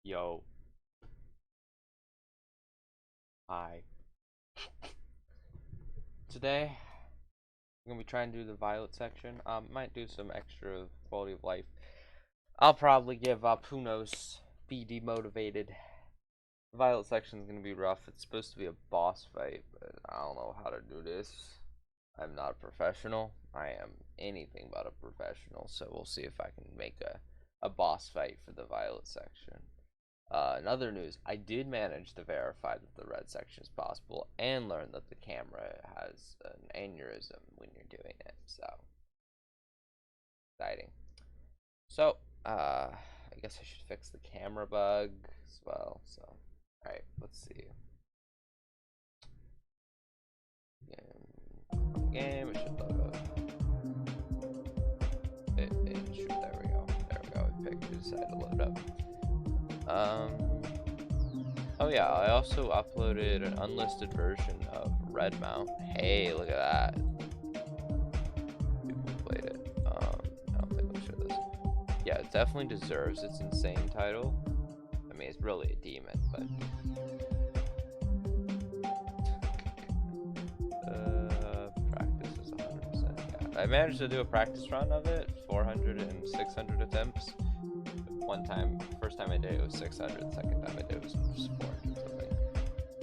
Yo, hi. Today, I'm gonna be trying to do the violet section. Might do some extra quality of life. I'll probably give up, who knows, be demotivated. The violet section is gonna be rough. It's supposed to be a boss fight, but I don't know how to do this. I'm not a professional. I am anything but a professional, so we'll see if I can make a boss fight for the violet section. In other news, I did manage to verify that the red section is possible and learn that the camera has an aneurysm when you're doing it. So, exciting. So, I guess I should fix the camera bug as well. So, alright, let's see. Game, it should load up. It should, there we go. There we go. It decided to load up. Oh yeah, I also uploaded an unlisted version of Red Mount. Hey, look at that. People played it. I don't think I'll show this. Yeah, it definitely deserves its insane title. I mean, it's really a demon, but practice is 100%. Yeah, I managed to do a practice run of it, 400 and 600 attempts. One time, first time I did it was 600. Second time I did it was just 400 something.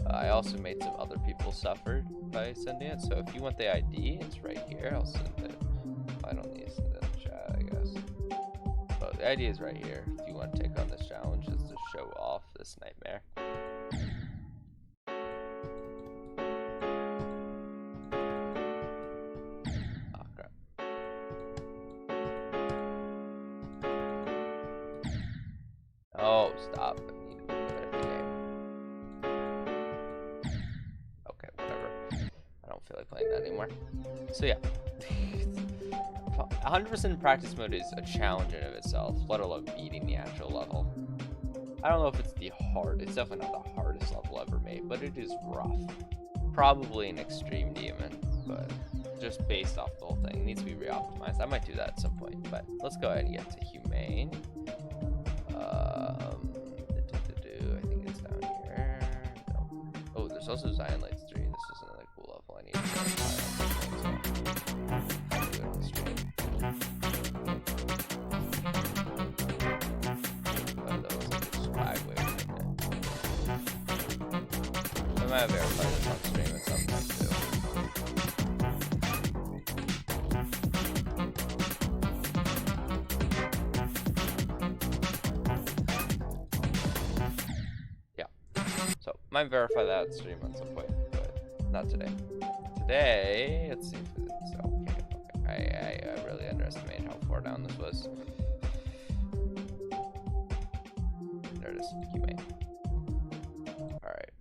I also made some other people suffer by sending it. So if you want the ID, it's right here. I'll send it. I don't need to send it in the chat, I guess. But the ID is right here. If you want to take on this challenge, is to show off this nightmare. Oh crap. Oh, stop. I need to be good at the game. Okay, whatever. I don't feel like playing that anymore. So yeah. 100% practice mode is a challenge in of itself, let alone beating the actual level. I don't know if it's the it's definitely not the hardest level ever made, but it is rough. Probably an extreme demon, but just based off the whole thing, it needs to be re-optimized. I might do that at some point, but let's go ahead and get to Humane. I think it's down here. No. Oh, there's also Zion Lights 3. This is another cool level I need to I might have verified this on stream at some point too. Yeah. So might verify that on stream at some point, but not today. Today, let's see if it's okay. I really underestimated how far down this was. There it is. Humane. Alright.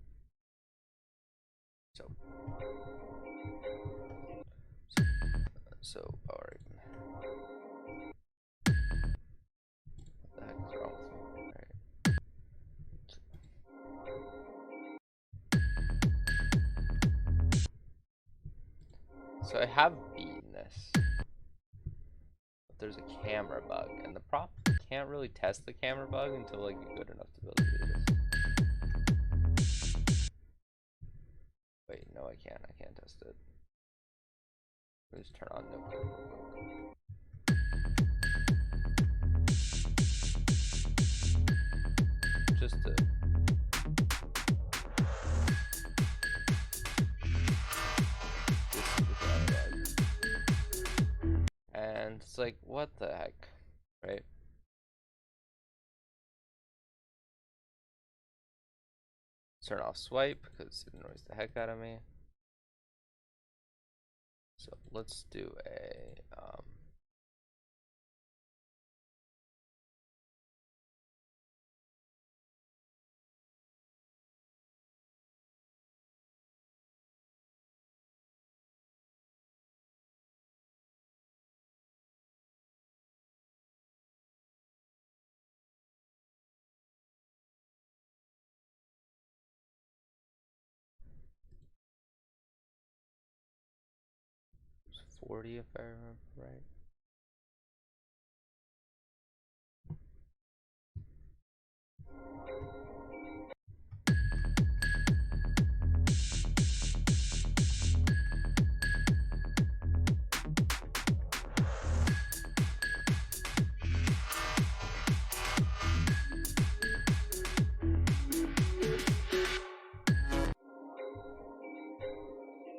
So, alright. What the heck is wrong with me? Alright. So I have beaten this. But there's a camera bug, and the prop can't really test the camera bug until like you're good enough to be able to do this. Wait, no I can't. I can't test it. Let me just turn on no clip real quick. Just to and it's like, what the heck, right? Turn off swipe because it annoys the heck out of me. So let's do a it was 40 if I remember right.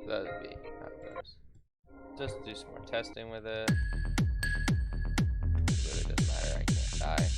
That'd be how it goes. Just do some more testing with it. It really doesn't matter, I can't die.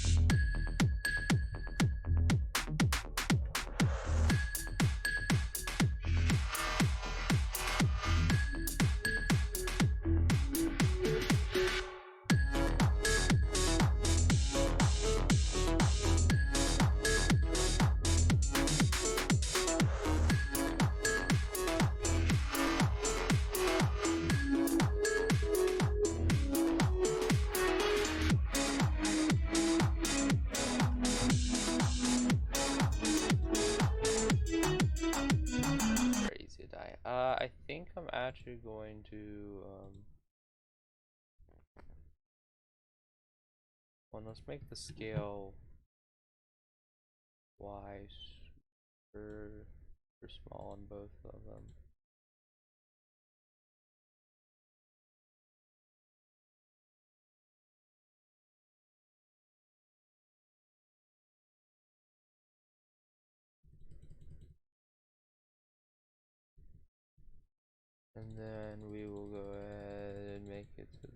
I think I'm actually going to well, let's make the scale Y super small on both of them. And then we will go ahead and make it so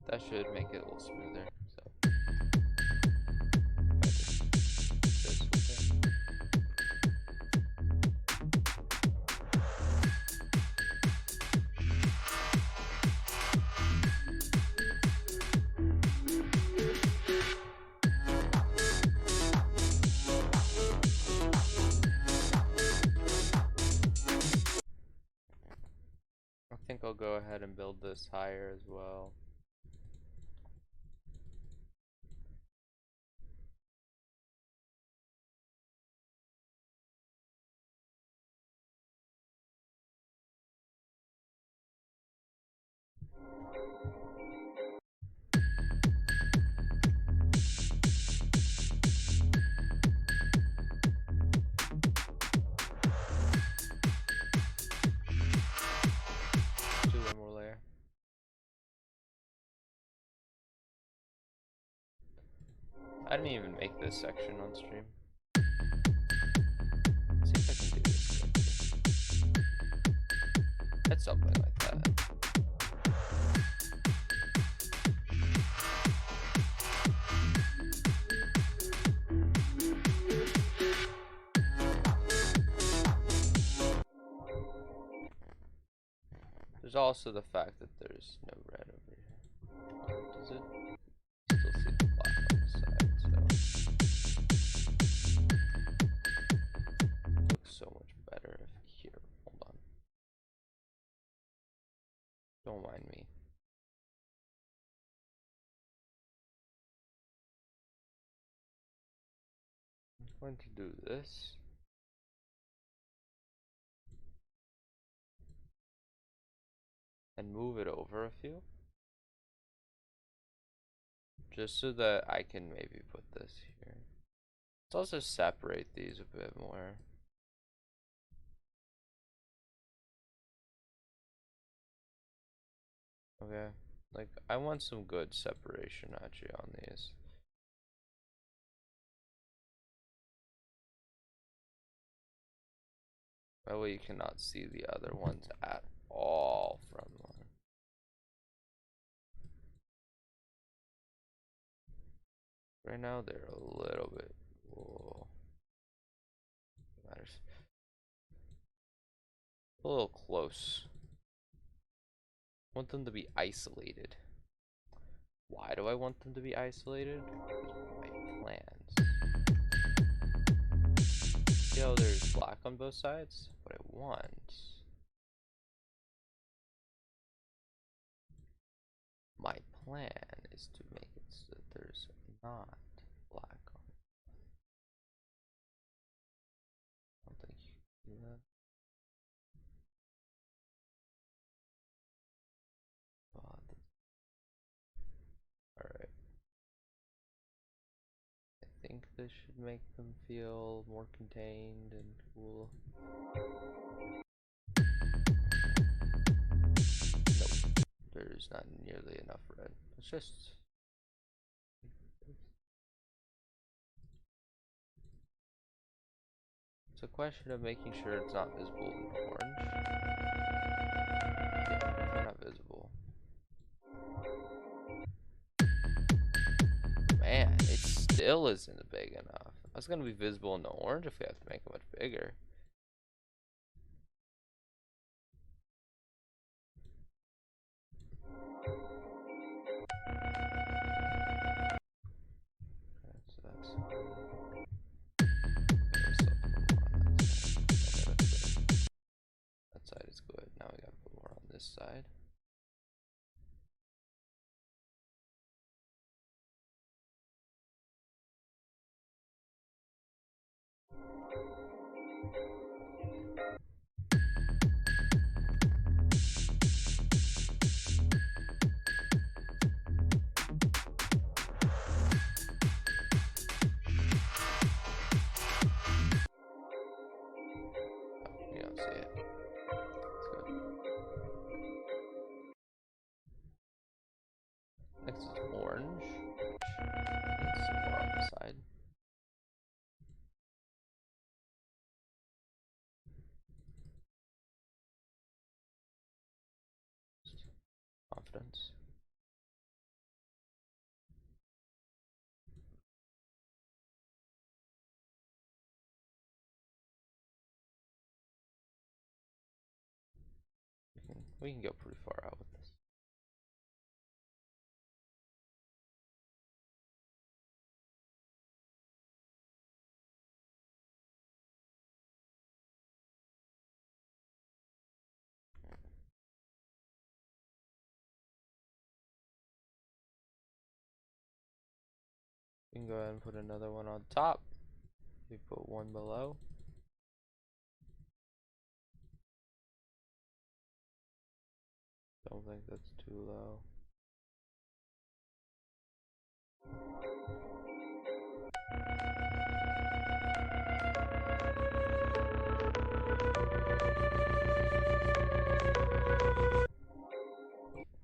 that should make it a little smoother. So I think I'll go ahead and build this higher as well. Do one more layer. I didn't even make this section on stream. Let's see if I can do this quickly. It's something like that. There's also the fact that there's no red over here. Does it? Still see the black on the side, so it looks so much better if here. Hold on. Don't mind me. I'm going to do this. And move it over a few. Just so that I can maybe put this here. Let's also separate these a bit more. Okay, like I want some good separation actually on these. That way you cannot see the other ones at all from one. Right now they're a little bit, whoa, matters. A little close. I want them to be isolated. Why do I want them to be isolated? My plans. See how there's black on both sides? What I want. My plan is to make it so that there's not black on it. I don't think you can do that. think this should make them feel more contained and cool. Nope, there's not nearly enough red. It's just... It's a question of making sure it's not visible in orange. Yeah, they're not visible. Man, it still isn't big enough. It's gonna be visible in the orange if we have to make it much bigger. Okay, so that's that side is good. Now we gotta put more on this side. You don't see it. That's good. Next is orange, which needs some more on the side. Confidence. We can go pretty far out with this. We can go ahead and put another one on top. We put one below. Don't think that's too low.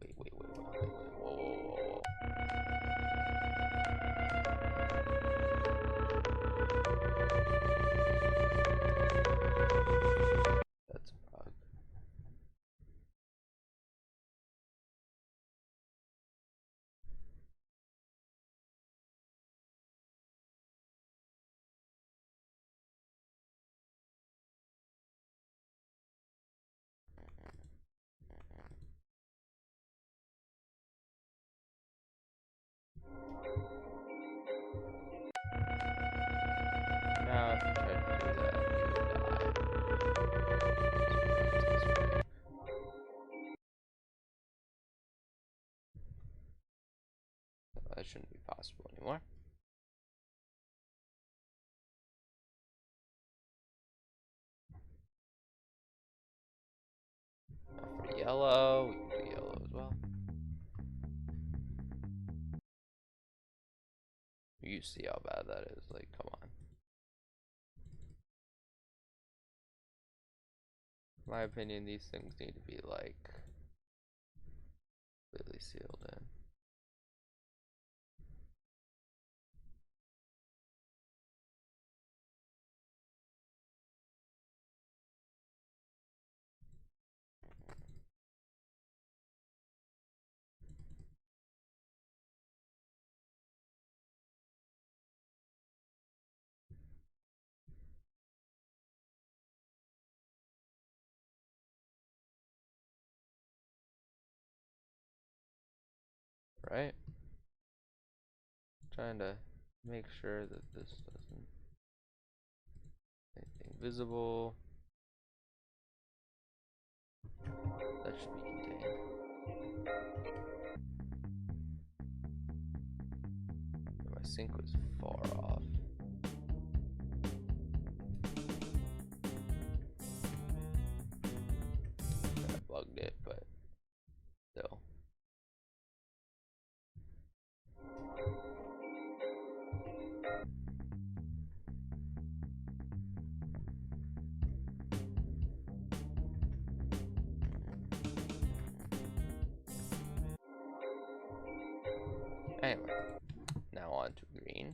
Wait, whoa. That's a bug. Now if you try to do that, you would die. That shouldn't be possible anymore. Now for yellow, we can do yellow as well. You see how bad that is, like, come on. In my opinion, these things need to be, like, completely sealed in. Right? Trying to make sure that this doesn't anything visible. That should be contained. My sink was far off. I bugged it, but still. Anyway, now on to green.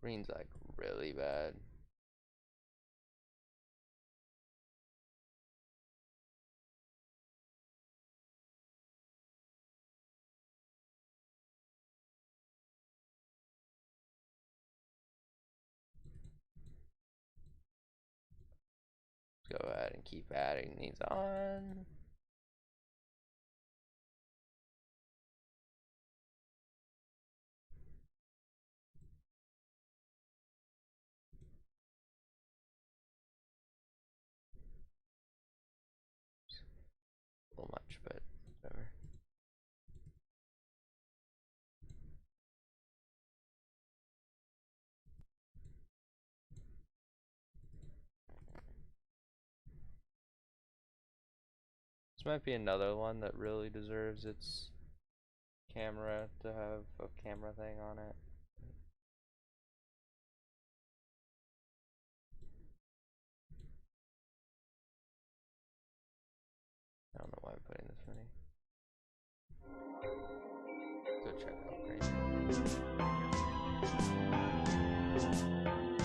Green's like really bad. Let's go ahead and keep adding these on. A little much, but whatever. This might be another one that really deserves its camera to have a camera thing on it. I don't know why I'm putting this many. Go check out green.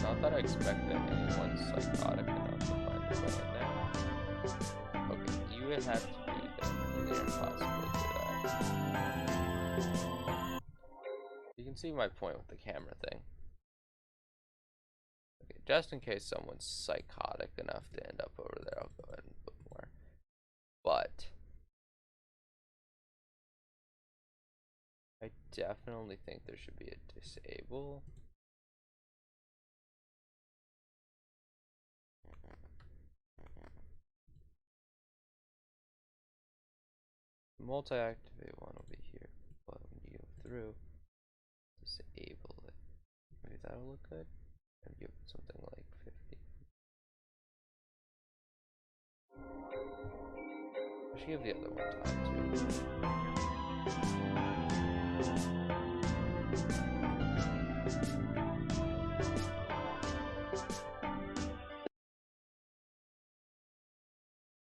Not that I expect that anyone's psychotic enough to find their way in there. Okay, you would have to do that. Near impossible to do that. You can see my point with the camera thing. Okay, just in case someone's psychotic enough to end up over there, I'll go ahead and put more. But I definitely think there should be a disable. Multi-activate one will be here, but when you go through, disable it. Maybe that'll look good. And give it something like 50. I should give the other one time too.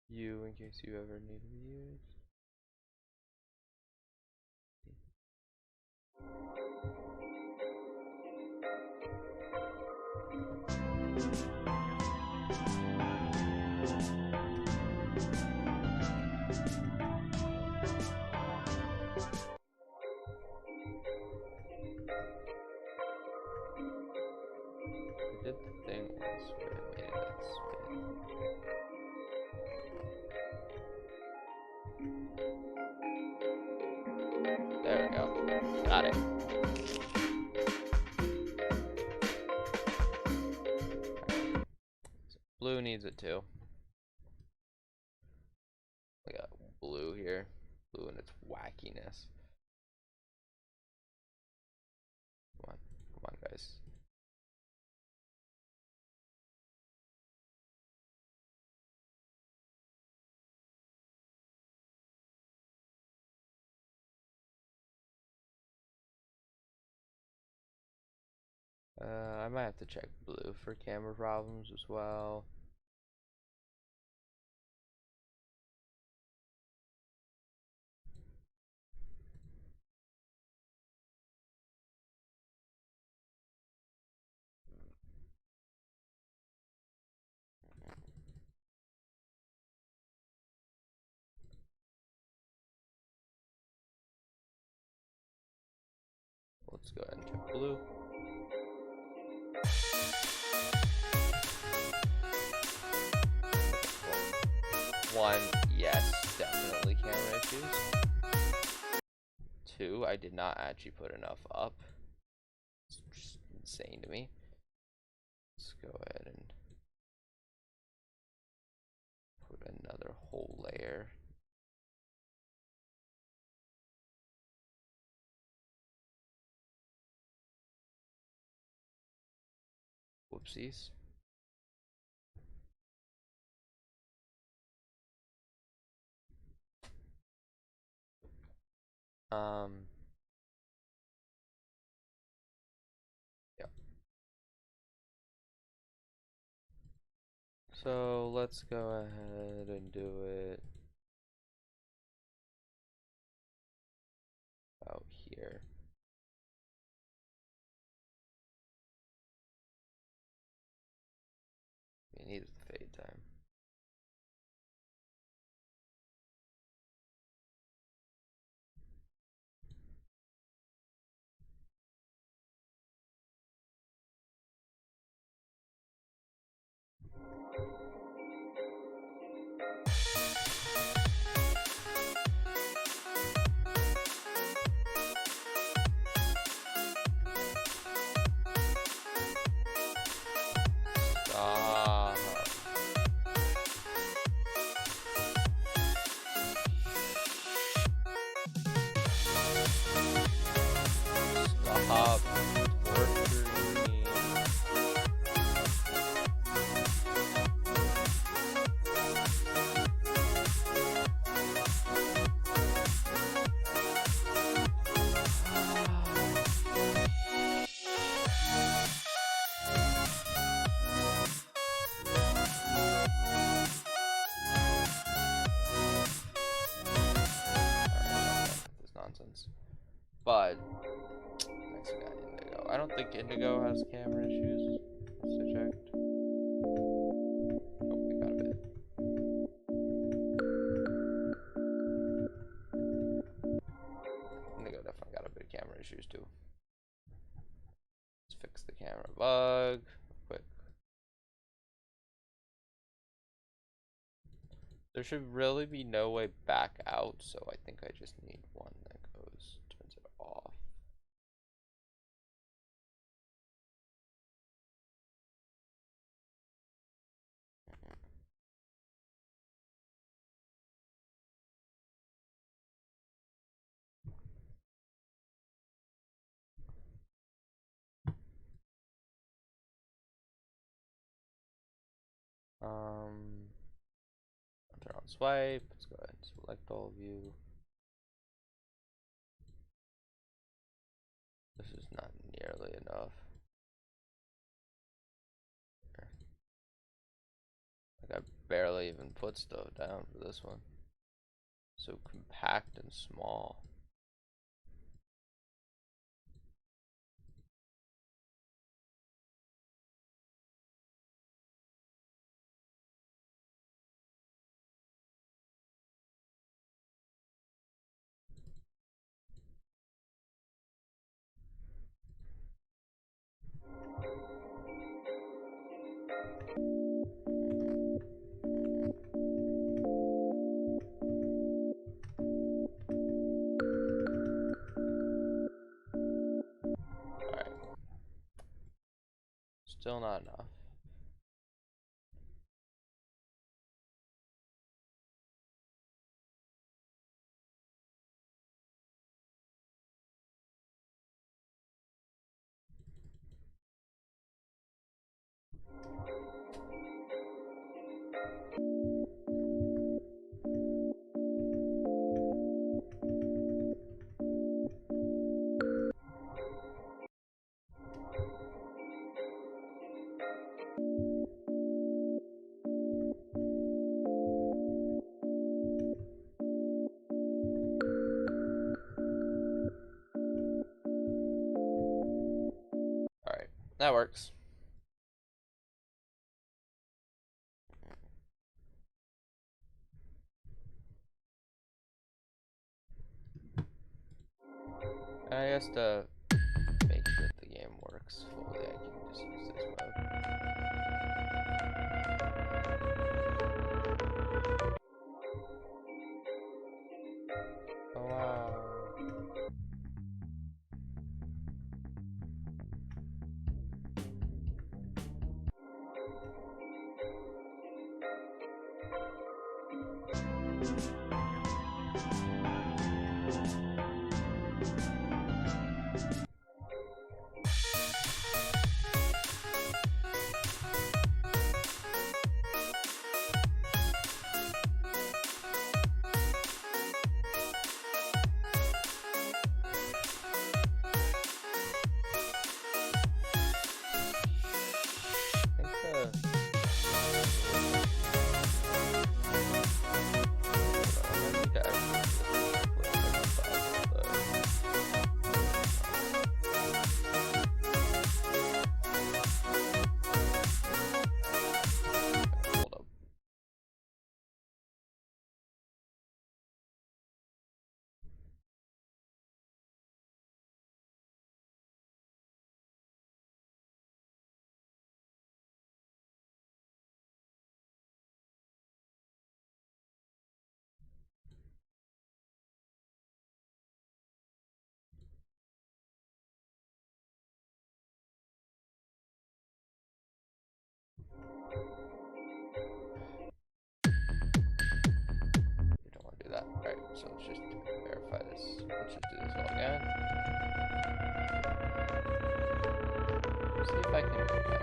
You, in case you ever need to be used. I did the thing once where I made it spin. There we go. Got it. So blue needs it too. We got blue here. Blue and its wackiness. Come on, guys. I might have to check blue for camera problems as well. Let's go ahead and check blue. One, yes, definitely camera issues. Two, I did not actually put enough up. It's just insane to me. Let's go ahead and put another whole layer. Whoopsies. Yeah. So let's go ahead and do it Stop. Stop torturing me. This nonsense. But next we got Indigo. I don't think Indigo has camera issues. Let's check. Oh, we got a bit. Indigo definitely got a bit of camera issues too. Let's fix the camera bug quick. There should really be no way back out, so I think I just need one that goes, turns it off. Turn on swipe. Let's go ahead and select all view. This is not nearly enough. Like I barely even put stuff down for this one. So compact and small. Still not enough. Alright, that works. I guess to make sure the game works fully, I can just use this mode. Oh, wow. We don't want to do that. Alright, so let's just verify this. Let's just do this all again. See if I can do that.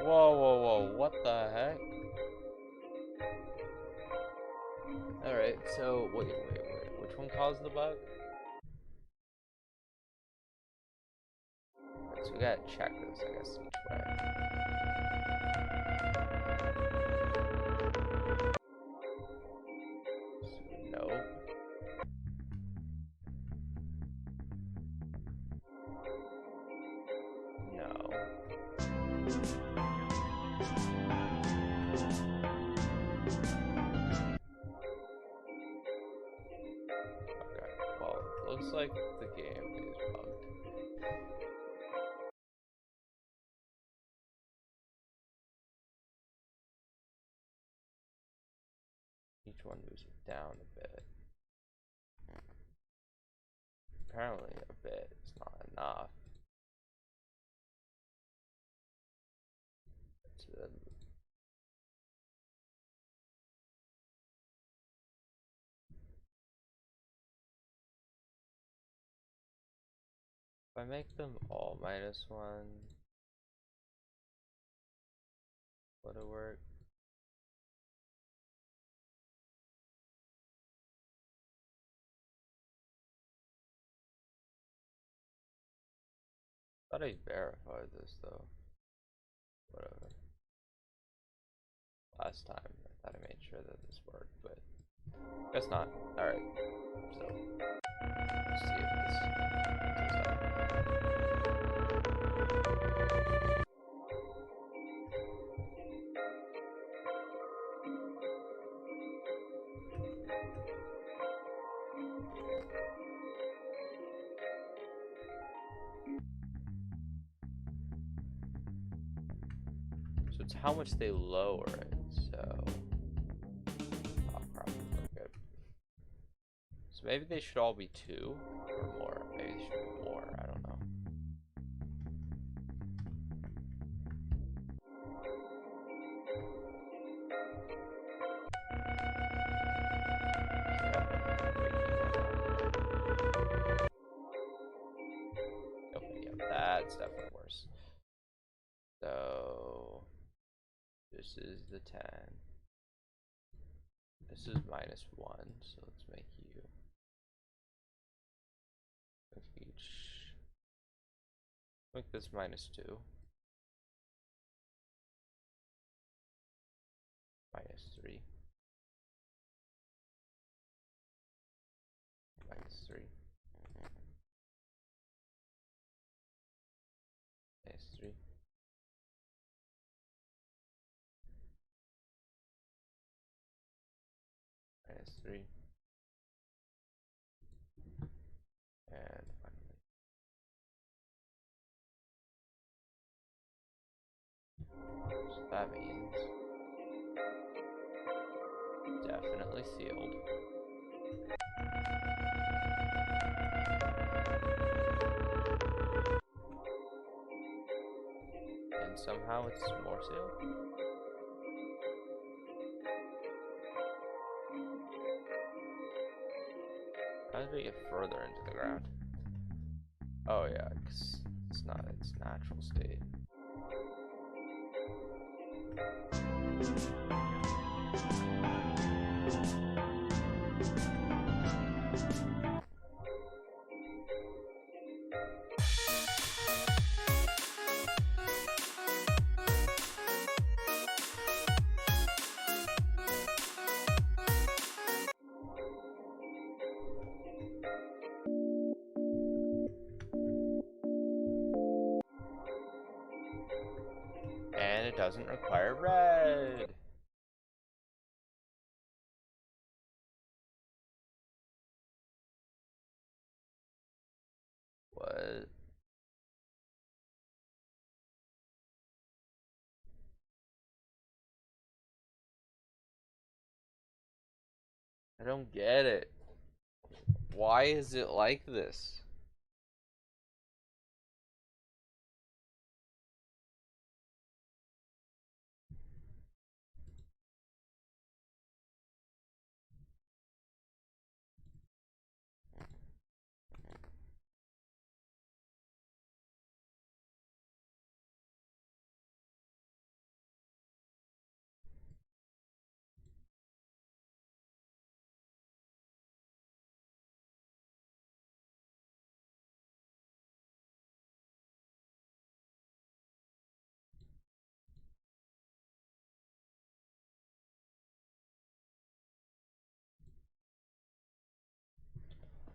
Whoa, whoa, whoa, what the heck? Alright, so, wait, which one caused the bug? Alright, so we gotta check this, I guess, each way. So, no. No. Okay, well, looks like the game is bugged. Each one moves it down a bit. Apparently a bit is not enough. If I make them all -1, would it work? Thought I verified this though. Whatever. Last time I thought I made sure that this worked, but guess not. Alright. So let's see if this does that. So it's how much they lower it, so I'll probably look good. So maybe they should all be 2 or more. Maybe they should be more, I don't know. Okay, yeah, that's definitely worse. So this is the 10. This is -1, so let's make each. Make this -2. -3. -3. -3. -3. And finally. So that means definitely sealed. And somehow it's more sealed. if we get further into the ground? Oh yeah, because it's not its natural state. And it doesn't require red. What? I don't get it. Why is it like this?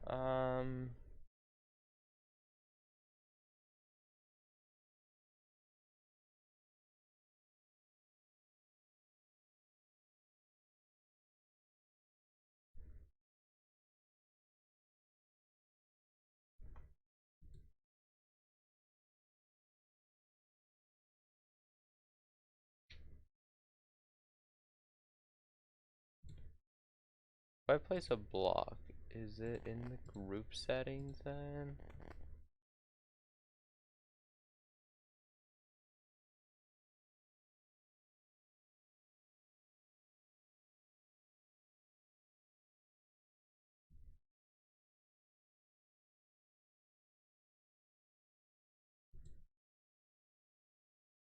Um, if I place a block, is it in the group settings then?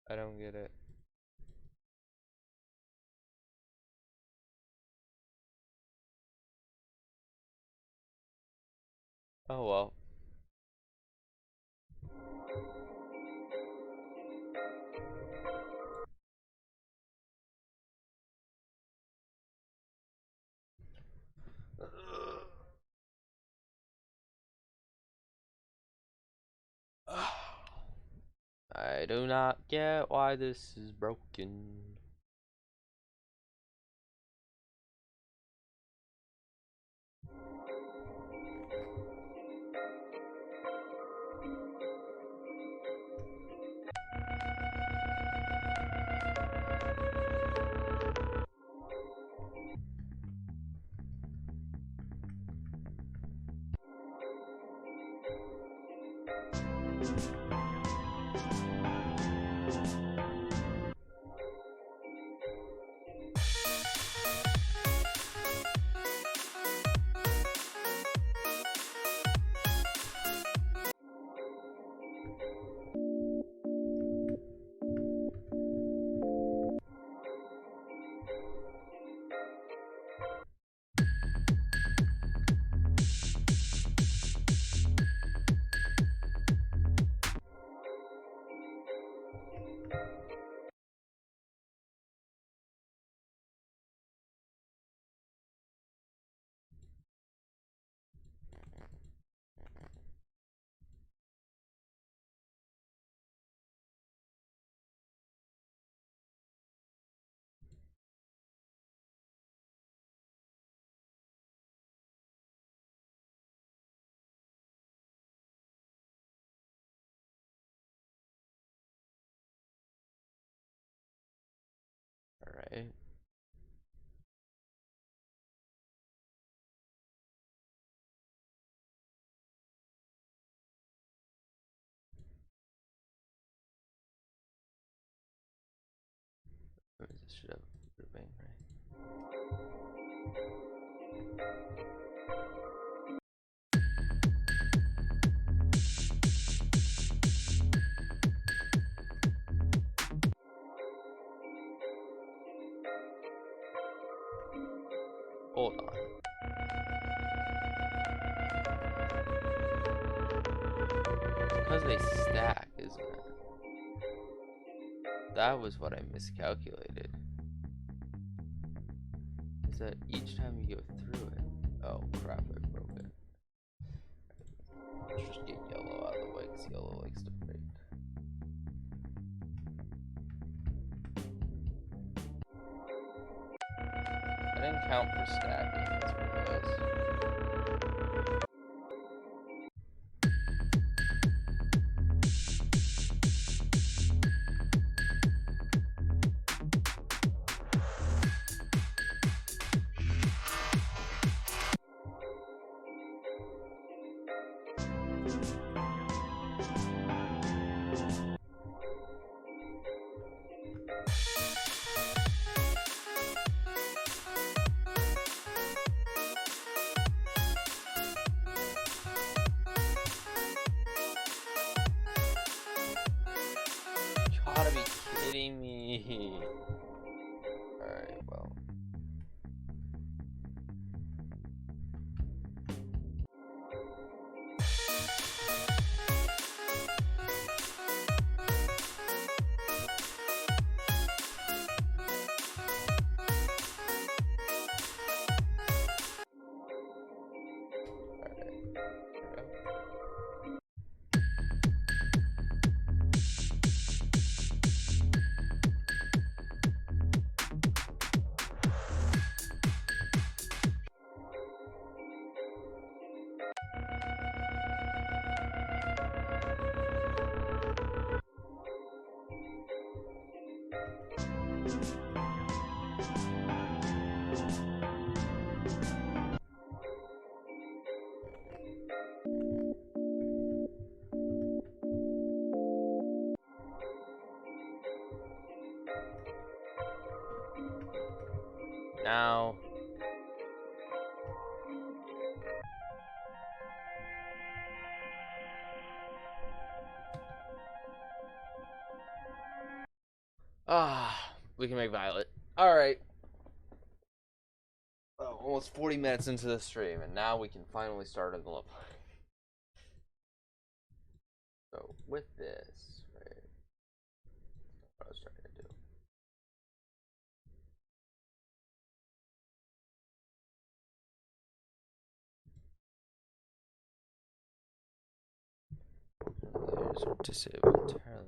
I don't get it. Oh well. I do not get why this is broken. Alright. This should have grouping, right? Hold on. Because they stack, isn't it? That was what I miscalculated. Is that each time you go through it? Oh crap, I broke it. Let's just get yellow out of the way because yellow likes to break. I didn't count for stacking, that's what it was. You gotta be kidding me. Alright, well. Now, we can make violet. Alright. Almost 40 minutes into the stream, and now we can finally start on the level. So, with this, right, what I was trying to do. Layers are disabled entirely.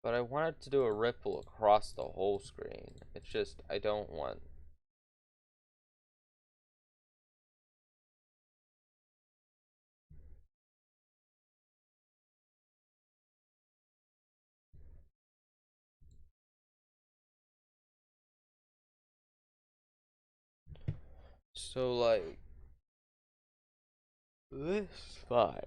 But I wanted to do a ripple across the whole screen. It's just, I don't want. So, like, this spot.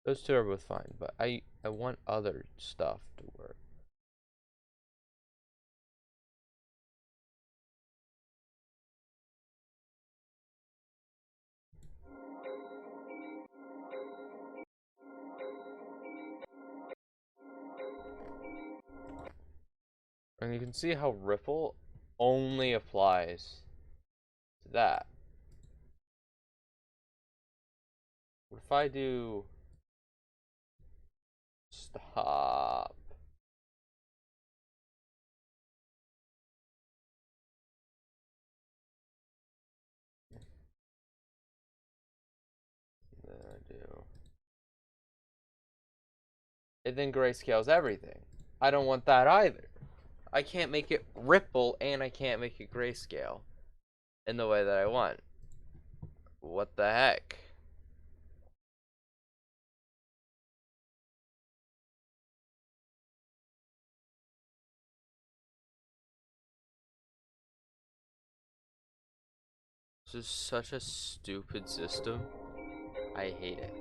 Those two are both fine, but I want other stuff to work. And you can see how ripple only applies to that. What if I do stop? Then I do. It then grayscales everything. I don't want that either. I can't make it ripple and I can't make it grayscale in the way that I want. What the heck? This is such a stupid system. I hate it.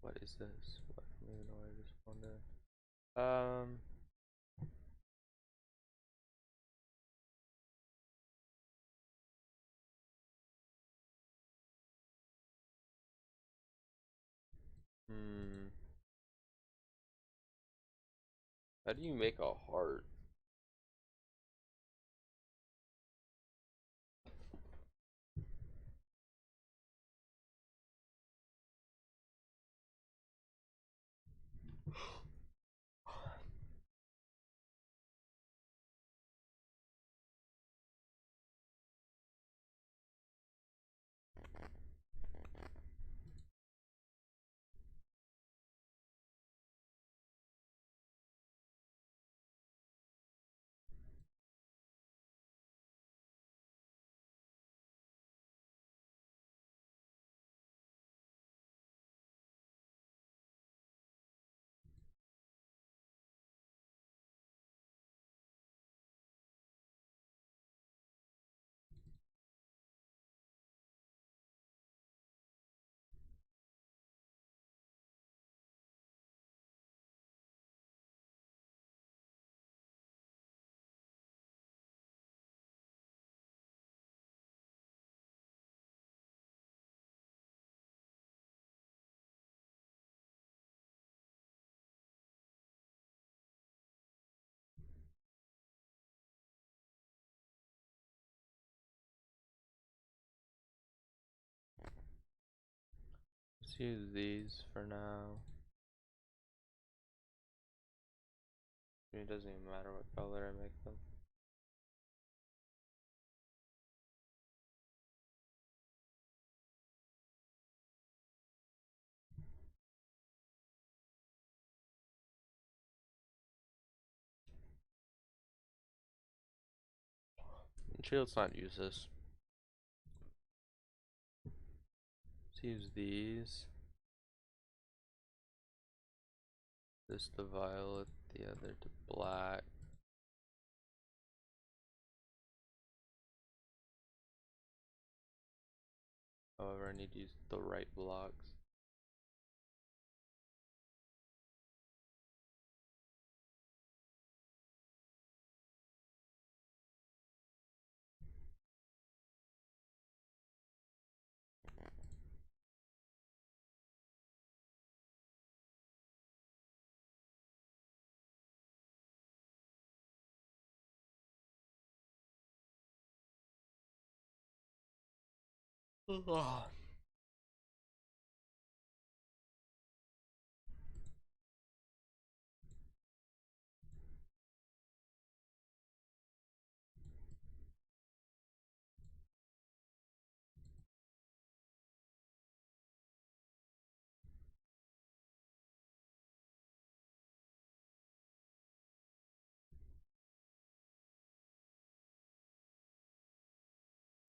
What is this? I don't even know where I just spawned in. Hmm. How do you make a heart? Let's use these for now. It doesn't even matter what color I make them. Actually, let's not use this. Let's use these. This to violet, the other to black. However, I need to use the right blocks.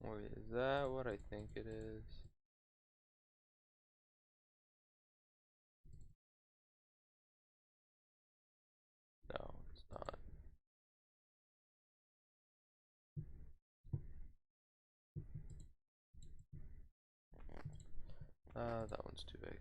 Wait, is that what I think it is? No, it's not. That one's too big.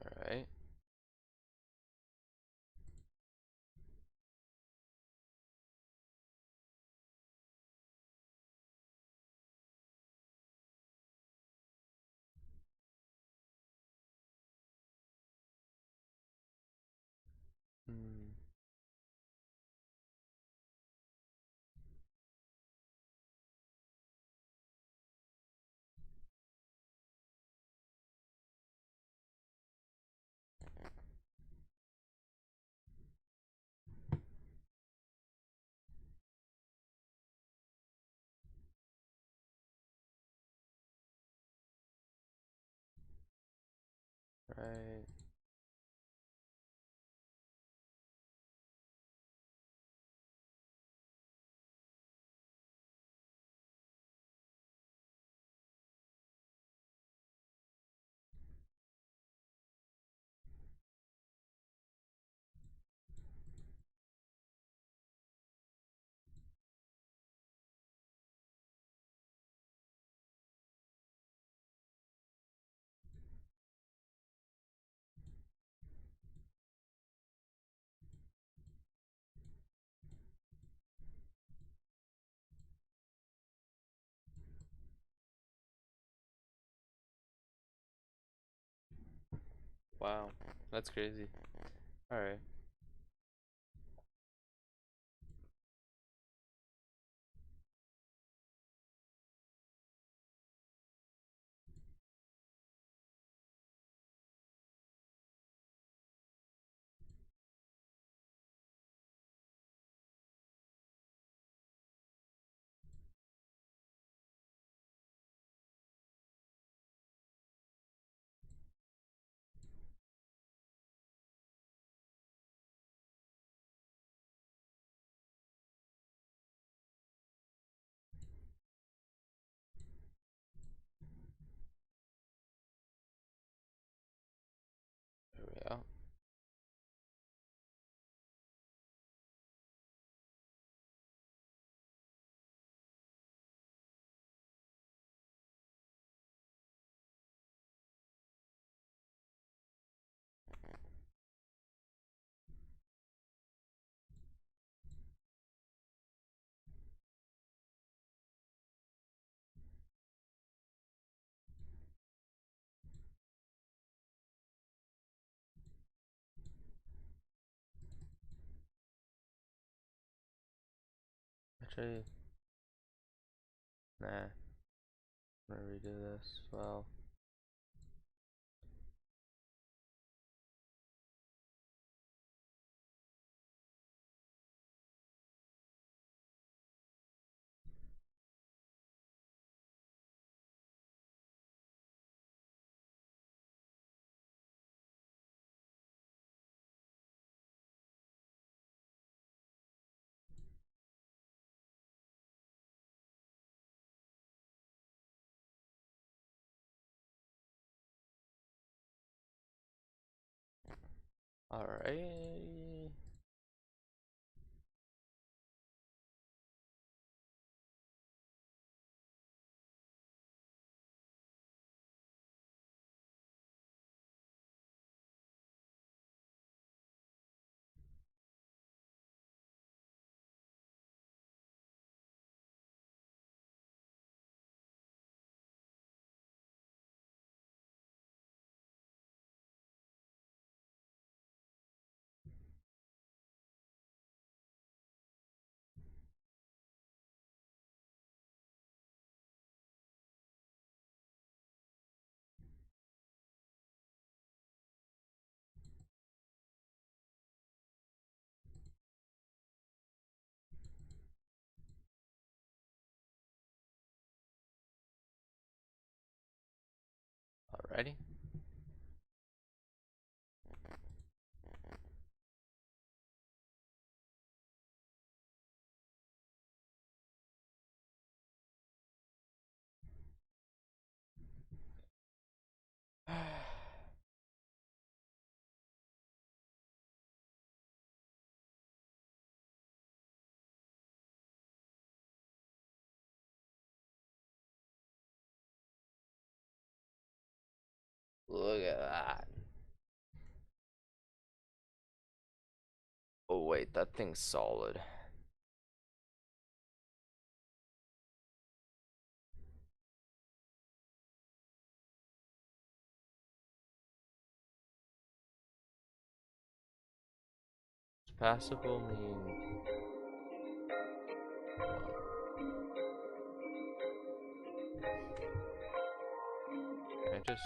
Alright. Hmm. Right. Wow, that's crazy. All right. There we go. Actually, nah. I'm gonna redo this. Well. All right. Alrighty. Look at that. Oh wait, that thing's solid. Does passable mean I just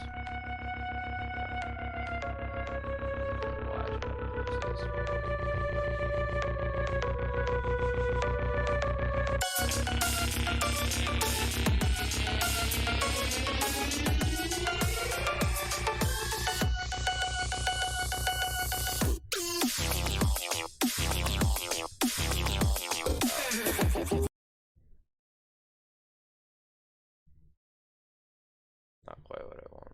not quite what I want.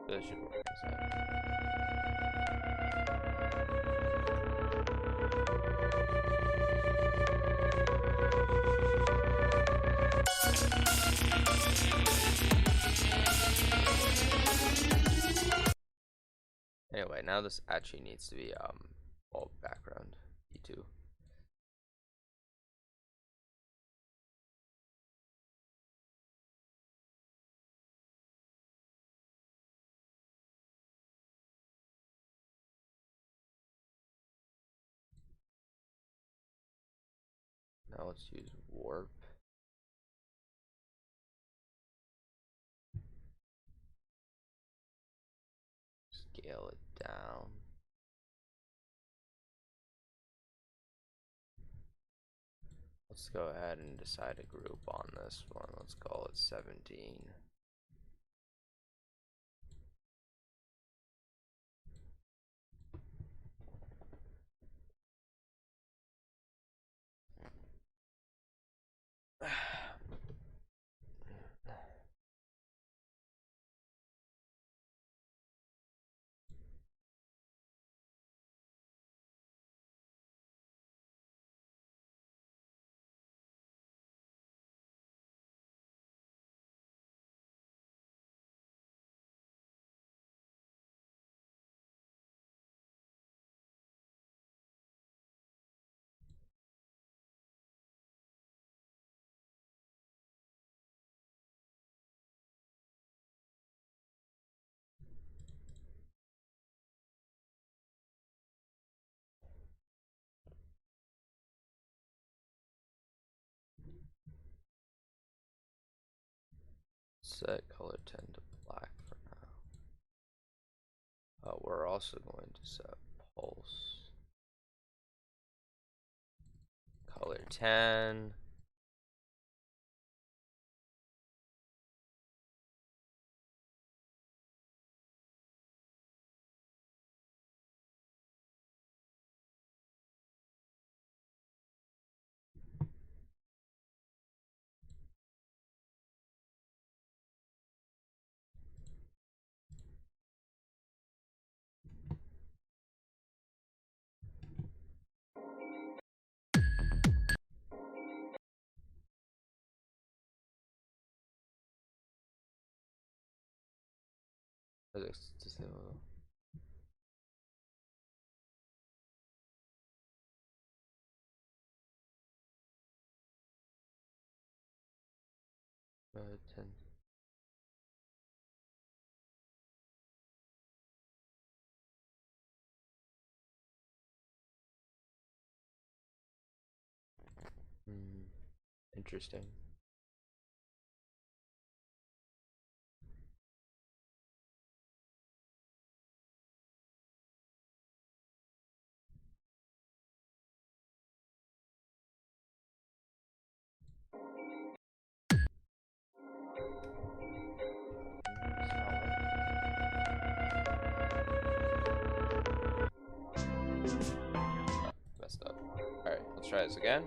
That should work. way, now this actually needs to be all background E2. Now let's use warp. Scale it down. Let's go ahead and decide a group on this one. Let's call it 17. Set color 10 to black for now. We're also going to set pulse color 10. Uh, 10. Interesting. Messed up. Alright, let's try this again.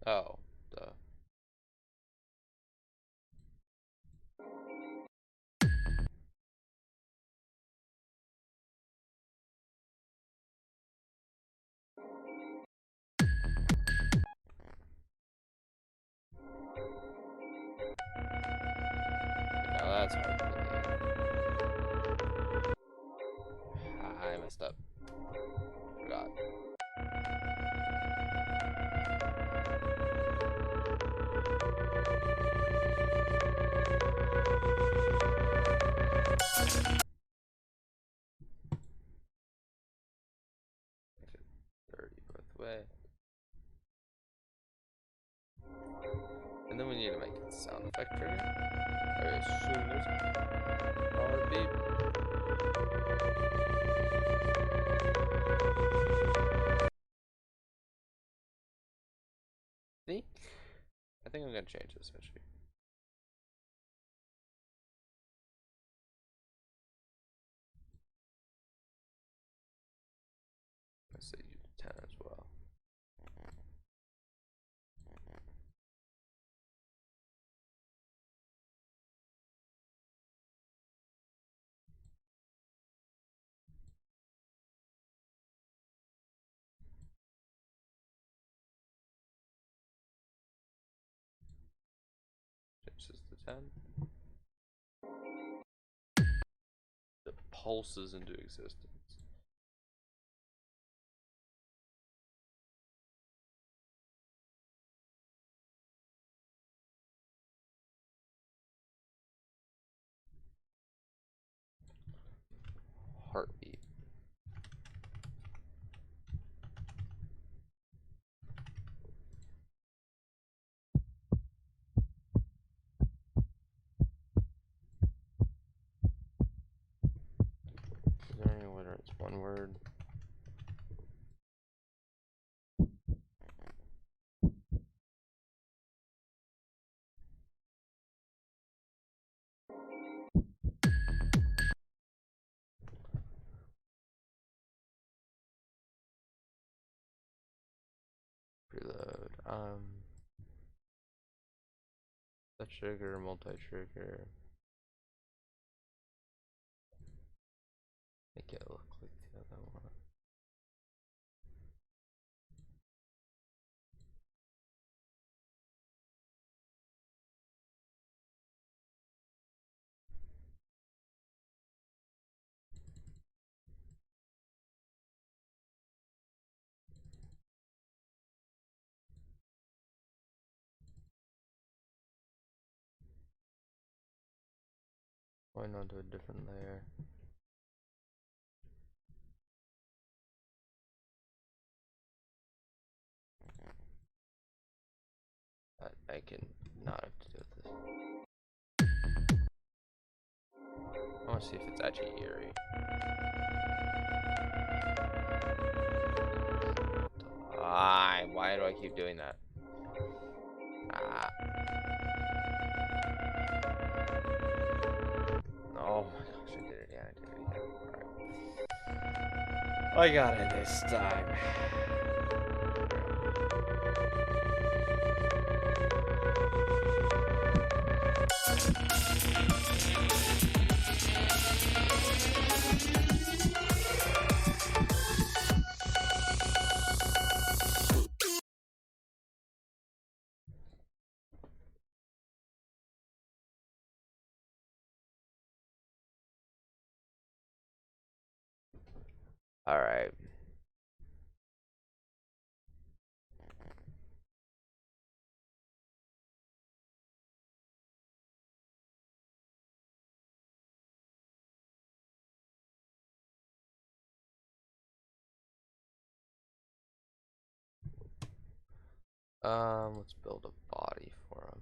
Oh, duh. Now that's hard to believe. I messed up. Forgot. Make it 30 both way. And then we need to make it sound effect trigger. I assume there's a beep. I think I'm gonna change this actually. Let's say you 10 as well. is the 10. It pulses into existence. Heartbeat. Is there any whether it's one word? Preload. The trigger, multi-trigger. Make it look like the other one. Going onto a different layer. I can not have to do with this. I want to see if it's actually eerie. Why do I keep doing that? Oh my gosh, I did it again. Alright. I got it this time. Alright. Let's build a body for him.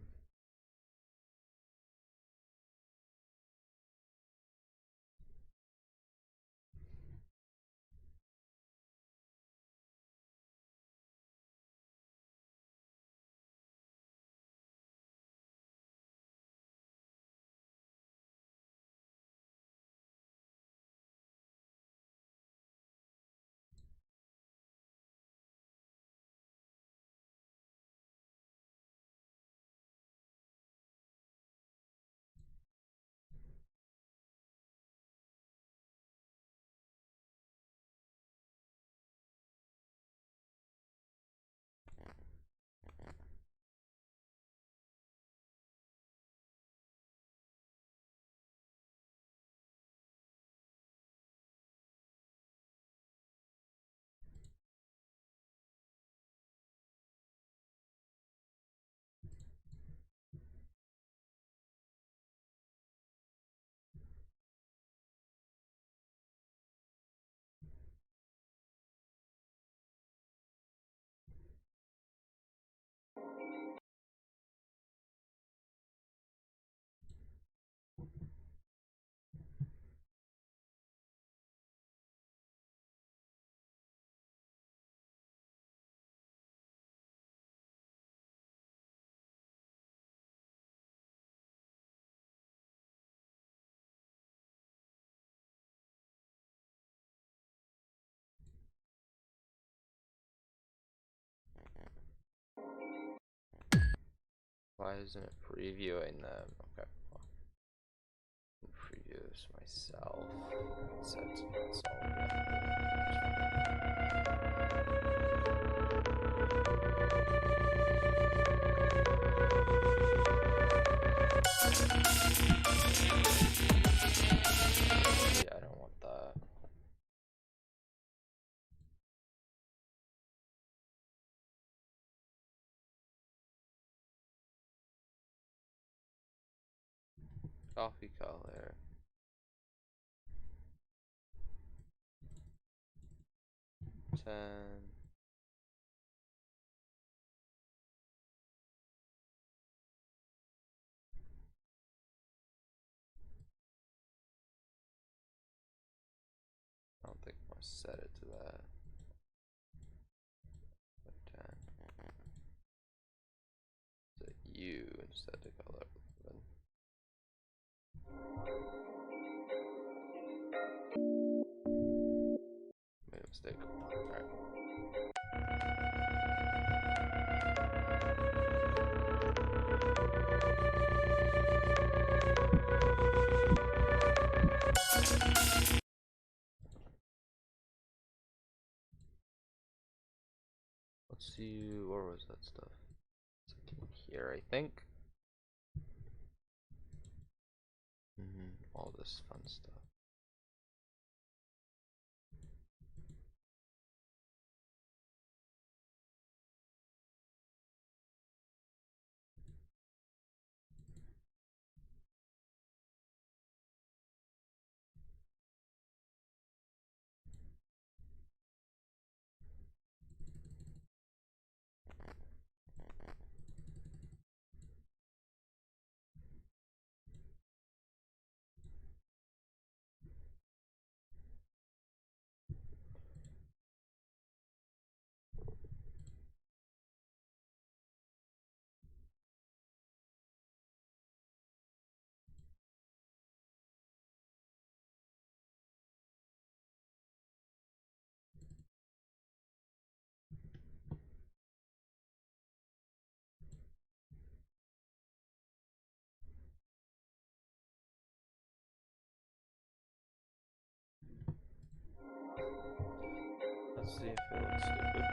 Why isn't it previewing them? Okay. Preview this myself. That's all we have to do. that. Coffee color. Ten. I don't think I'm gonna set it to that. 10. Set U instead of color 11. Made a mistake. Alright. Let's see, where was that stuff? It's like in here, I think. All this fun stuff. Let's see if it looks stupid.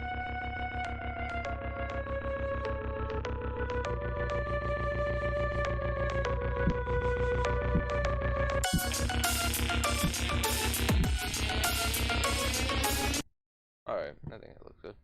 Alright, I think it looks good.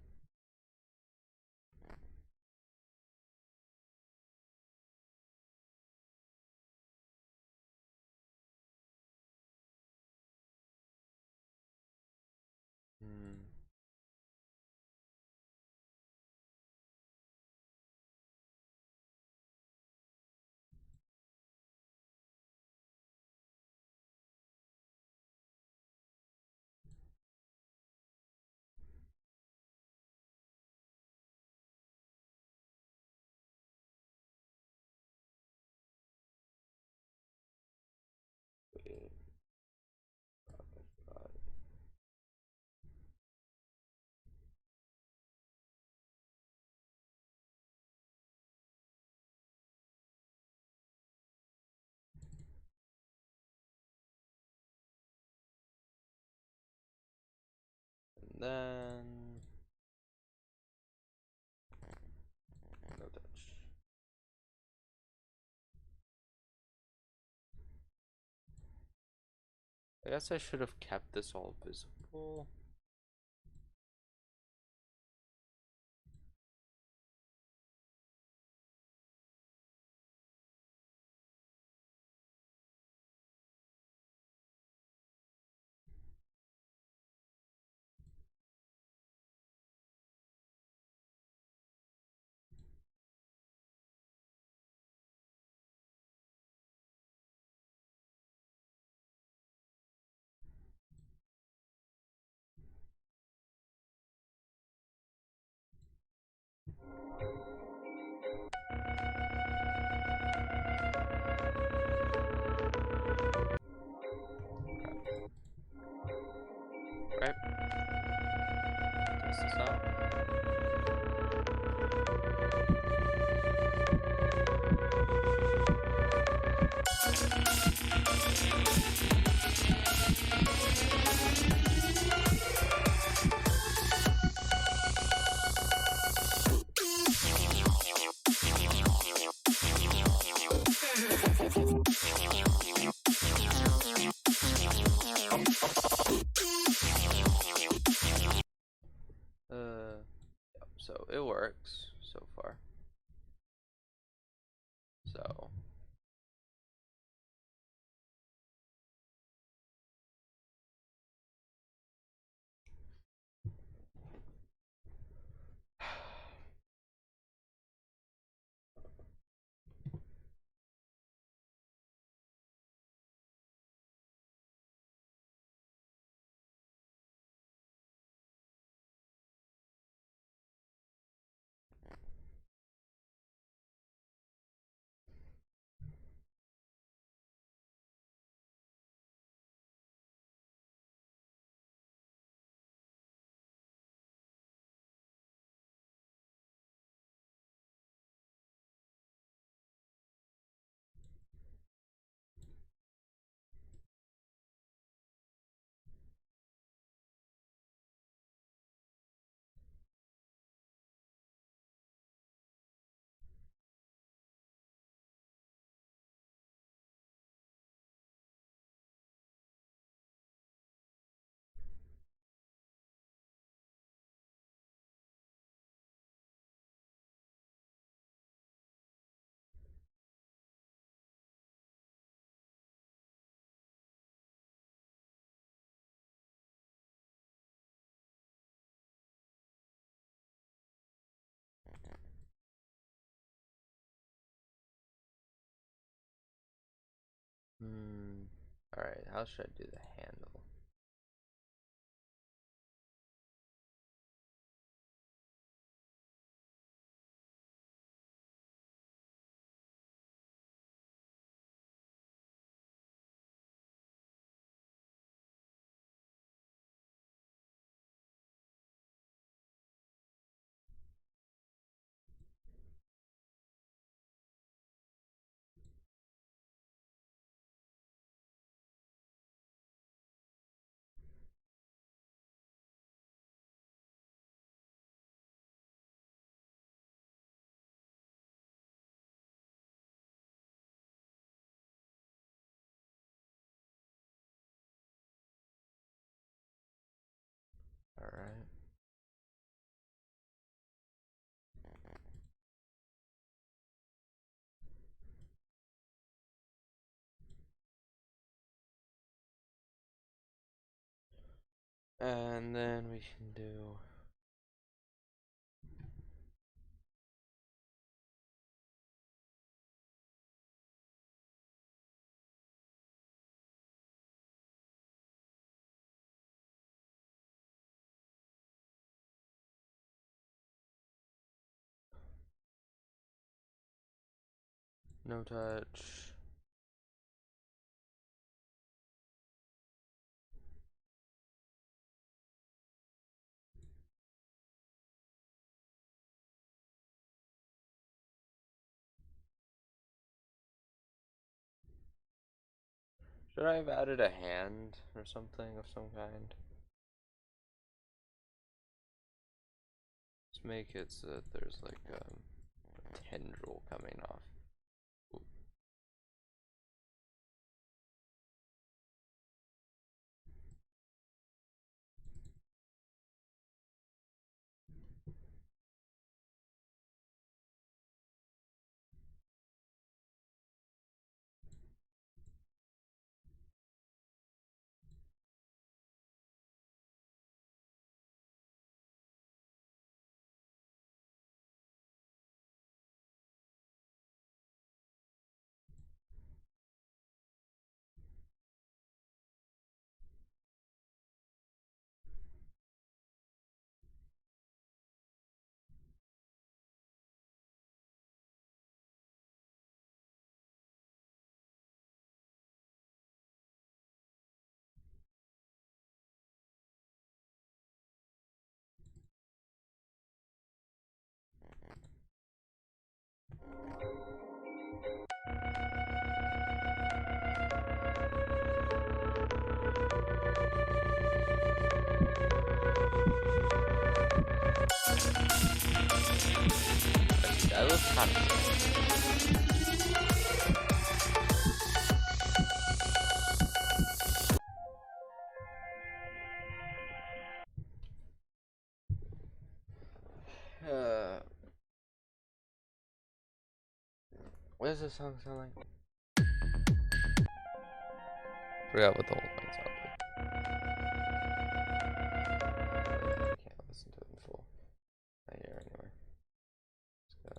And then no touch. I guess I should have kept this all visible. Right. Test this out. works so far. So alright, how should I do the handle? Alright. And then we can do no touch. Should I have added a hand or something of some kind? Let's make it so that there's like a tendril coming off. Ooh. That looks kind of What does this song sound like? Forgot what the whole thing sounded like. I can't listen to it in full. Not here anywhere. Let's go.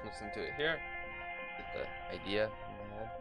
Listen to it here. Get the idea in my head.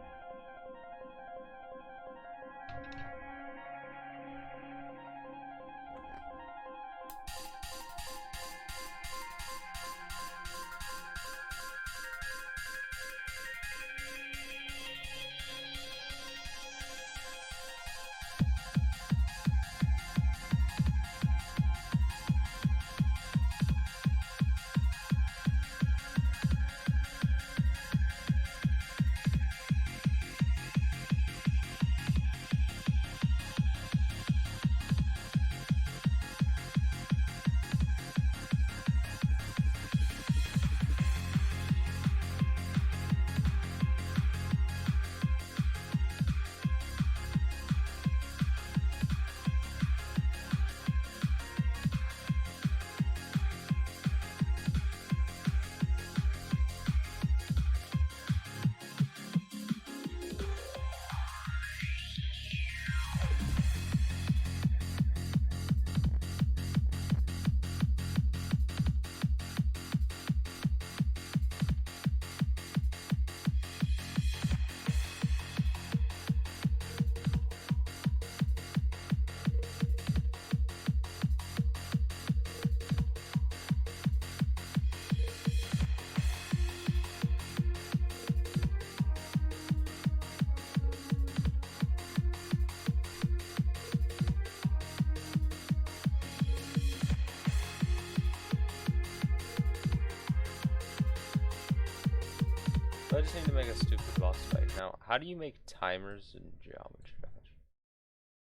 So I just need to make a stupid boss fight. Now, how do you make timers in Geometry Dash?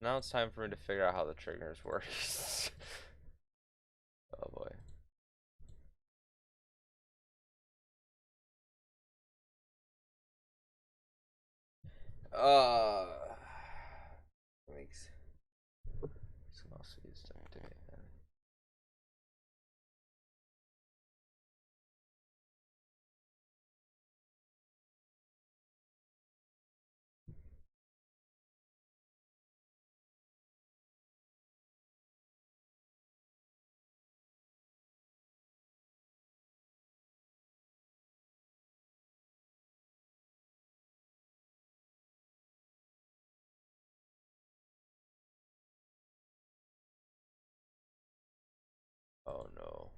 Now it's time for me to figure out how the triggers work. Oh boy. Makes someone else use time to me. Oh no.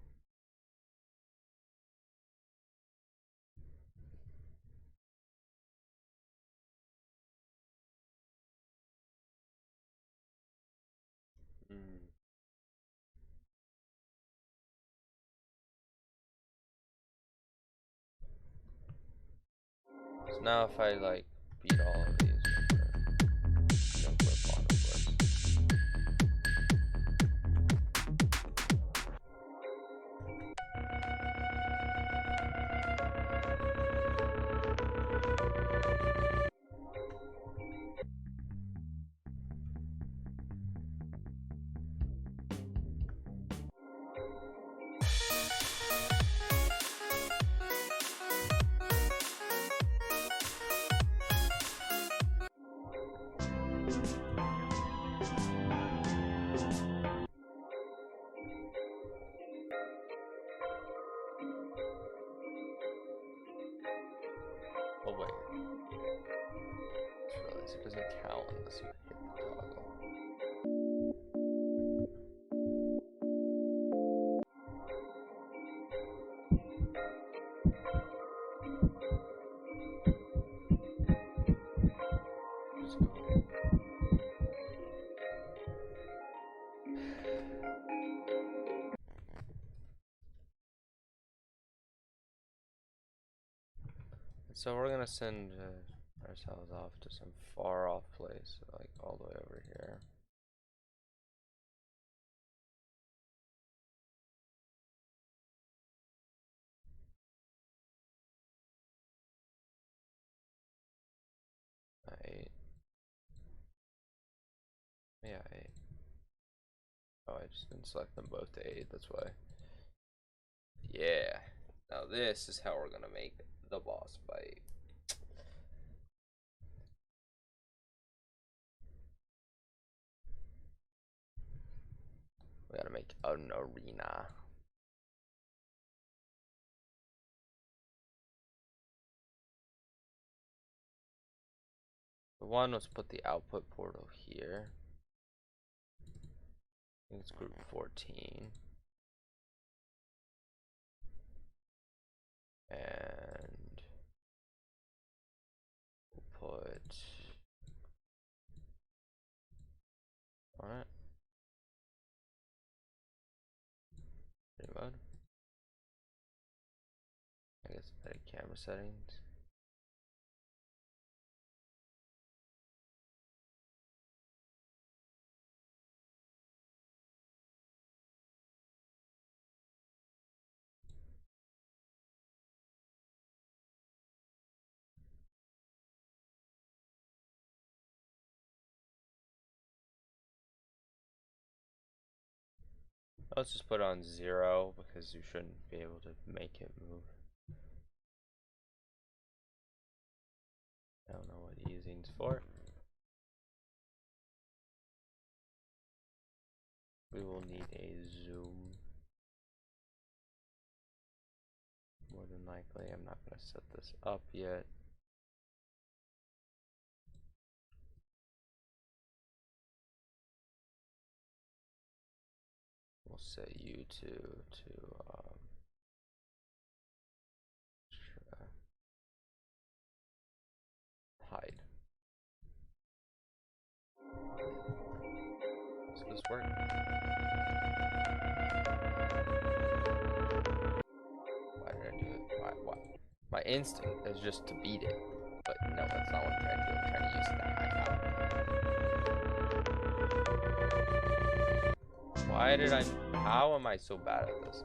Mm. So now if I like beat all of these, don't clip on, of course. Oh wait. I realize it doesn't count unless you hit the toggle. Just go here. So we're gonna send ourselves off to some far off place, like all the way over here. I ate. Yeah, I ate. Oh, I just didn't select them both to 8, that's why. Yeah. Now this is how we're gonna make the boss fight. We gotta make an arena. The one was put the output portal here. I think it's group 14. And we'll put alright. Mode. I guess edit camera settings. Let's just put it on 0 because you shouldn't be able to make it move. I don't know what using's for. We will need a zoom. More than likely, I'm not going to set this up yet. We'll set you to hide. Does this work? Why did I do it? Why? My instinct is just to beat it, but no, that's not what I'm trying to do. I'm trying to use the hack out. Why did I? How am I so bad at this?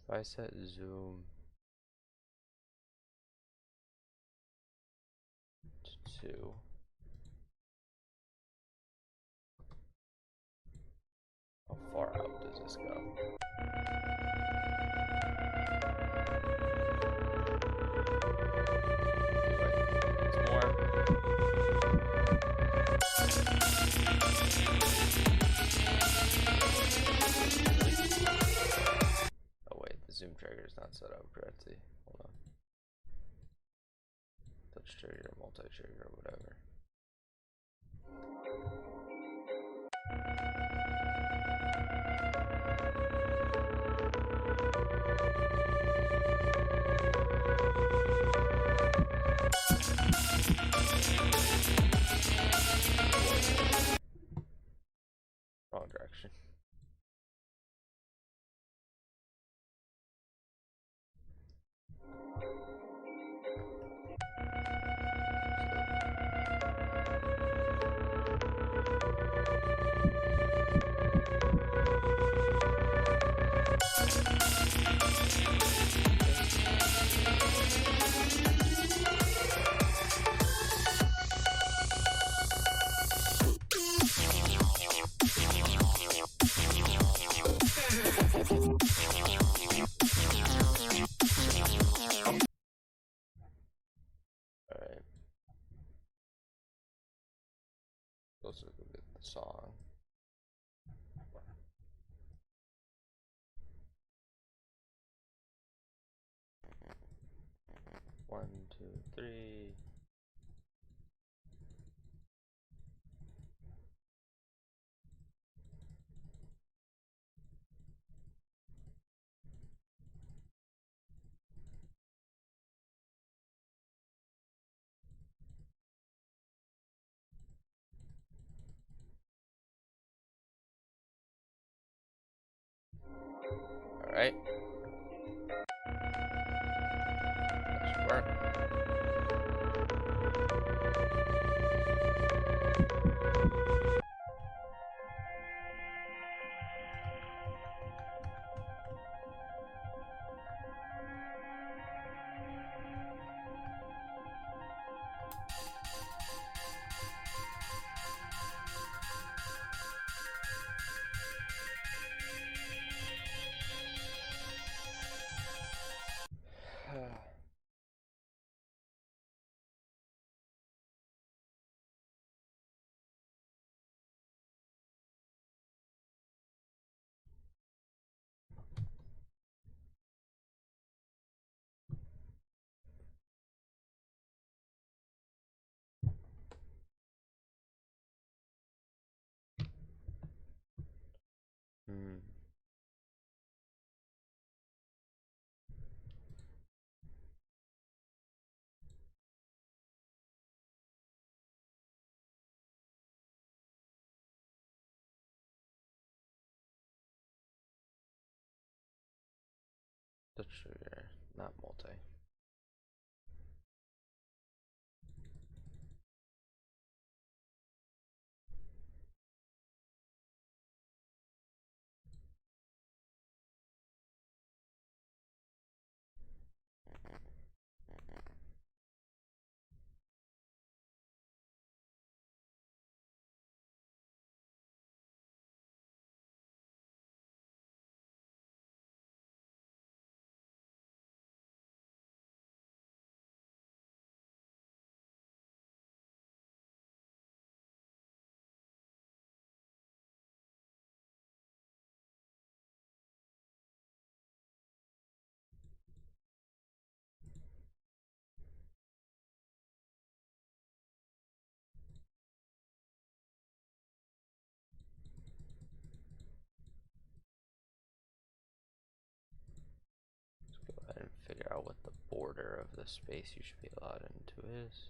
If I set zoom to 2, how far out does this go? It's more. Oh wait, the zoom trigger is not set up correctly. Hold on. Touch trigger, multi-trigger, whatever. Wrong direction. Alright. Let's look at the song. One, two, three. Alright. That should work. Hmm. That's sugar, not multi. Let's go ahead and figure out what the border of the space you should be allowed into is.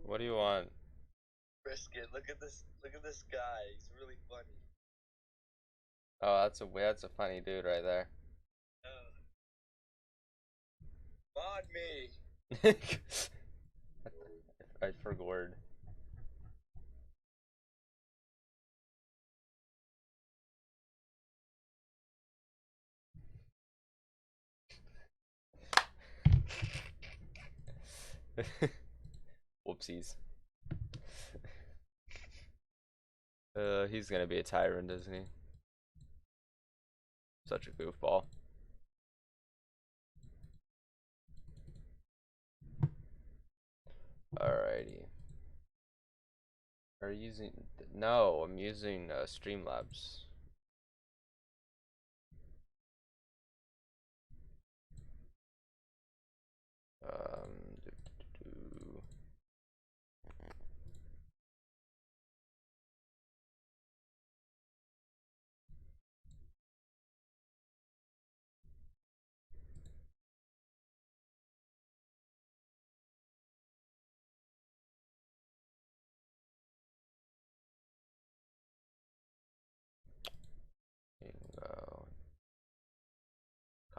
What do you want? Brisket, look at this. Look at this guy. He's really funny. Oh, that's a funny dude right there. Mod me. I forgot. Whoopsies. He's gonna be a tyrant, isn't he? Such a goofball. Alrighty. Are you using? No, I'm using Streamlabs. Do, do, do. Here you go.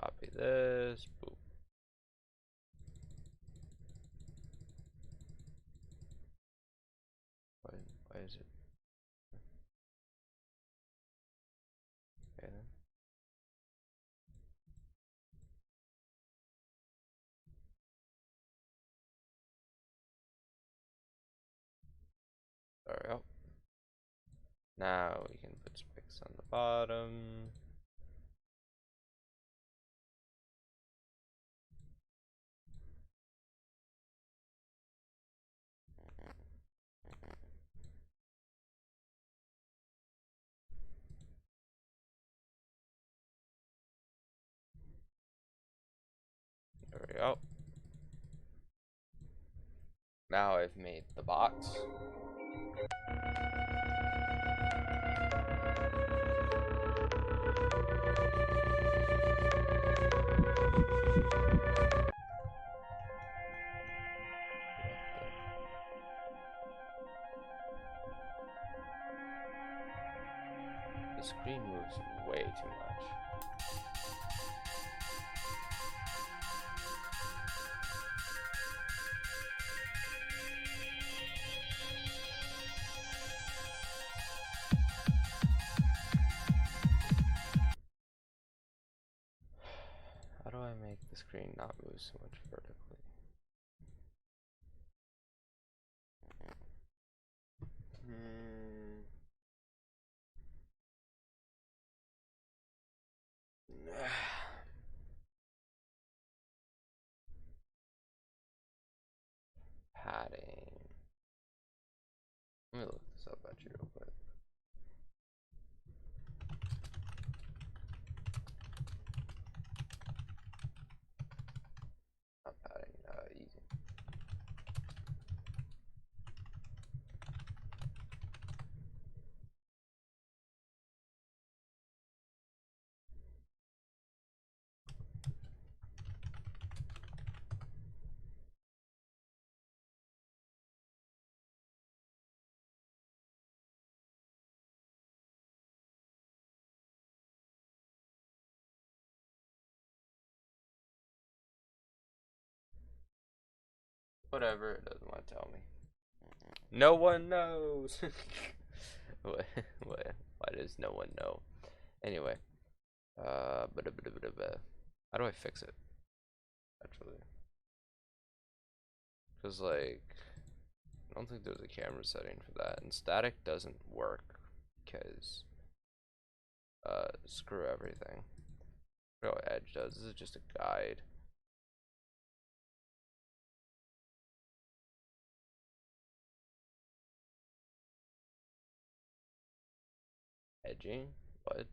Copy this. Boop. Why is it? Okay then. There we go. Now we can put specs on the bottom. There we go. Now I've made the box. The screen moves way too much. How do I make the screen not move so much vertically? Padding. Let me look this up actually real quick. Whatever, it doesn't want to tell me. No one knows. what? Why does no one know? Anyway, how do I fix it? Actually, because like, I don't think there's a camera setting for that, and static doesn't work because screw everything. I forgot what Edge does. This is just a guide. Edging? What?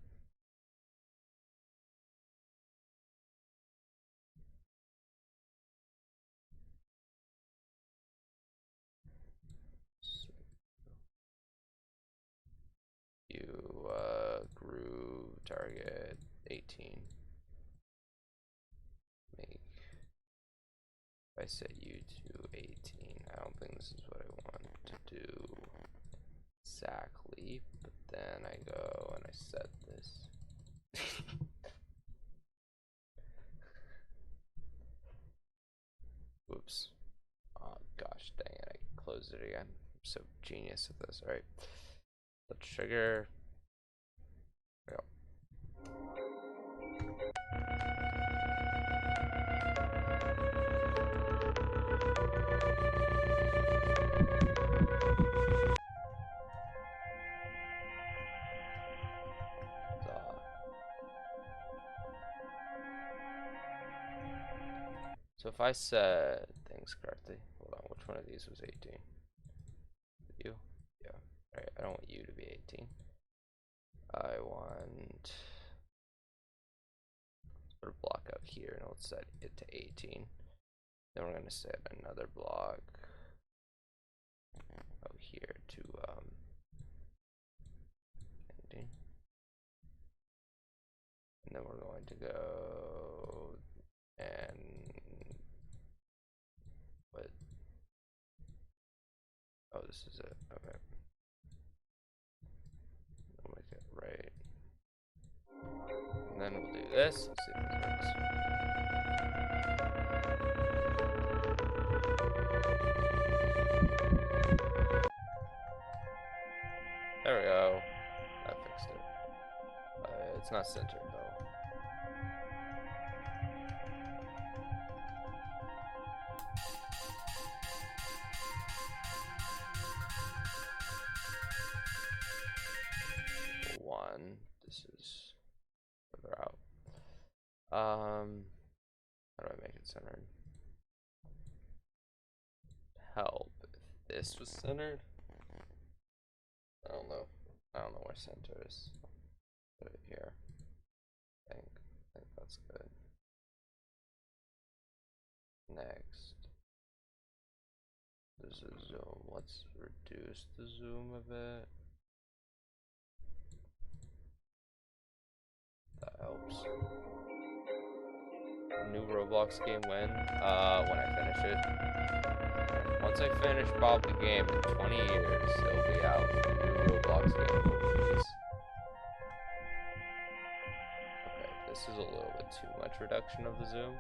You groove target 18. Make. If I set you to 18, I don't think this is what I want to do exactly, but then I go and I set this. Whoops. Oh gosh dang it, I closed it again. I'm so genius at this. Alright. Let's trigger. There we go. So if I said things correctly, hold on, which one of these was 18? You? Yeah. Alright, I don't want you to be 18. I want, let's put a block out here and let's set it to 18. Then we're gonna set another block out here to 18. And then we're going to go and what? Oh, this is it. Okay. We'll make it right. And then we'll do this. Let's see if this works. There we go. That fixed it. It's not centered though. One. This is further out. How do I make it centered? Help if this was centered. I don't know. I don't know where center is. Put it here. I think that's good. Next. There's a zoom. Let's reduce the zoom a bit. That helps. New Roblox game when? When I finish it. Once I finish Bob the Game in 20 years, it'll be out. The new Roblox game will release. Okay, this is a little bit too much reduction of the zoom.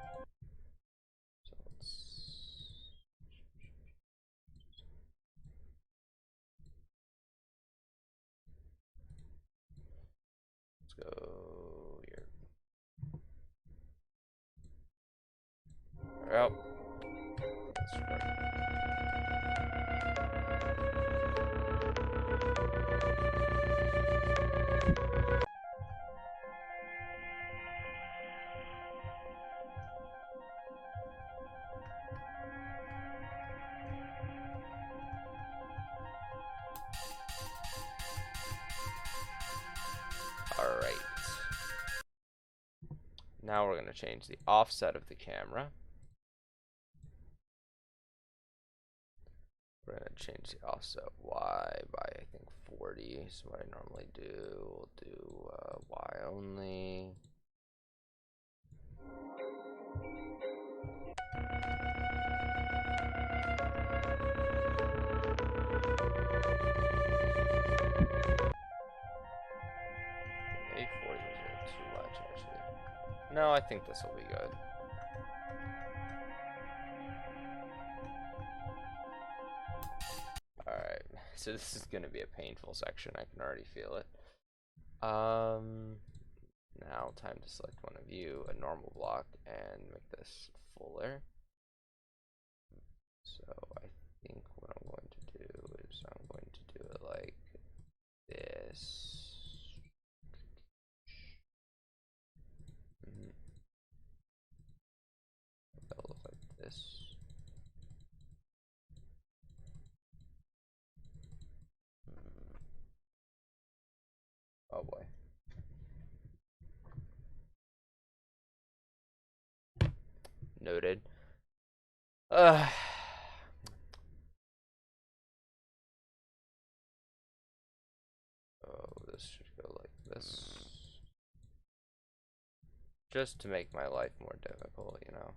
So let's go here. Yep. That's right. Alright. Now we're going to change the offset of the camera. We're going to change the offset Y by, I think, 40. So what I normally do, we'll do Y only. A40 was a little too much, actually. No, I think this will be good. So this is gonna be a painful section. I can already feel it. Now time to select one of you, a normal block, and make this fuller. So I think what I'm going to do is I'm going to do it like this. That'll look like this. Oh boy. Noted. Oh, this should go like this. Just to make my life more difficult, you know.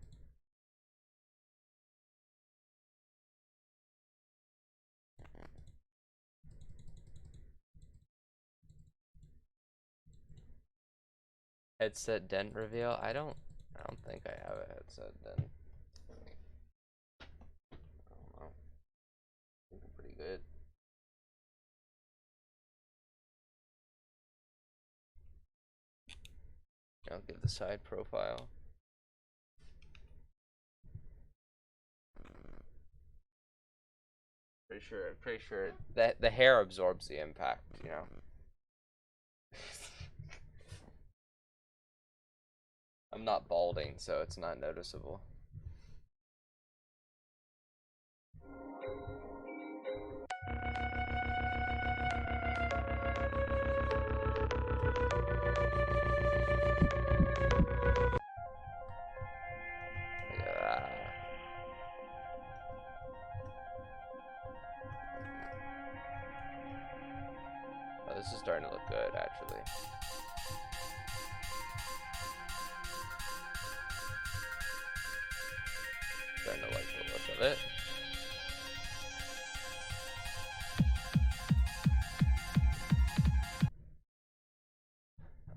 Headset dent reveal. I don't think I have a headset dent. I don't know. I think I'm pretty good. I'll give the side profile. Pretty sure that the hair absorbs the impact, you know. I'm not balding, so it's not noticeable. Yeah. Oh, this is starting to look good, actually. Starting to like the look of it.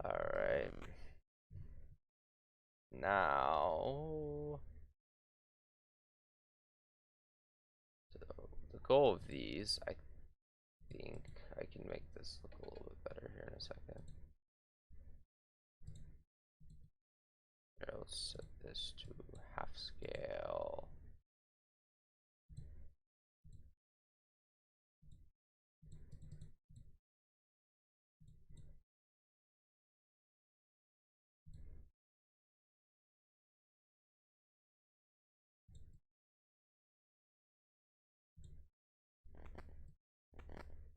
Alright. Now, so the goal of these, I think I can make this look a little bit better here in a second. Here, let's set this to half scale.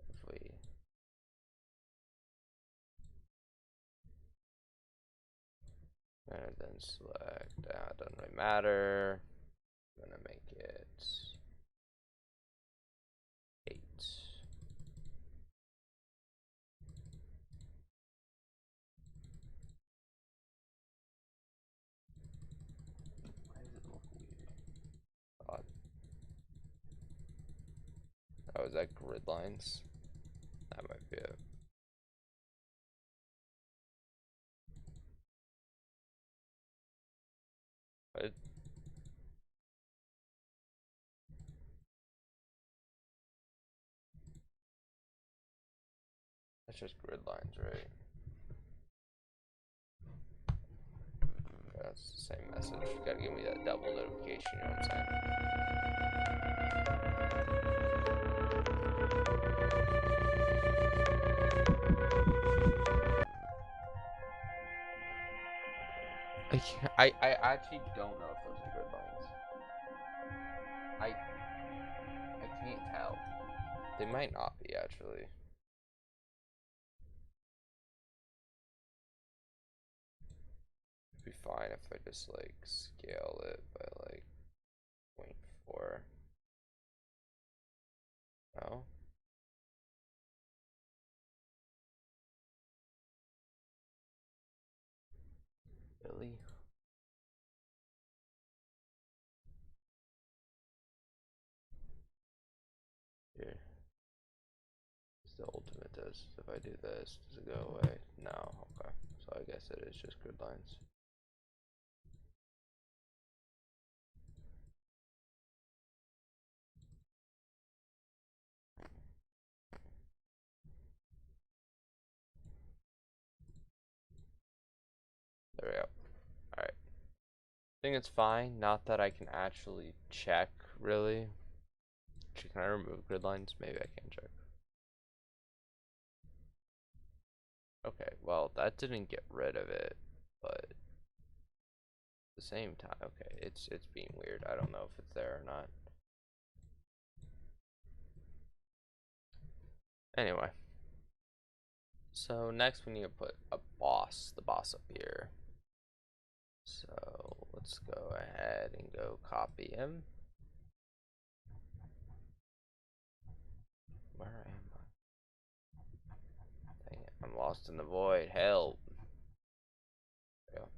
If we and then select, doesn't really matter. I'm gonna make it 8. Why does it look weird? Odd. Oh, is that grid lines? That might be it. But that's just grid lines, right? Yeah, that's the same message. You gotta give me that double notification, you know what I'm saying? I actually don't know if those are grid lines. I can't tell. They might not be, actually. It'd be fine if I just like scale it by like 0.4. No? Really? Here. The ultimate does. If I do this, does it go away? No. Okay. So I guess it is just grid lines. think it's fine. Not that I can actually check, really. Actually, can I remove grid lines? Maybe I can check. Okay, well, that didn't get rid of it, but at the same time, okay, it's being weird. I don't know if it's there or not. Anyway, so next we need to put the boss up here. So let's go ahead and go copy him. Where am I? Dang it, I'm lost in the void. Help. There we go.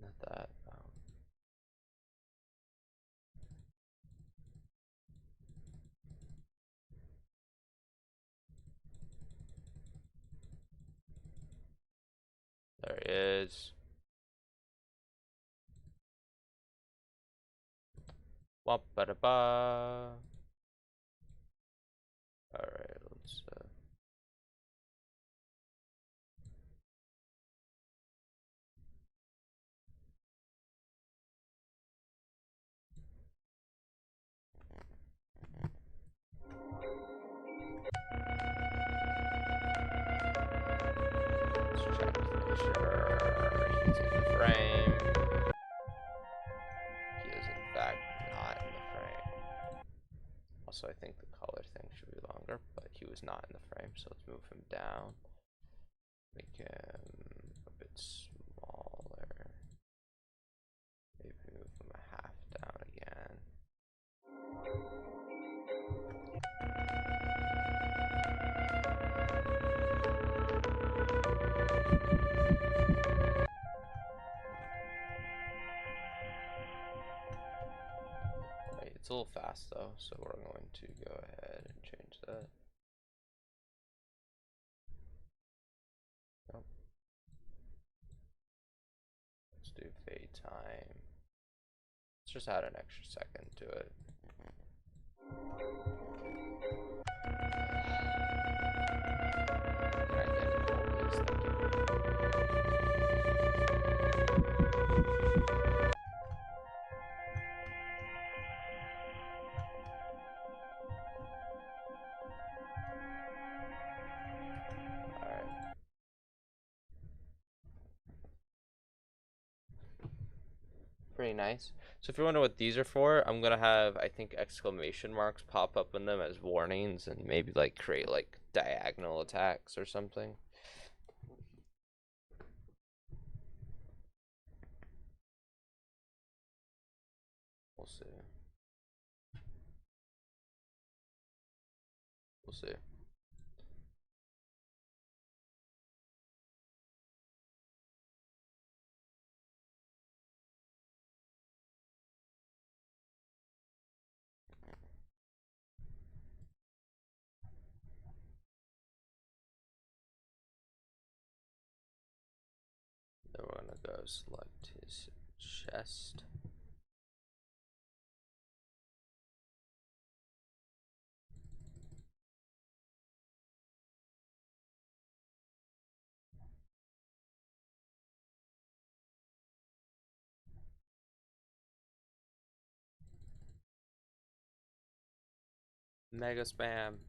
Not that. There he is. Wop ba da ba. Alright, let's check to make sure he's in the frame. He is in fact not in the frame. Also, I think the color thing should be longer, but he was not in the frame, so let's move him down. Make him a bit smaller. Maybe move him a half down again. Right, it's a little fast though, so we're going to go ahead and change that. Nope. Let's do fade time. Let's just add an extra second to it. Can I get in the hole, please? Thank you. Alright. Pretty nice. So if you're wondering what these are for, I'm gonna have, I think, exclamation marks pop up in them as warnings and maybe like create like diagonal attacks or something. We'll see. We'll see. Then we're gonna go select his chest. Mega spam.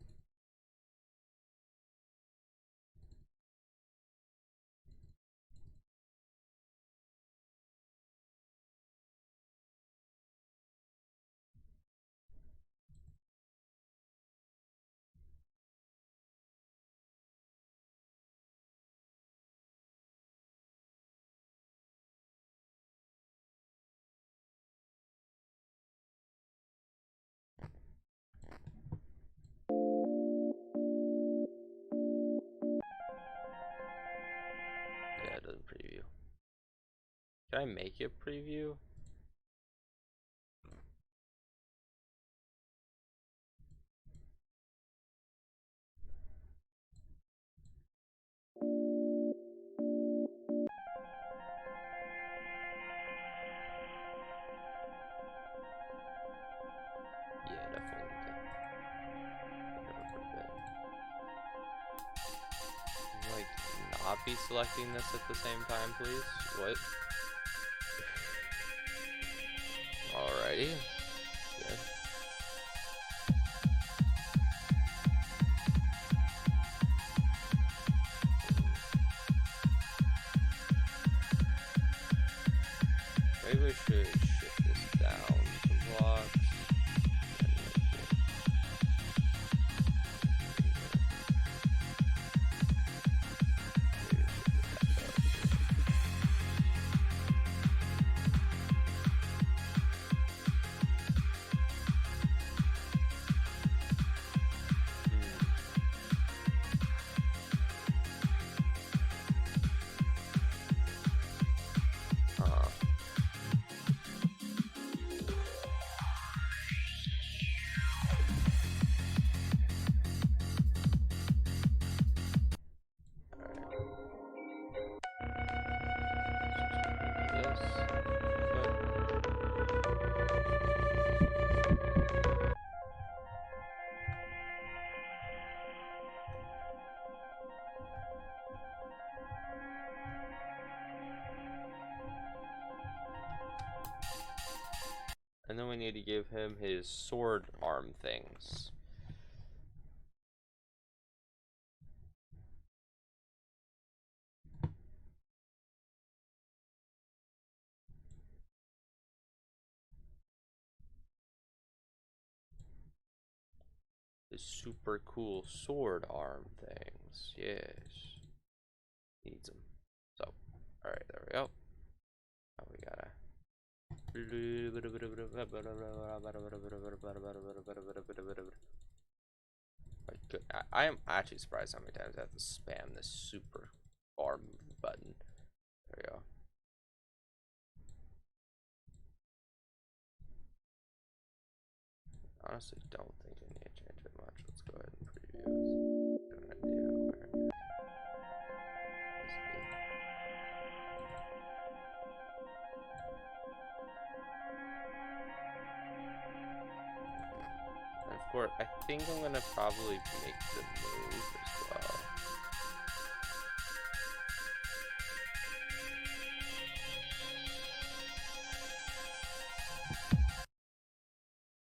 Can I make it preview? Yeah, definitely need to pick it up a bit. Like, not be selecting this at the same time, please? What? Alrighty. Good. Maybe we should shift this down some blocks. And then we need to give him his sword arm things. The super cool sword arm things. Yes. Needs them. So, alright, there we go. Now we gotta. I am actually surprised how many times I have to spam this super arm button. There we go. Honestly, don't think I need to change it much. Let's go ahead and preview this. Get an idea where it is. And of course, I think I'm gonna probably make the move as well.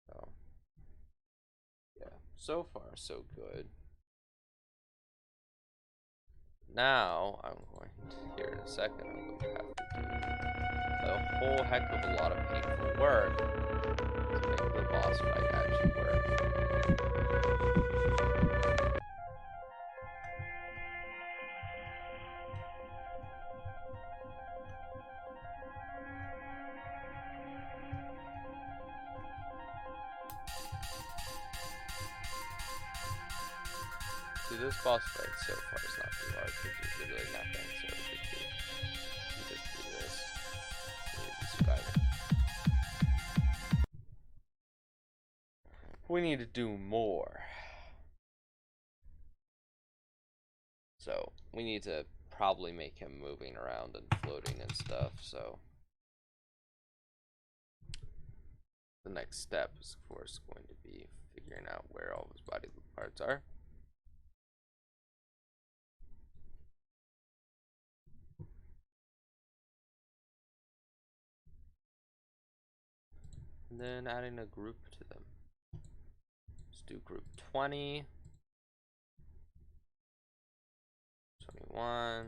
So, yeah, so far so good. Now, I'm going to, here in a second, I'm going to have to do a whole heck of a lot of painful work to make the boss fight actually work. See, this boss fight so far is not too hard because there's literally nothing, so it should be, you just do this, and you just survive it. We need to do more. So, we need to probably make him moving around and floating and stuff, so. The next step is, of course, going to be figuring out where all his body parts are. And then adding a group to them. Let's do group 20, 21,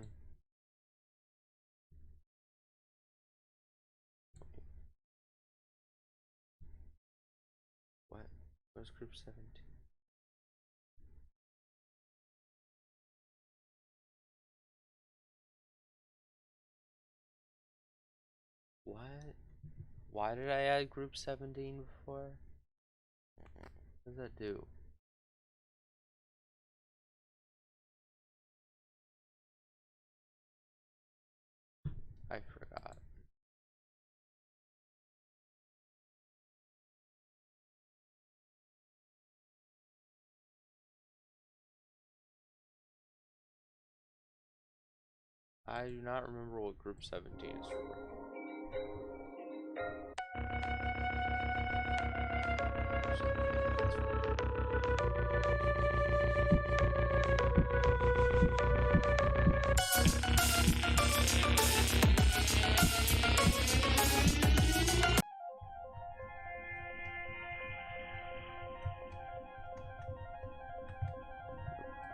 what? Where's group 17? What? Why did I add group 17 before? What does that do? I forgot. I do not remember what group 17 is for.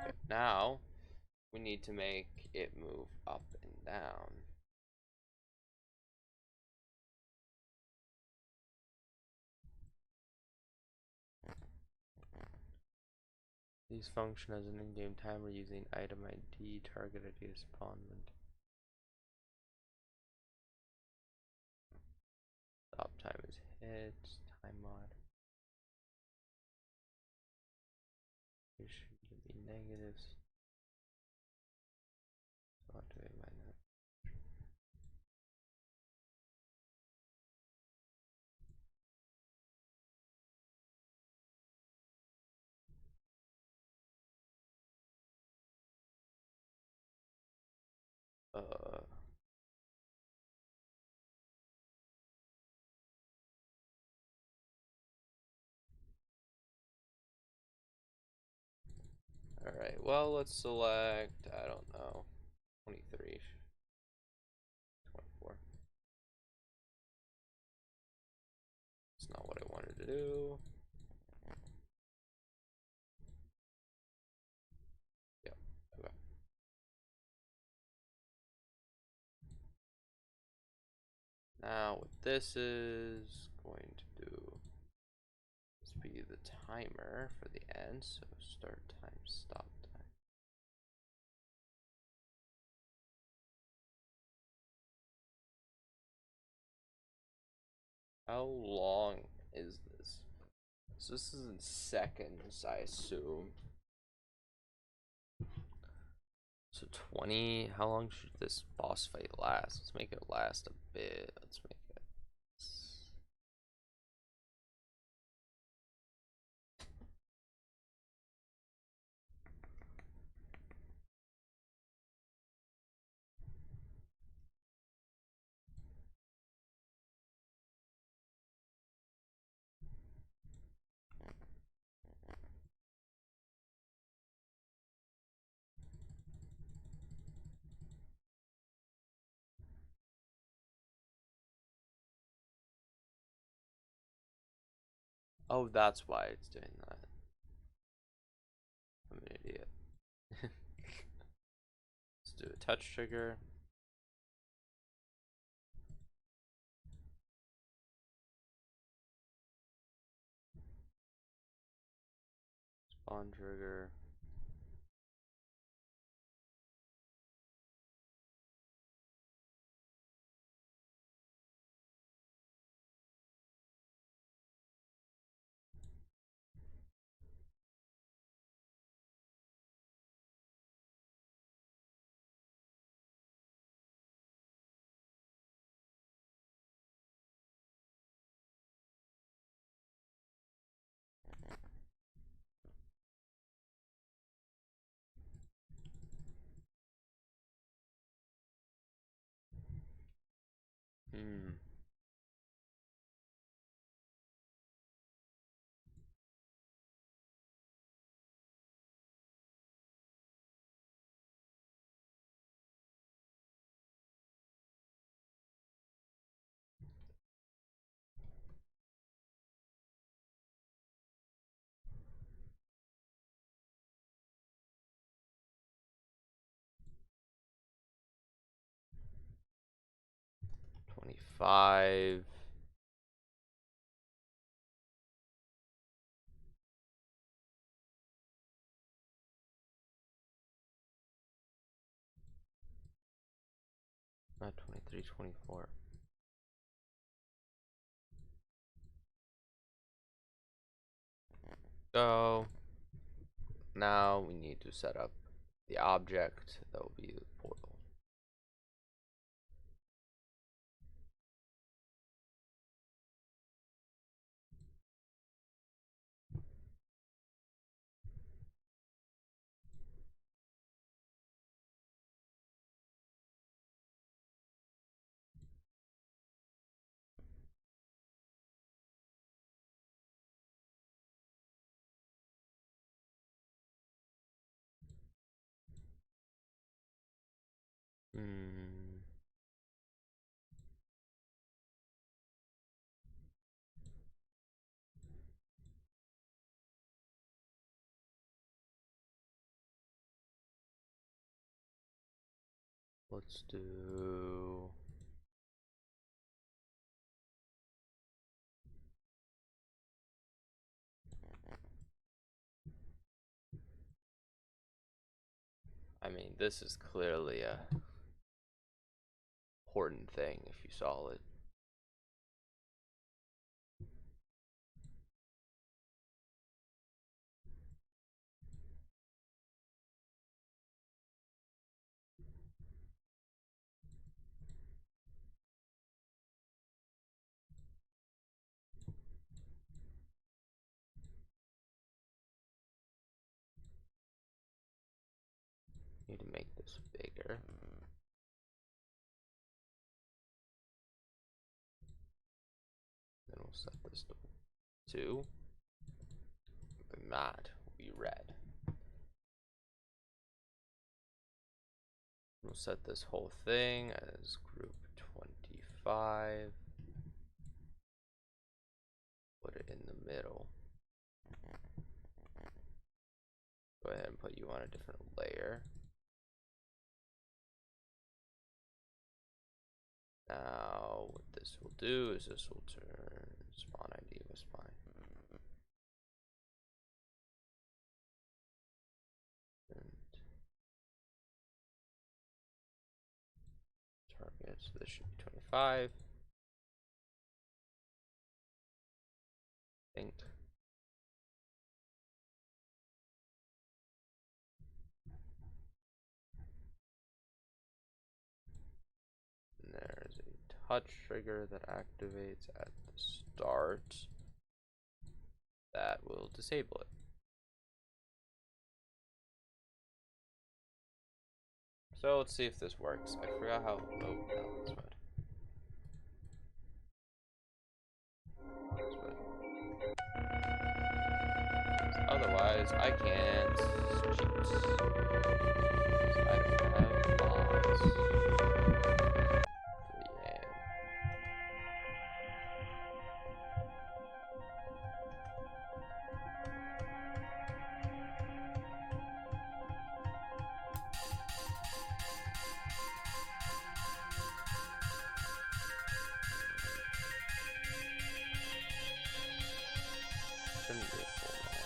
Okay, now we need to make it move up and down. These function as an in-game timer using item ID, target ID, spawnment. Stop time is hit, time mod. Here should give me negatives. So I'll activate my net. Alright, well, let's select, I don't know, 23, 24. It's not what I wanted to do. Yep, okay. Now, what this is going to do is be the timer for the end, so start time, stop time. How long is this? So this is in seconds, I assume. So 20, how long should this boss fight last? Let's make it last a bit. Let's make it. Oh, that's why it's doing that. I'm an idiot. Let's do a touch trigger. Spawn trigger. Hmm. $25. Not 23, 24. So now we need to set up the object that will be the portal. Let's do. I mean, this is clearly a important thing if you saw it. Need to make this bigger. Then we'll set this to 2. The mat will be red. We'll set this whole thing as group 25. Put it in the middle. Go ahead and put you on a different layer. Now, what this will do is this will turn spawn ID with spine. And target, so this should be 25. Think. And there's a touch trigger that activates at the start. That will disable it. So let's see if this works. I forgot how. Oh, no, this mode. This mode. Otherwise, I can't cheat. I don't have mods for the game. Shouldn't be a full mod.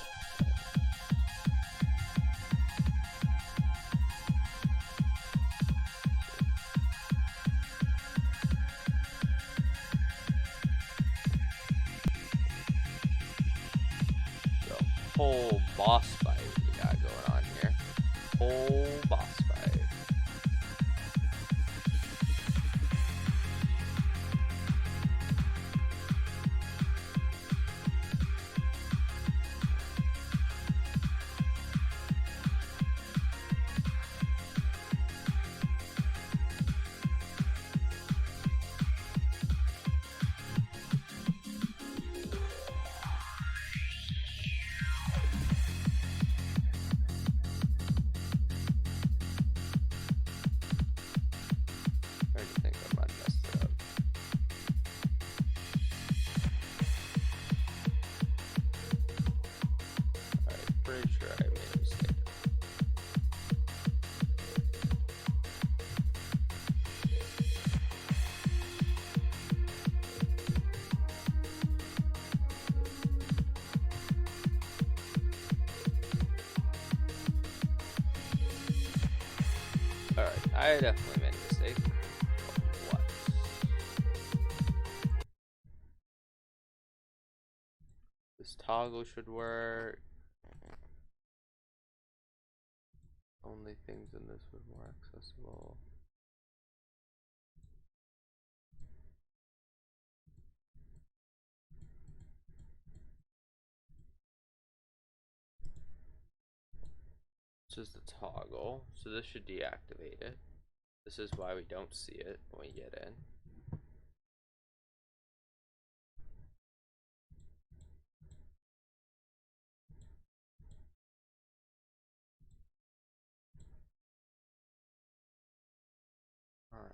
The whole boss fight we got going on here. Whole boss fight. I already think I might have messed it up. Alright, pretty sure I made a mistake. Alright, I definitely made a mistake. What? This toggle should work. Only things in this were more accessible. This is the toggle, so this should deactivate it. This is why we don't see it when we get in. Alright.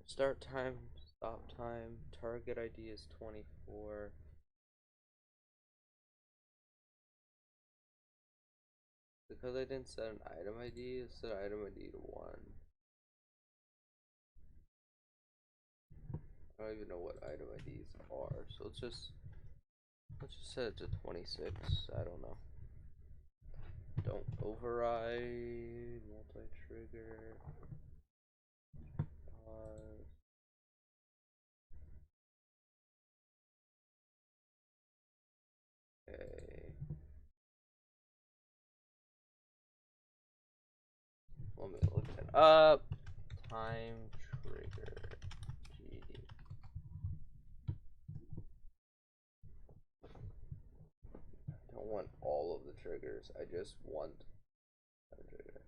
Start time, stop time, target ID is 24. Because I didn't set an item ID, it set item ID to 1. I don't even know what item IDs are, so let's just set it to 26. I don't know. Don't override, multi-trigger, pause. Okay. Let me look it up. Time trigger. GD. I don't want all of the triggers. I just want time trigger.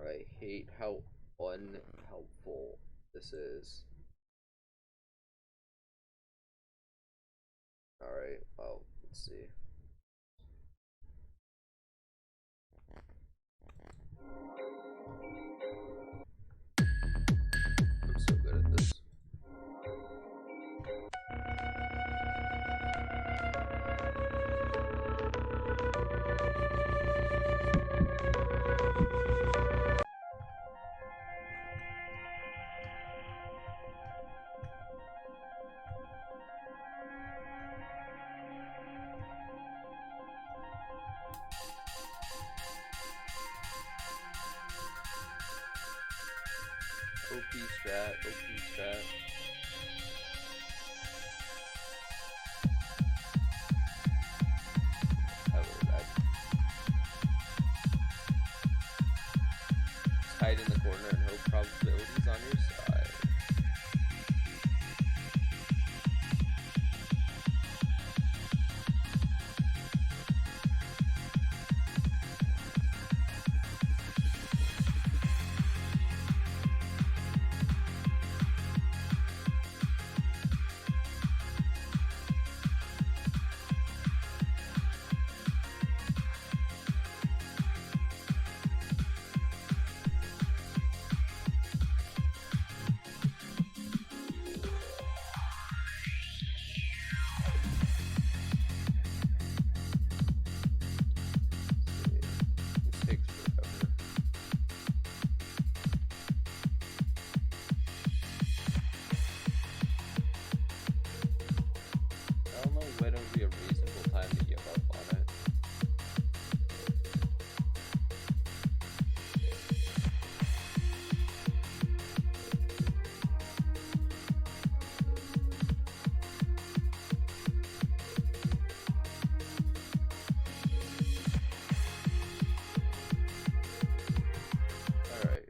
I hate how unhelpful this is. Alright, well, let's see. I'm so good at this. OP strat, OP strat. I would've died. Just hide in the corner and hope probability's on your side. This takes forever. I don't know when would be a reasonable time to give up on it. Alright.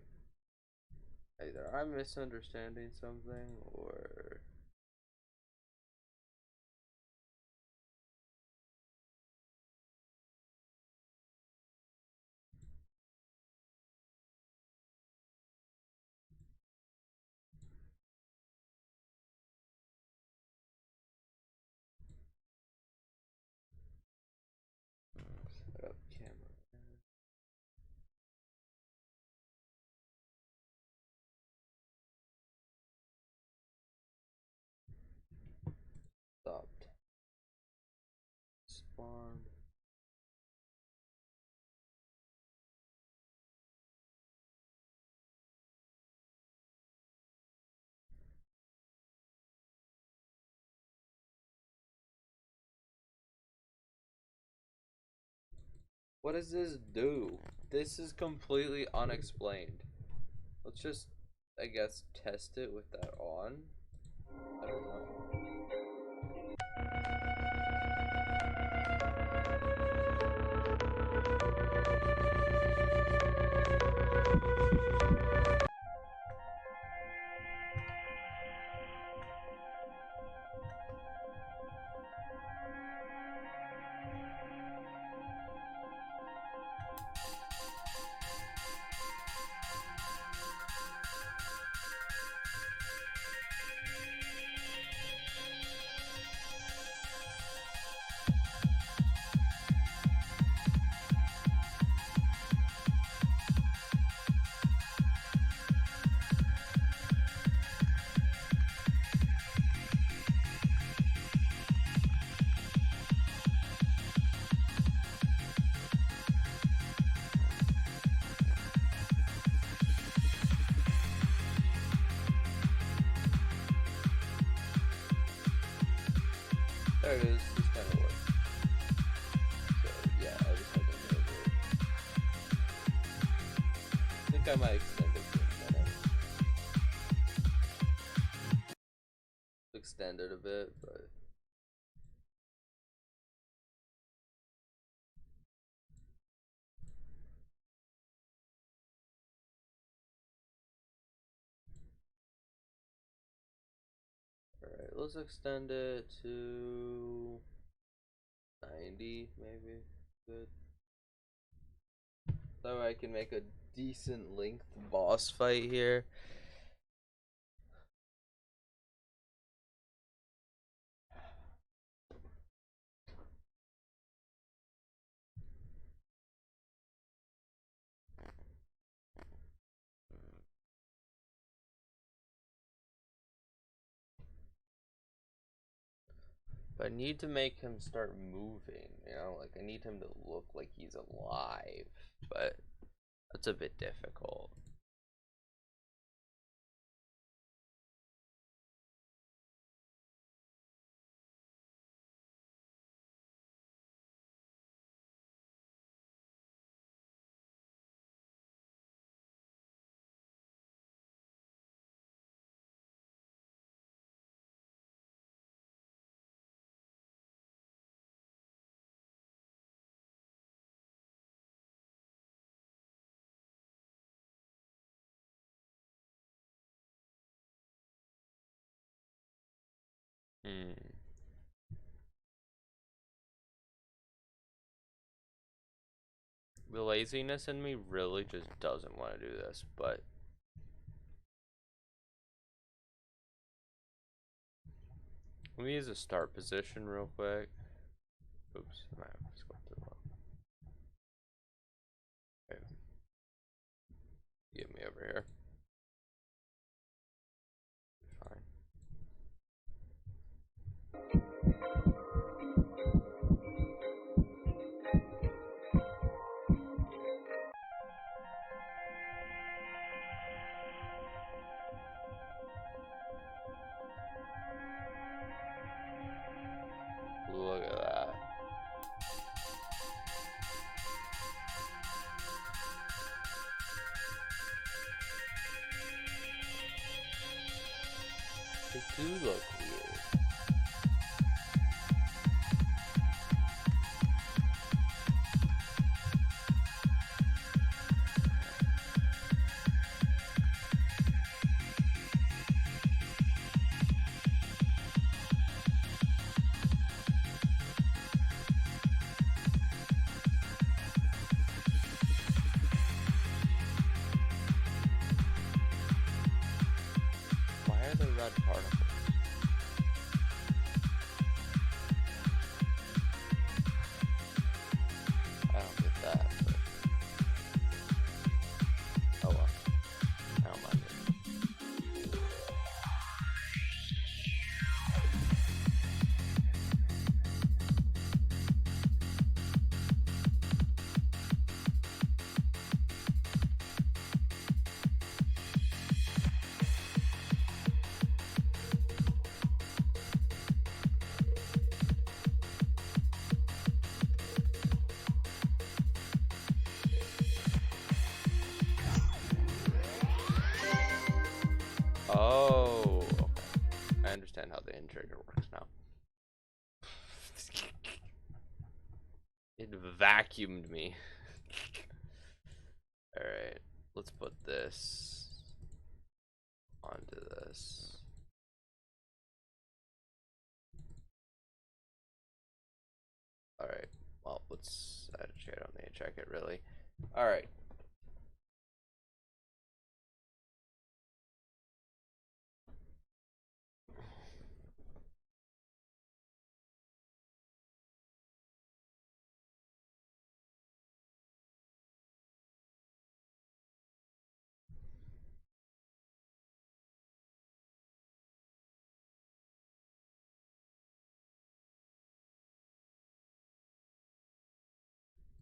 Either I'm misunderstanding something or set up camera. Stopped. Spawn. What does this do? This is completely unexplained. Let's just, I guess, test it with that on. I don't know. extend it a bit, but alright, let's extend it to 90 maybe. Good. So I can make a decent length boss fight here. But I need to make him start moving, you know? Like, I need him to look like he's alive. But that's a bit difficult. Hmm. The laziness in me really just doesn't want to do this, but let me use a start position real quick. Oops, I might have to go too low. Okay. Get me over here. Fine. Look at that. They do look weird. Why are there red particles? I don't get that, but oh well. I don't mind it. Oh, okay. I understand how the end trigger works now. It vacuumed me. Alright, let's put this onto this. Alright, well, let's actually, I don't need to check it really. Alright.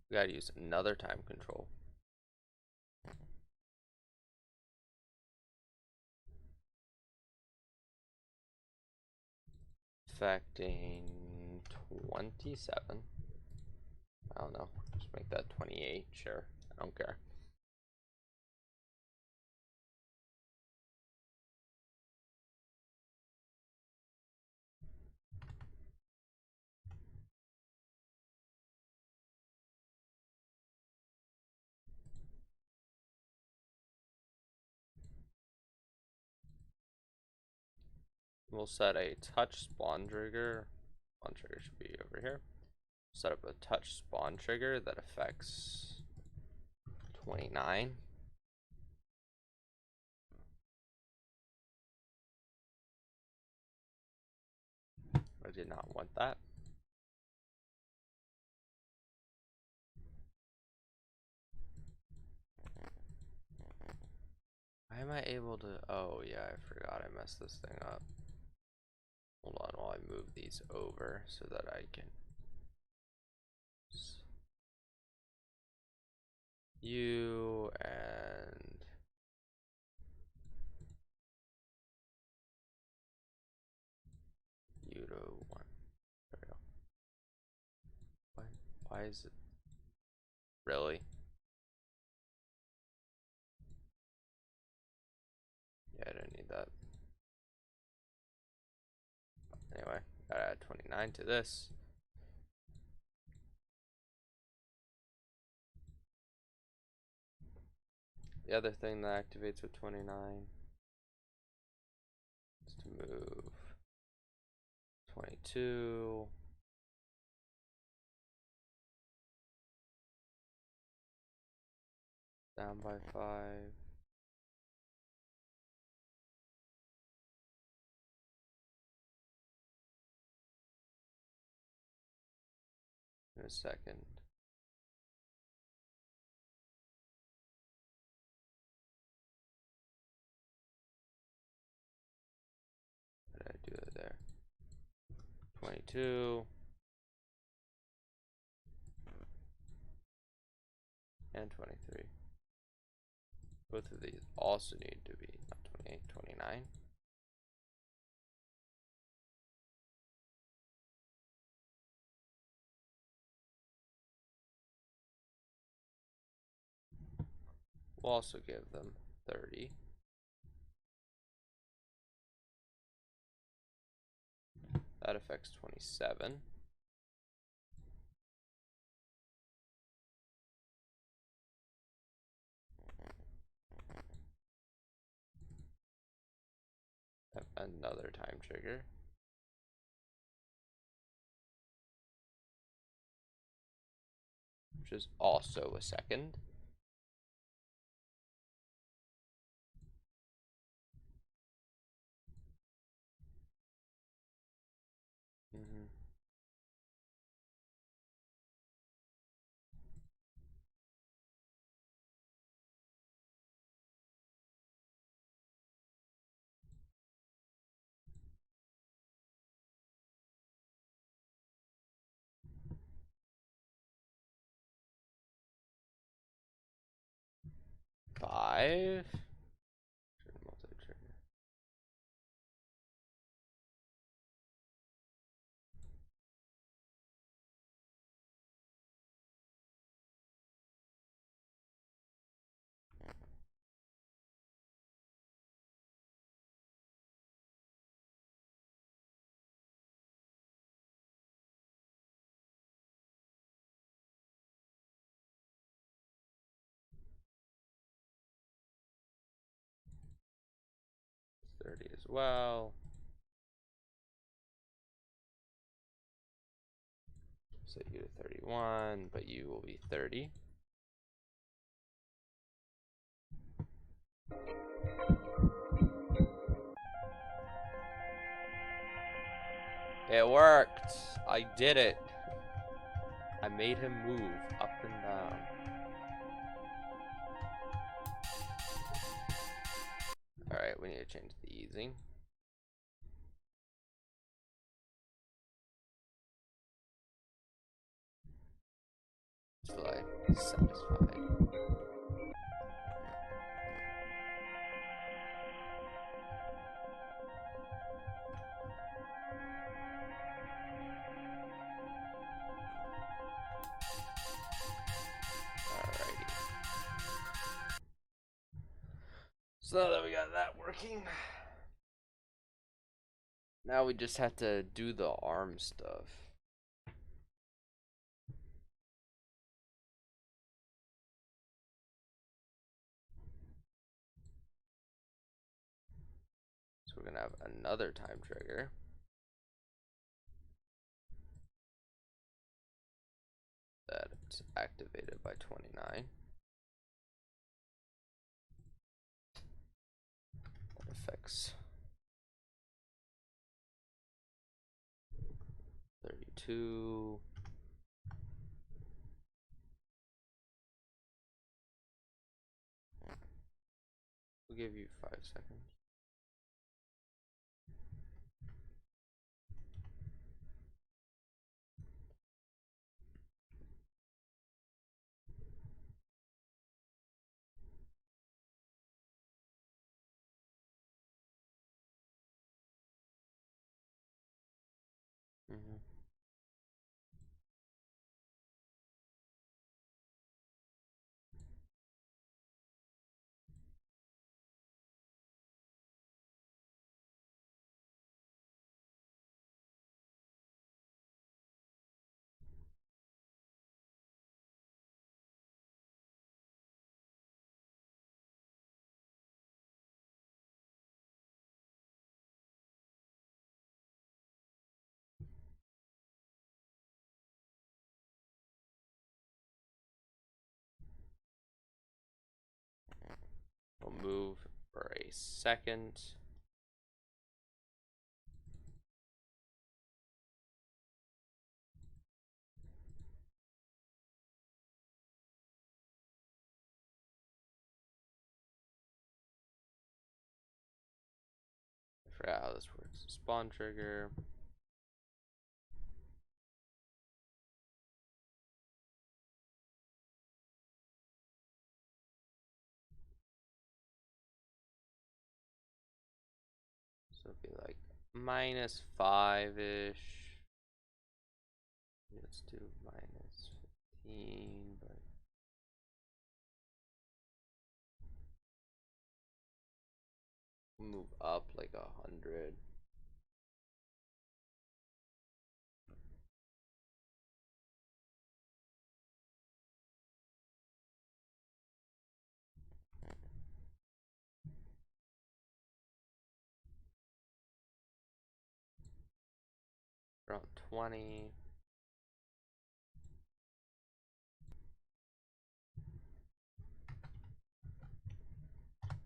We gotta use another time control. Affecting 27. I don't know. Just make that 28. Sure. I don't care. We'll set a touch spawn trigger. Spawn trigger should be over here. Set up a touch spawn trigger that affects 29. I did not want that. Why am I able to? Oh yeah, I forgot I messed this thing up. Hold on while I move these over so that I can. You and you to one. There we go. What? Why is it? Really? Yeah, I don't need that. Anyway, gotta add 29 to this. The other thing that activates with 29 is to move 22. Down by 5. In a second. What did I do it there? 22. And 23. Both of these also need to be not 28, 29. We'll also give them 30. That affects 27. Another time trigger. Which is also a second. Mm-hmm. Five. Multi-trigger. It's 30 as well. Set you to 31, but you will be 30. It worked. I did it. I made him move up and down. Alright, we need to change the easing. Till I satisfied. Alrighty. So now that we got that working, now we just have to do the arm stuff. So gonna have another time trigger. That's activated by 29. That affects 32. We'll give you 5 seconds. Mm-hmm. We'll move for a second. I forgot how this works. Spawn trigger. So it'd be like -5-ish. Let's do -15, but move up like 100. Around 20.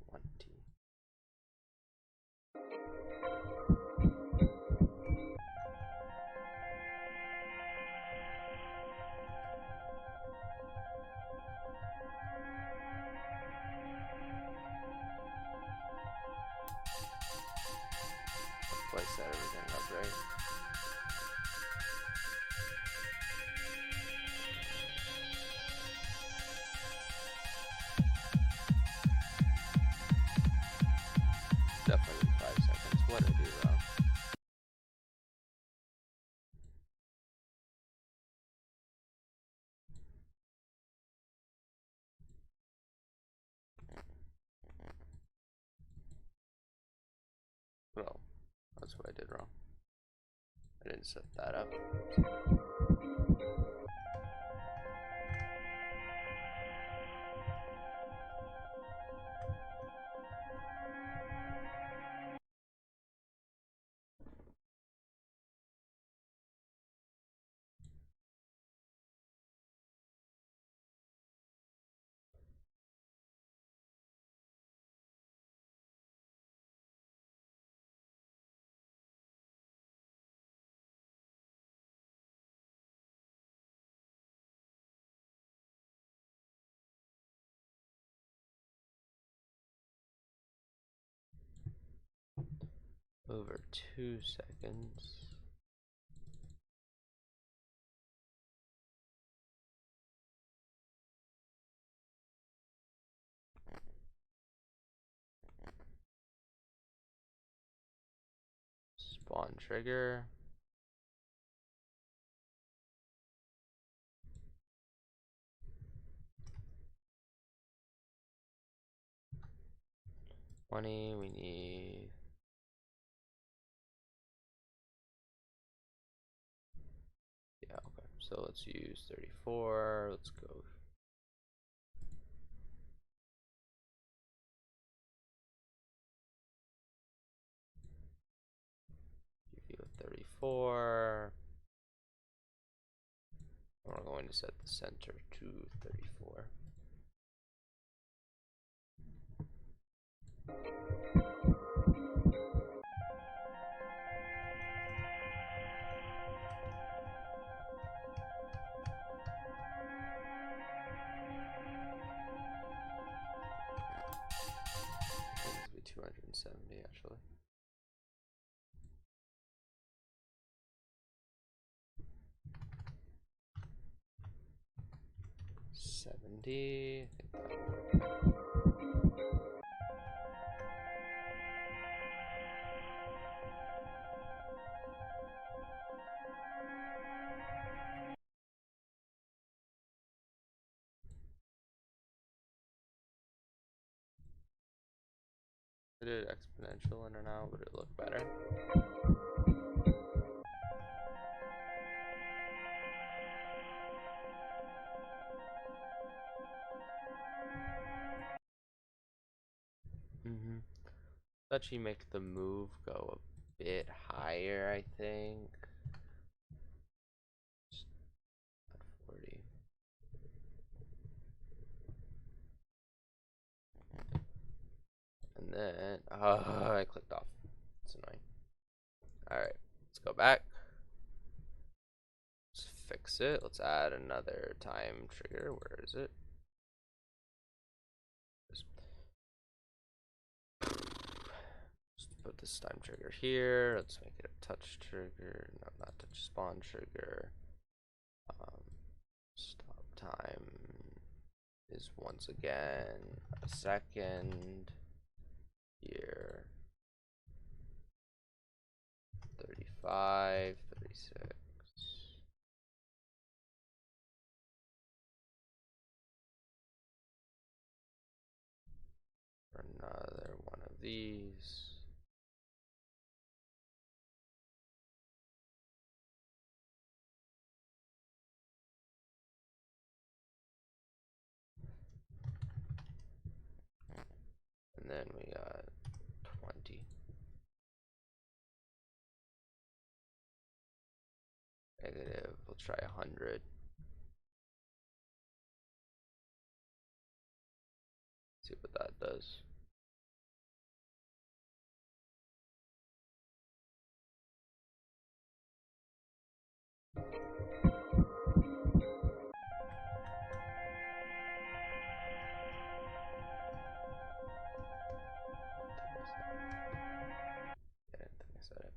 20. Let's set everything up right. Definitely 5 seconds. What did I do wrong? Well, that's what I did wrong. I didn't set that up. Over 2 seconds. Spawn trigger. We need. Yeah, okay. So let's use 34. Let's go. 34. We're going to set the center to 34. This would be 270 actually. I think that would work. I did exponential in and out, would it look better? Actually make the move go a bit higher, I think. Just at 40. And then, I clicked off. It's annoying. Alright, let's go back. Let's fix it. Let's add another time trigger. Where is it? Put this time trigger here. Let's make it a touch trigger. No, not touch, spawn trigger. Stop time is once again a second. Here. 35, 36. For another one of these. And then we got 20. Negative, we'll try 100. See what that does. I didn't think I said it.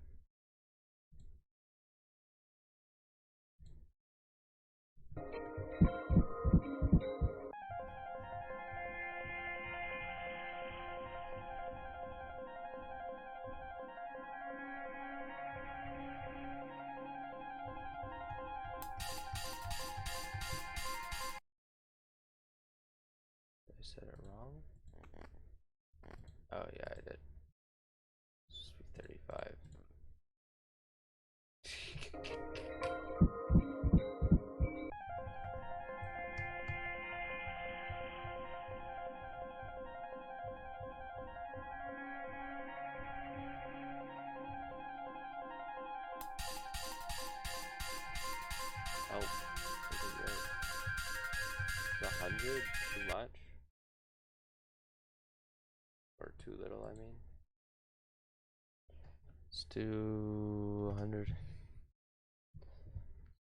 Did I said it wrong? Oh yeah, I did. It's 35. Oh, is it right? Is 100 too much? Or too little, I mean? Let's do 100.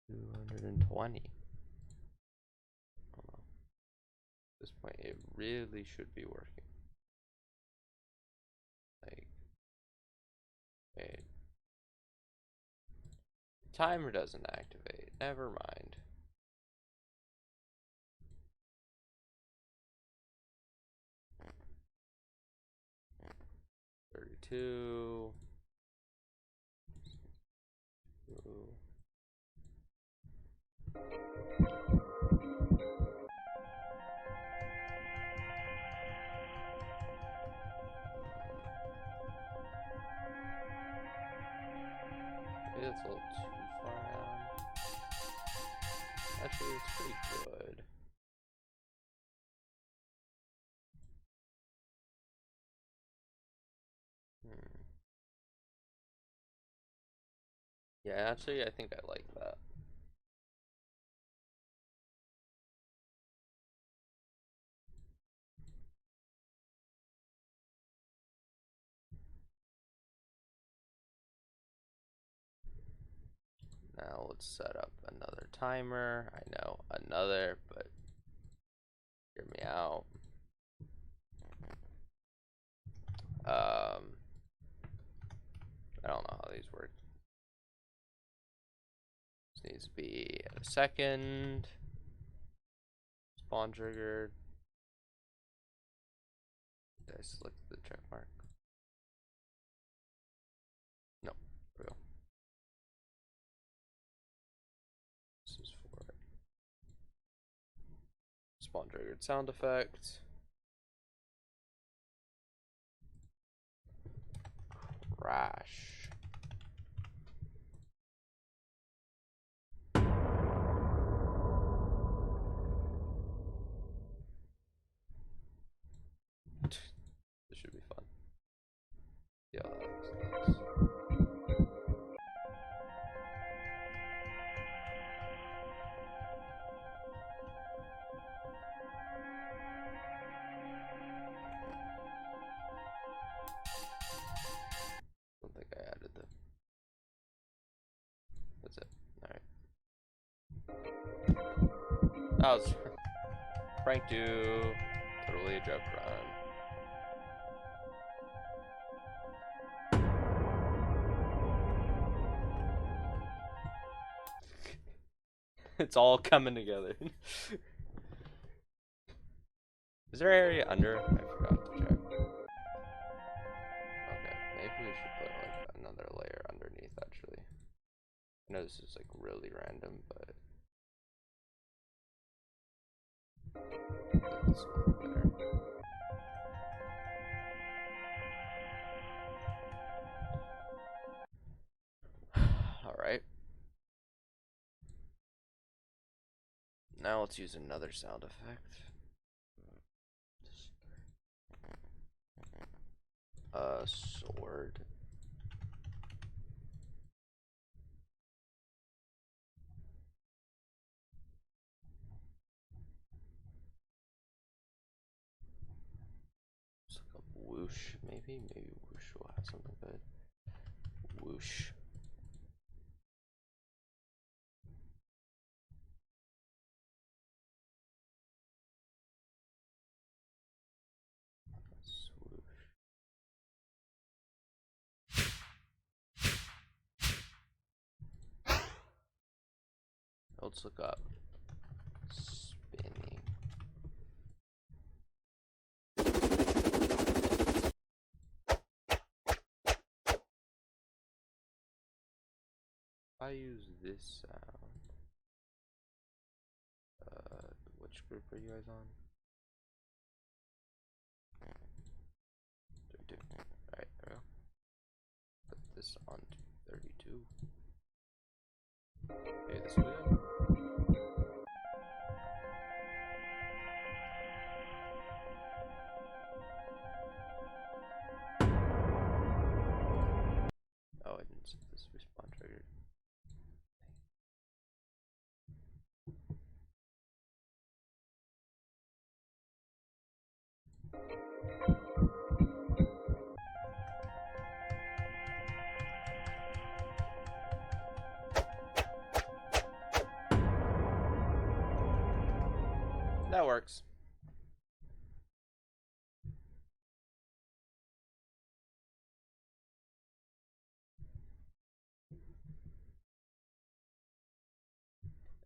220. At this point, it really should be working. Like, wait. Timer doesn't activate. Never mind. Two. Maybe that's a little too far down. Actually, it's pretty good. Yeah, actually, I think I like that. Now let's set up another timer. I know another, but hear me out. I don't know how these work. This needs to be at a second. Spawn triggered. Did I select the check mark? No. There we go. This is for spawn triggered sound effect. Crash. This should be fun. Yeah, that looks nice. I don't think I added the. That's it. Alright. That was prank you. Totally a joke run. It's all coming together. Is there area under? I forgot to check. Okay, maybe we should put like another layer underneath actually. I know this is like really random, but this will look better. Alright. Now let's use another sound effect. Sword. It's like a whoosh, maybe? Maybe whoosh will have something good. Whoosh. Swoosh. Let's look up spinning. If I use this sound, which group are you guys on? 32. Alright, there we go. Put this on 32. Okay, this will be good. Oh, I didn't set this respawn trigger. That works.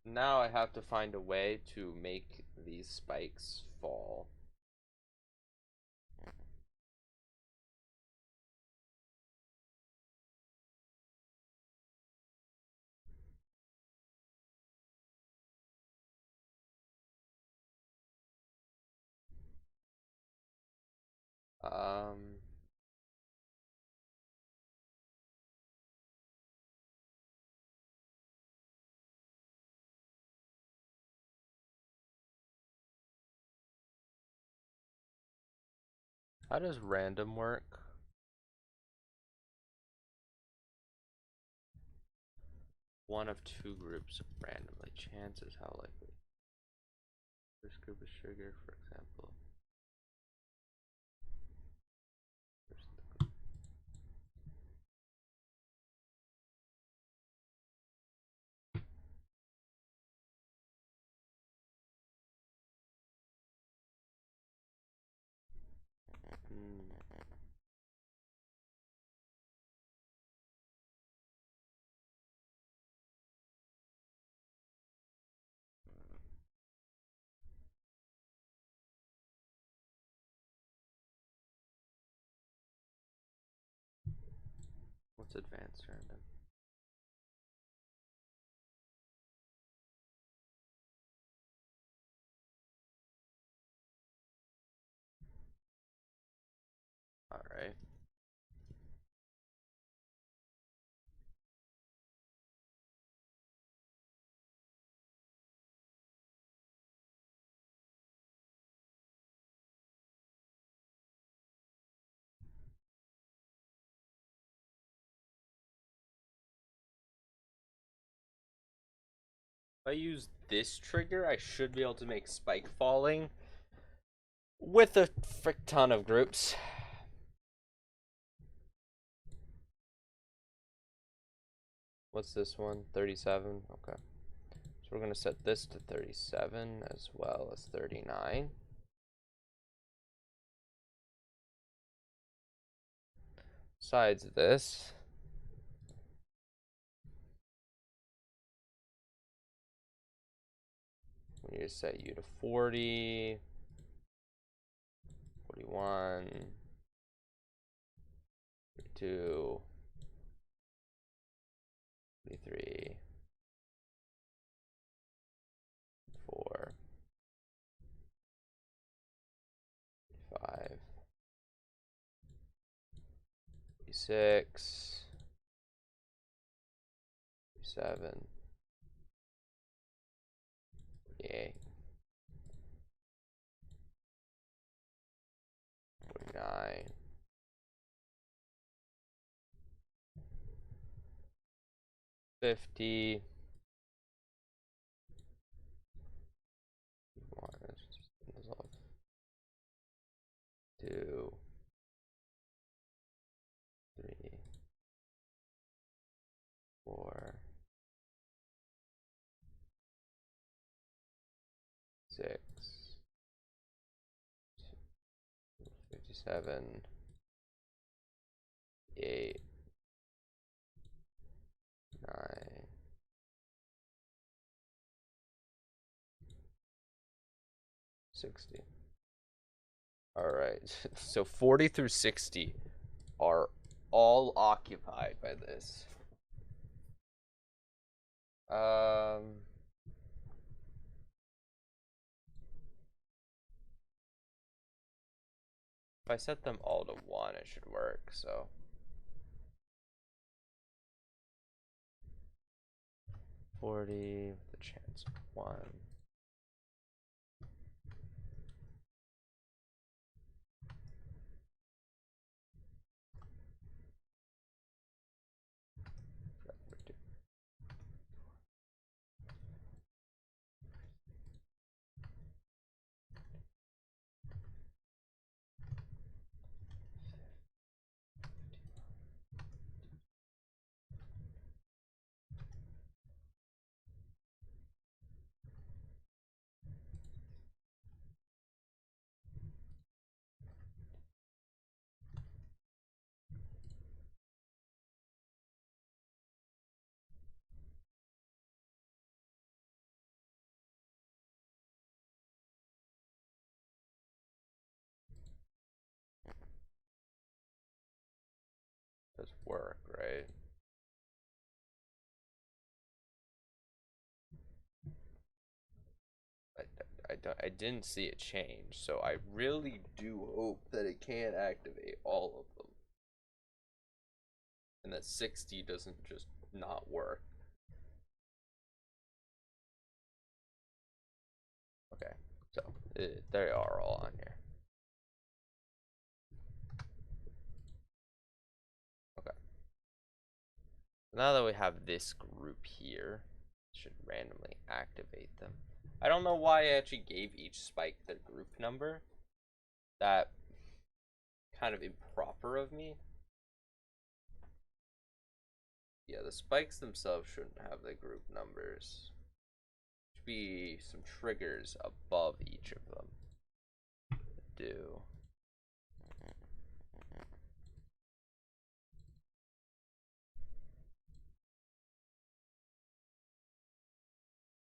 Now I have to find a way to make these spikes fall. Um, how does random work? one of two groups randomly. Chances how likely. First group is sugar, for example. What's advanced random? Alright. If I use this trigger, I should be able to make spike falling with a frick ton of groups. What's this one? 37? Okay. So we're going to set this to 37 as well as 39. Besides this, we need to set you to 40, 41, 42, 43, 4, 5, 46, 47, 48, 49, 50, 2, 3, 4, 6, 57, 8, 9, 60. Alright, so 40 through 60 are all occupied by this. If I set them all to 1, it should work, so. 40 with a chance of 1. Does work, right? I didn't see it change, so I really do hope that it can activate all of them. And that 60 doesn't just not work. Okay, so they are all on here. Okay. Now that we have this group here, it should randomly activate them. I don't know why I actually gave each spike their group number. That kind of improper of me. Yeah, the spikes themselves shouldn't have the group numbers. Should be some triggers above each of them. Do.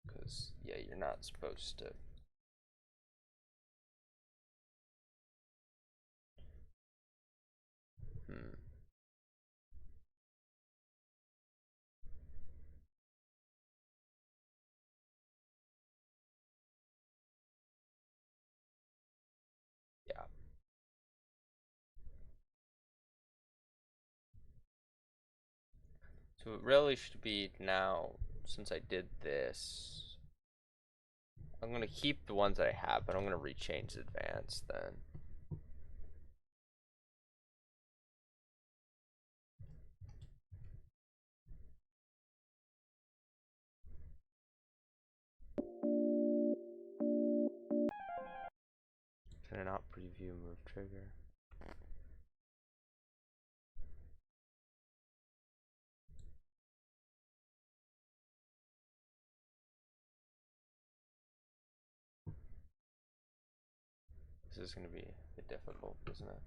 Because, yeah, you're not supposed to. Yeah. So it really should be now, since I did this, I'm going to keep the ones that I have, but I'm going to rechange advanced then. Can I not preview move trigger? This is going to be a bit difficult, isn't it?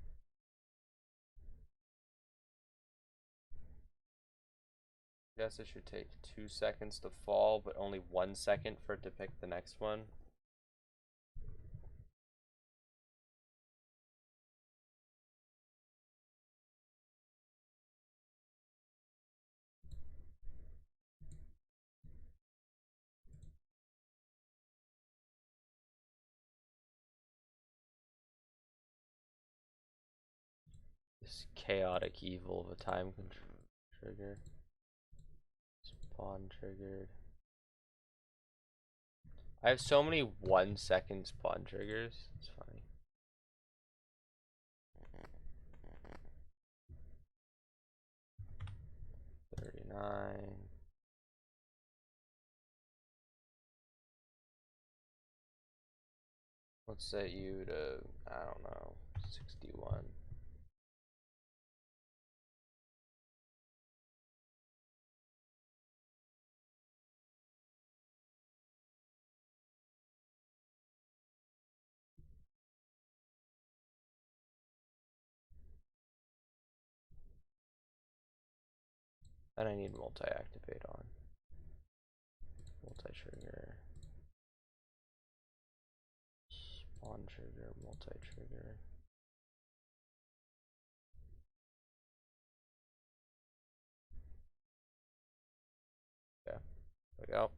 I guess it should take 2 seconds to fall, but only 1 second for it to pick the next one. This chaotic evil of a time control trigger. Spawn triggered. I have so many 1 second spawn triggers. It's funny. $39. Let's set you to, I don't know, 61. And I need multi-activate on. Multi-trigger. Spawn trigger, multi-trigger. Yeah, there we go.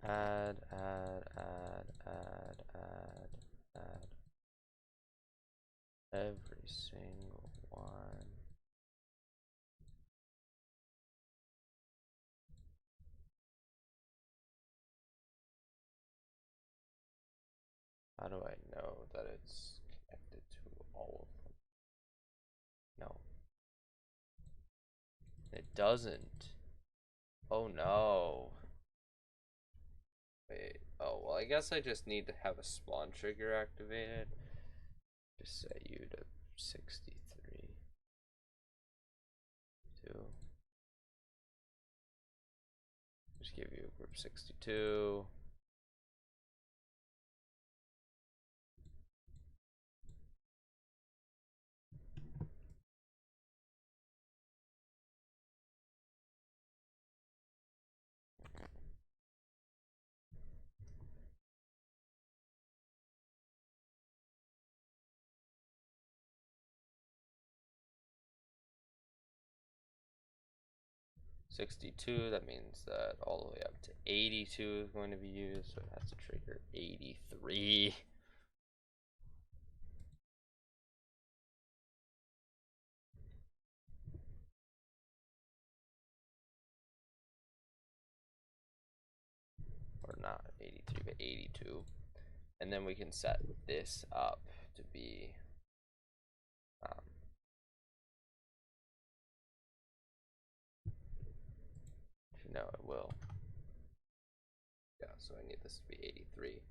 Add, add, add, add, add, add. Every single one. How do I know that it's connected to all of them? No. It doesn't. Oh no. Wait. Oh, well, I guess I just need to have a spawn trigger activated. Just set you to 63. 2. Just give you a group 62. That means that all the way up to 82 is going to be used, so it has to trigger 83. Or not 83, but 82. and then we can set this up to be it will. Yeah, so I need this to be 83,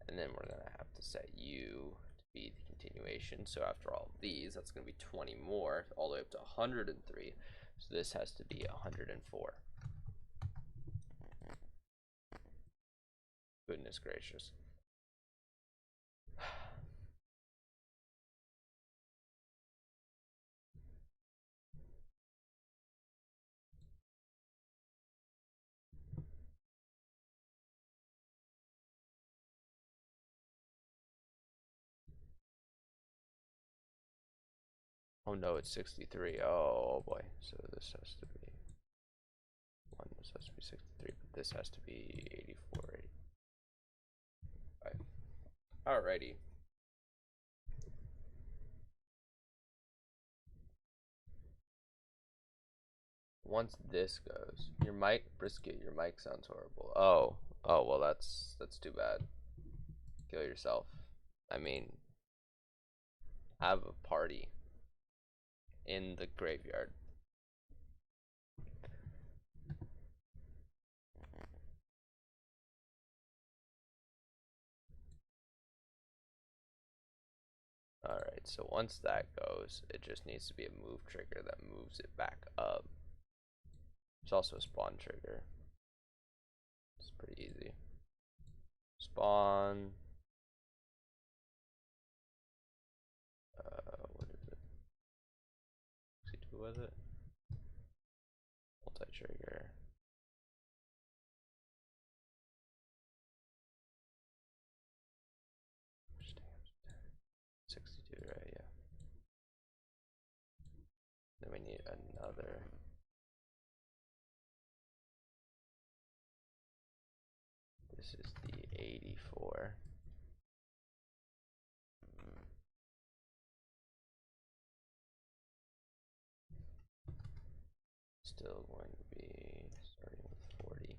and then we're gonna have to set U to be the continuation. So after all of these, that's gonna be 20 more, all the way up to 103. So this has to be 104. Goodness gracious. Oh no, it's 63. Oh boy. So this has to be this has to be 63, but this has to be 84, 85. Alrighty. Once this goes, your mic, Brisket, your mic sounds horrible. Oh, well that's too bad. Kill yourself. I mean, have a party in the graveyard. Alright, so once that goes, it just needs to be a move trigger that moves it back up. There's also a spawn trigger. It's pretty easy. Spawn. What is it? C2 was it? Multi-trigger. 62, right? Yeah. Then we need another. This is the 84. Still going to be starting with 40.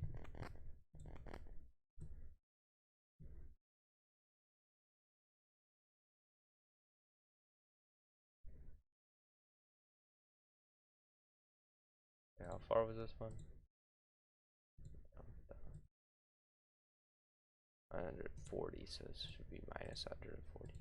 Okay, how far was this one? 140, so this should be minus 140.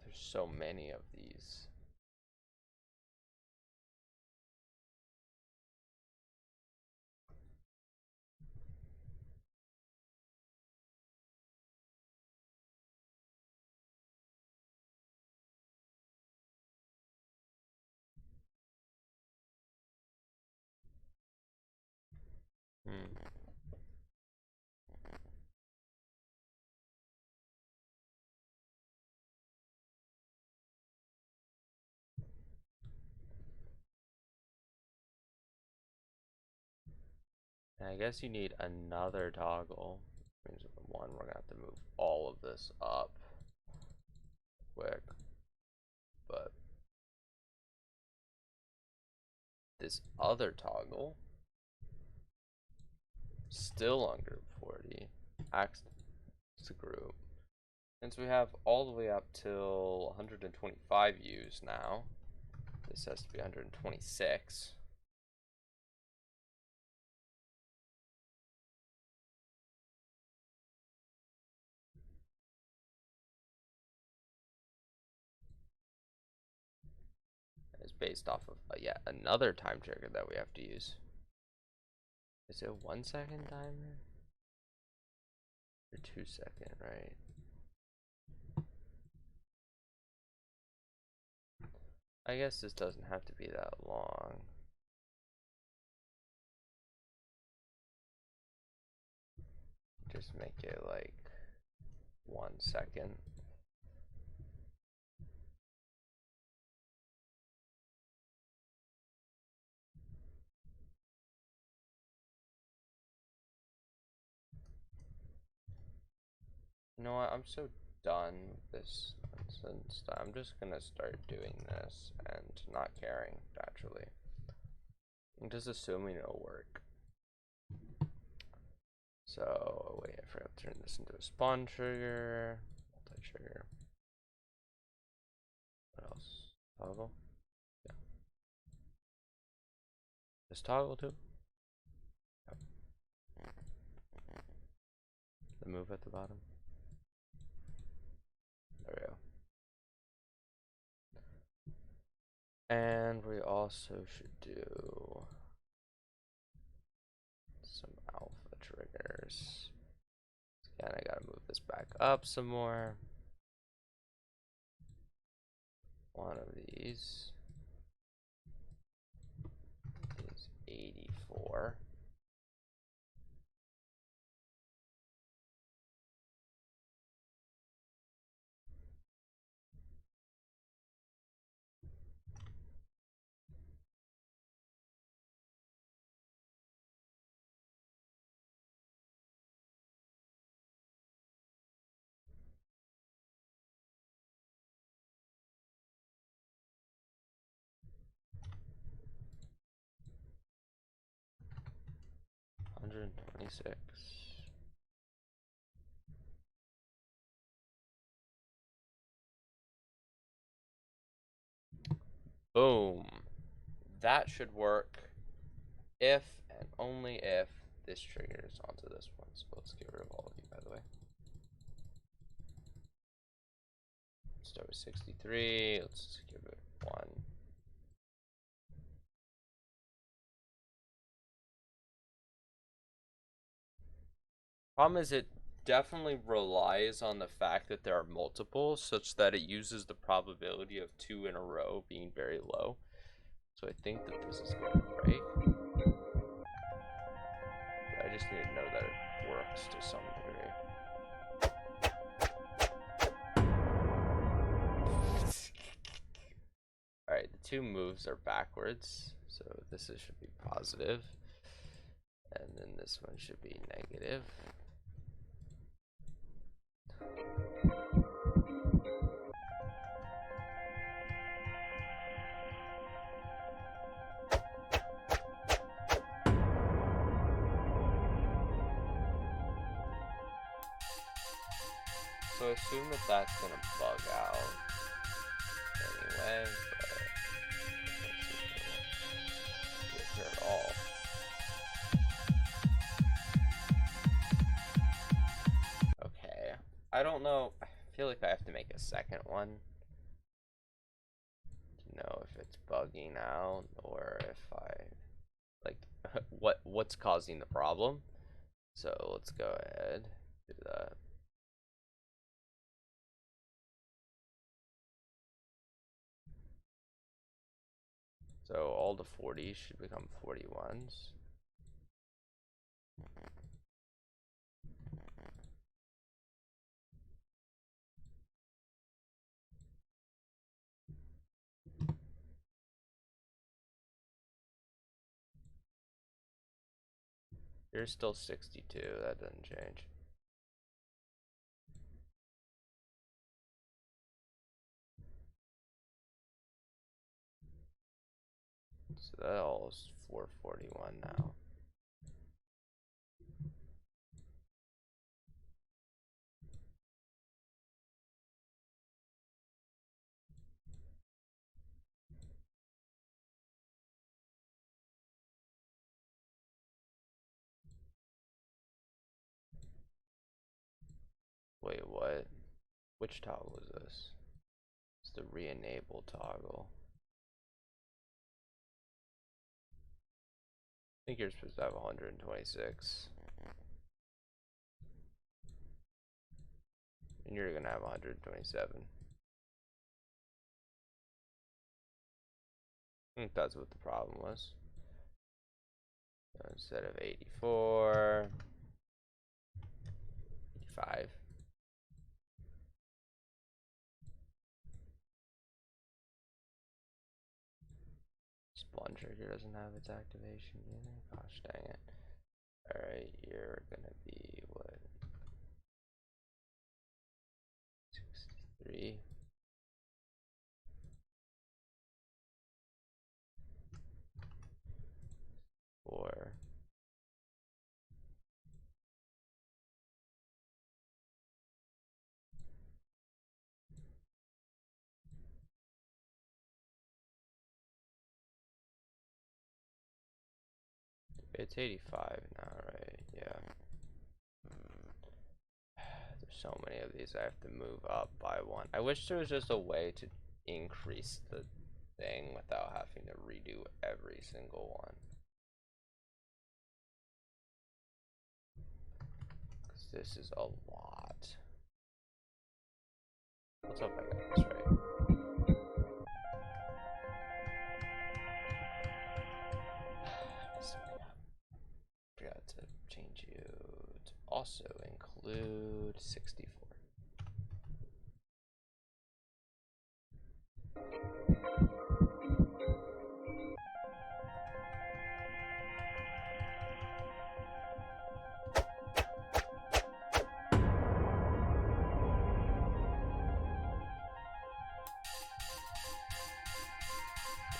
There's so many of these. Hmm. And I guess you need another toggle. Means one, we're gonna have to move all of this up quick. But this other toggle still on group 40 acts as a group. And so we have all the way up till 125 U's now. This has to be 126. It's based off of yet another time trigger that we have to use. Is it a 1 second timer? Or 2 second, right? I guess this doesn't have to be that long. Just make it like 1 second. You know what? I'm so done with this nonsense that I'm just gonna start doing this and not caring, naturally. I'm just assuming it'll work. So, wait, I forgot to turn this into a spawn trigger, multi-trigger. What else? Toggle? Yeah. This toggle too? Yep. The move at the bottom. There we go. And we also should do some alpha triggers. Again, I gotta move this back up some more. One of these is 84. $126. Boom. That should work if and only if this triggers onto this one. So let's get rid of all of you, by the way. Start with 63. Let's give it 1. Problem is, it definitely relies on the fact that there are multiples, such that it uses the probability of 2 in a row being very low. So I think that this is going to break. I just need to know that it works to some degree. Alright, the 2 moves are backwards, so this should be positive. And then this one should be negative. So assume that that's gonna bug out anyway, but let's see if it all. Okay, I don't know. I feel like I have to make a second one to know if it's bugging out or if I like what's causing the problem. So let's go ahead do that. So all the 40s should become 41s. Here's still 62, that doesn't change. So that all is 441 now. Wait, what? Which toggle is this? It's the re-enable toggle. I think you're supposed to have 126. And you're gonna have 127. I think that's what the problem was. So instead of 84, 85. Spawn trigger doesn't have its activation either. Gosh dang it. Alright, you're gonna be what? 3, 4, 85 now, right? Yeah. There's so many of these I have to move up by 1. I wish there was just a way to increase the thing without having to redo every single one. Because this is a lot. Let's hope I got this right. Forgot to change you to also include 64.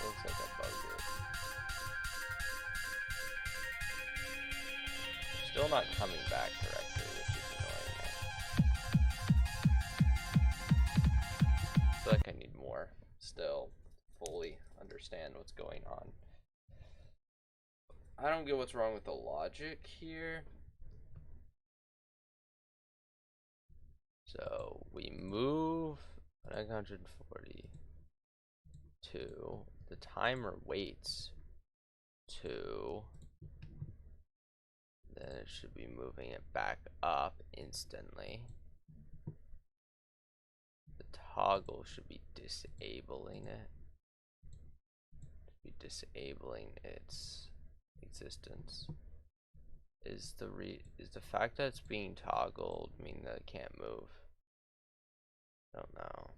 Looks like I bugged it. Still not coming back correctly, which is annoying. I feel like I need more still to fully understand what's going on. I don't get what's wrong with the logic here. So we move 942. The timer waits 2. Then it should be moving it back up instantly. The toggle should be disabling it. Should be disabling its existence. Is the fact that it's being toggled mean that it can't move? I don't know.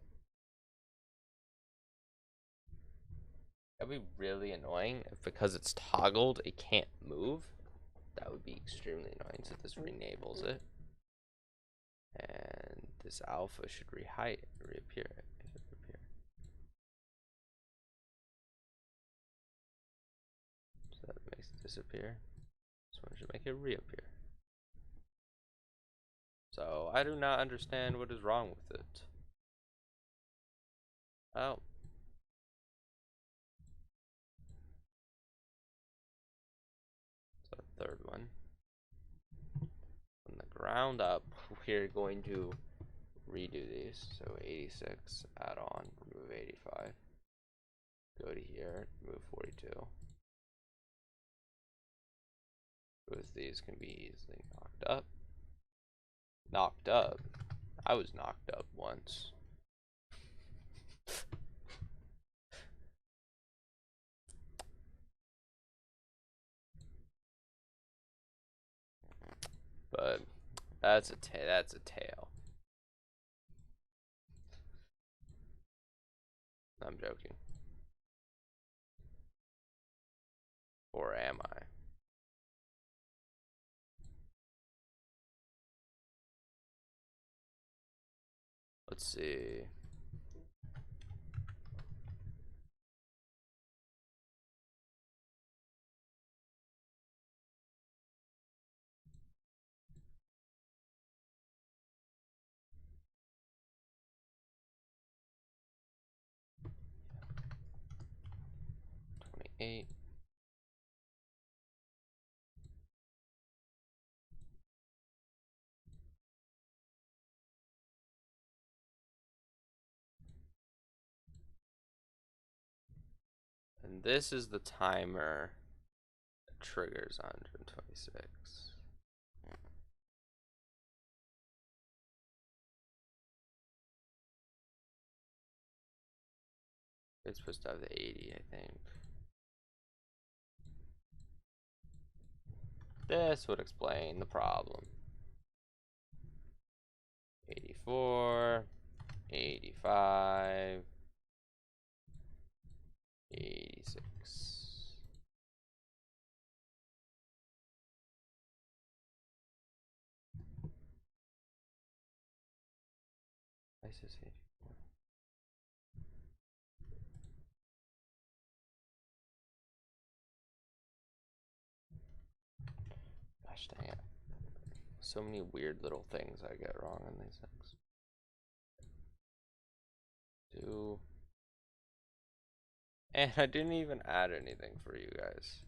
That'd be really annoying if because it's toggled it can't move. That would be extremely annoying. So this re-enables it. And this alpha should reappear. So that makes it disappear. This one should make it reappear. So I do not understand what is wrong with it. Oh. So third one. From the ground up, we're going to redo these. So 86, add on, remove 85. Go to here, remove 42. Because these can be easily knocked up. Knocked up? I was knocked up once. But that's a tail. I'm joking. Or am I? Let's see. Eight. And this is the timer that triggers 126. It's supposed to have the 80, I think. This would explain the problem. 84, 85, 86. I ISIS 84. Gosh dang it. So many weird little things I get wrong on these things. And I didn't even add anything for you guys.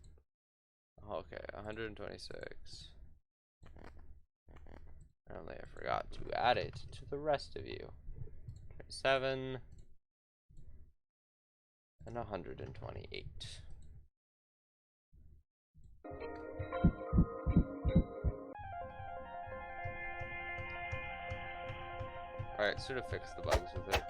Okay, 126. Apparently I forgot to add it to the rest of you. 27 and 128. Alright, sort of fix the bugs with it.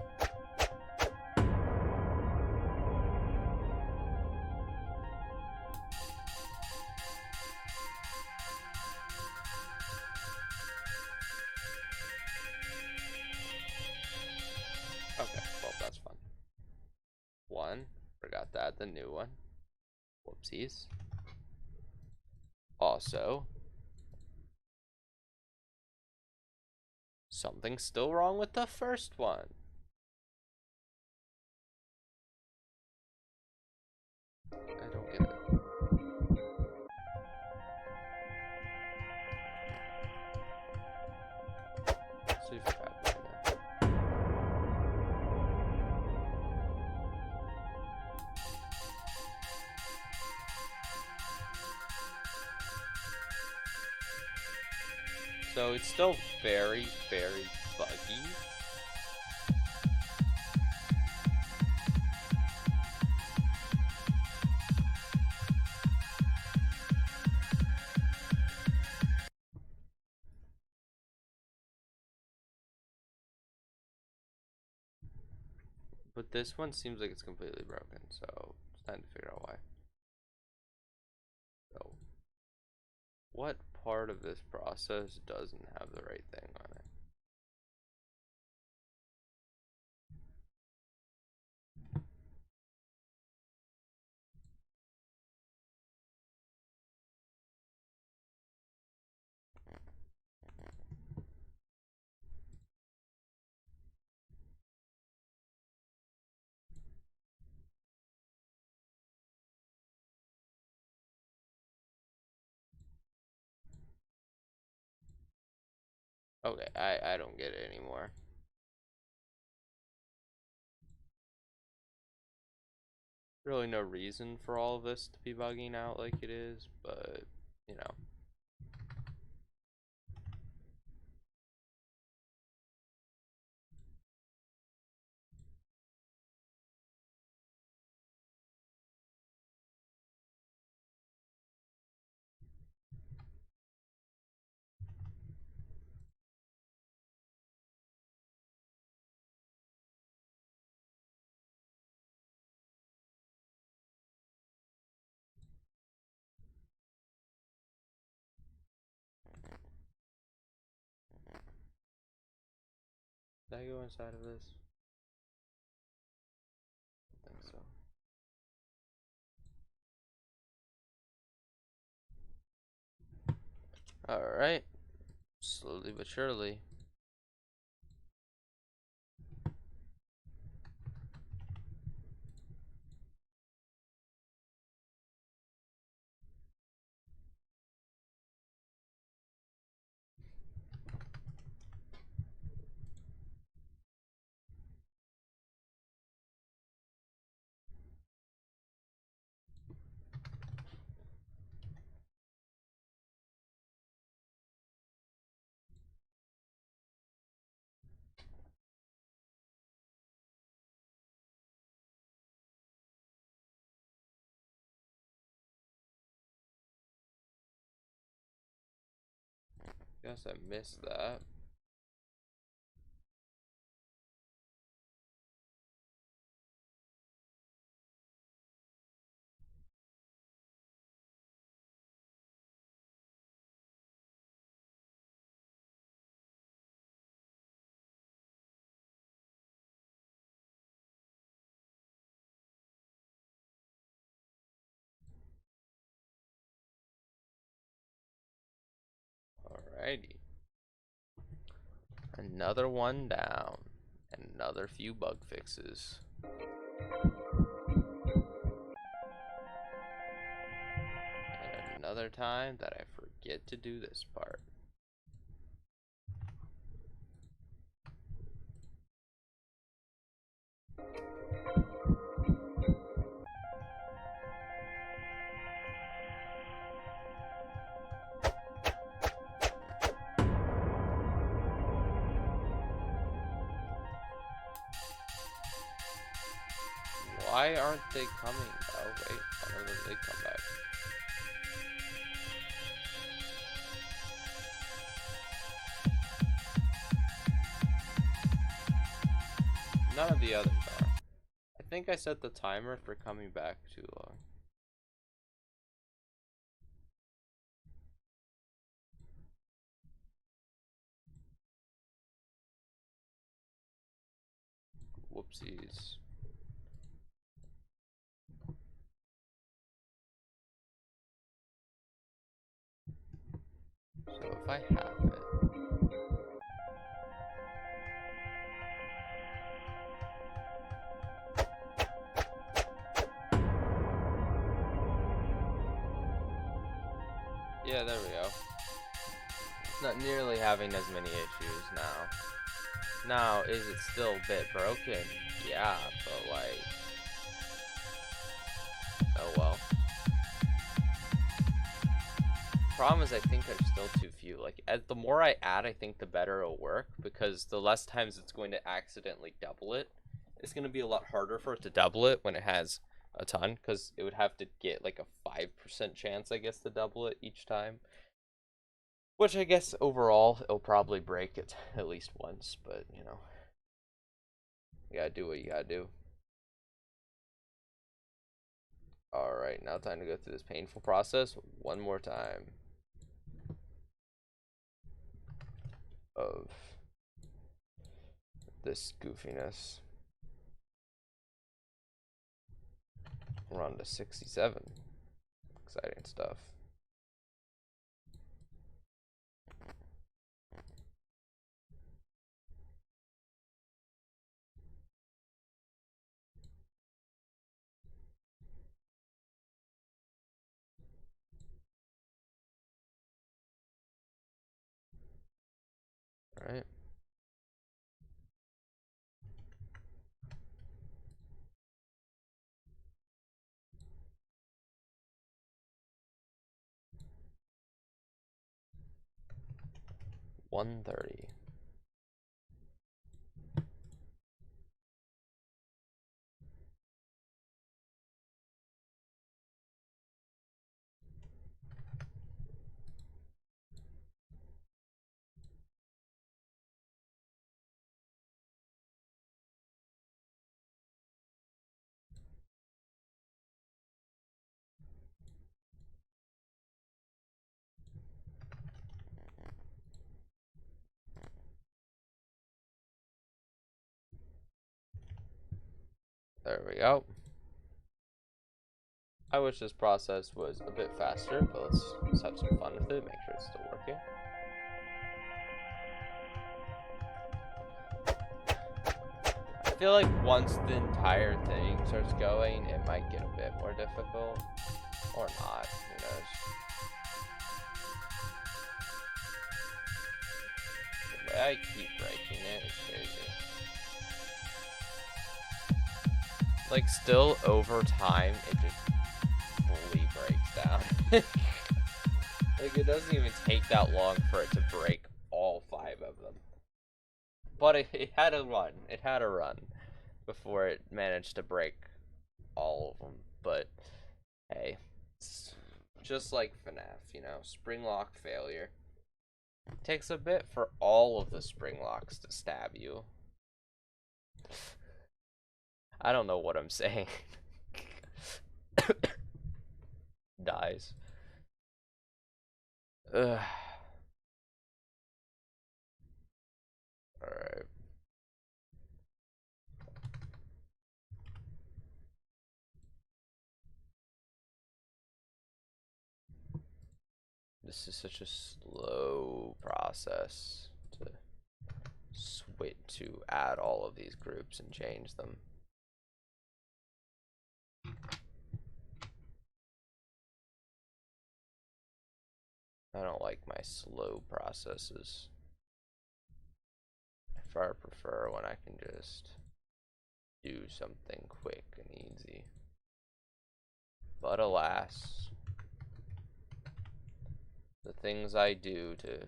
Okay, well, that's fun. One, forgot to add the new one. Whoopsies. Also, something's still wrong with the first one. I don't get it. Let's see if it happens again. So it's still very, very buggy. But this one seems like it's completely broken, so it's time to figure out why. So, what part of this process doesn't have the right thing on it? Okay, I don't get it anymore. Really no reason for all of this to be bugging out like it is, but, you know. Did I go inside of this? I think so. Alright. Slowly but surely. Guess I missed that. Alrighty. Another one down. another few bug fixes. And another time that I forget to do this part. Why aren't they coming? Oh wait, one of them did come back. None of the others are. I think I set the timer for coming back too long. Whoopsies. So if I have it. Yeah, there we go. Not nearly having as many issues now. Now, is it still a bit broken? Yeah, but like... oh well. Problem is, I think there's still too few. Like, the more I add, I think the better it'll work, because the less times it's going to accidentally double it. It's going to be a lot harder for it to double it when it has a ton, because it would have to get like a 5% chance, I guess, to double it each time. Which I guess overall, it'll probably break it at least once, but you know. You gotta do what you gotta do. Alright, now time to go through this painful process one more time. Of this goofiness. We're on to 67. Exciting stuff. Alright. $130. There we go. I wish this process was a bit faster, but let's have some fun with it, make sure it's still working. I feel like once the entire thing starts going, it might get a bit more difficult. Or not, who knows. The way I keep breaking it is crazy. Like, still over time, it just fully breaks down. Like, it doesn't even take that long for it to break all 5 of them. But it had a run. It had a run before it managed to break all of them. But, hey, it's just like FNAF, you know, spring lock failure. It takes a bit for all of the spring locks to stab you. I don't know what I'm saying. Dies. Ugh. Alright. This is such a slow process to switch to add all of these groups and change them. I don't like my slow processes. I far prefer when I can just do something quick and easy. But alas, the things I do to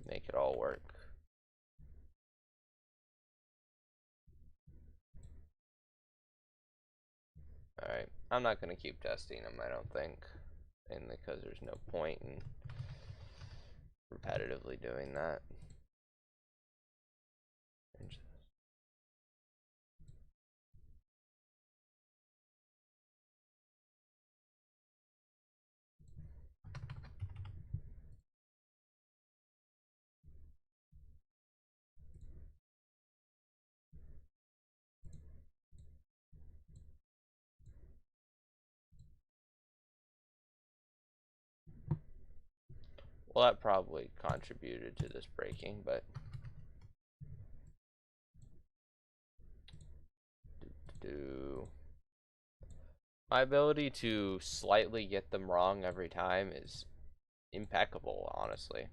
make it all work. Alright, I'm not going to keep testing them, I don't think. Mainly because there's no point in repetitively doing that. Well, that probably contributed to this breaking, but my ability to slightly get them wrong every time is impeccable, honestly.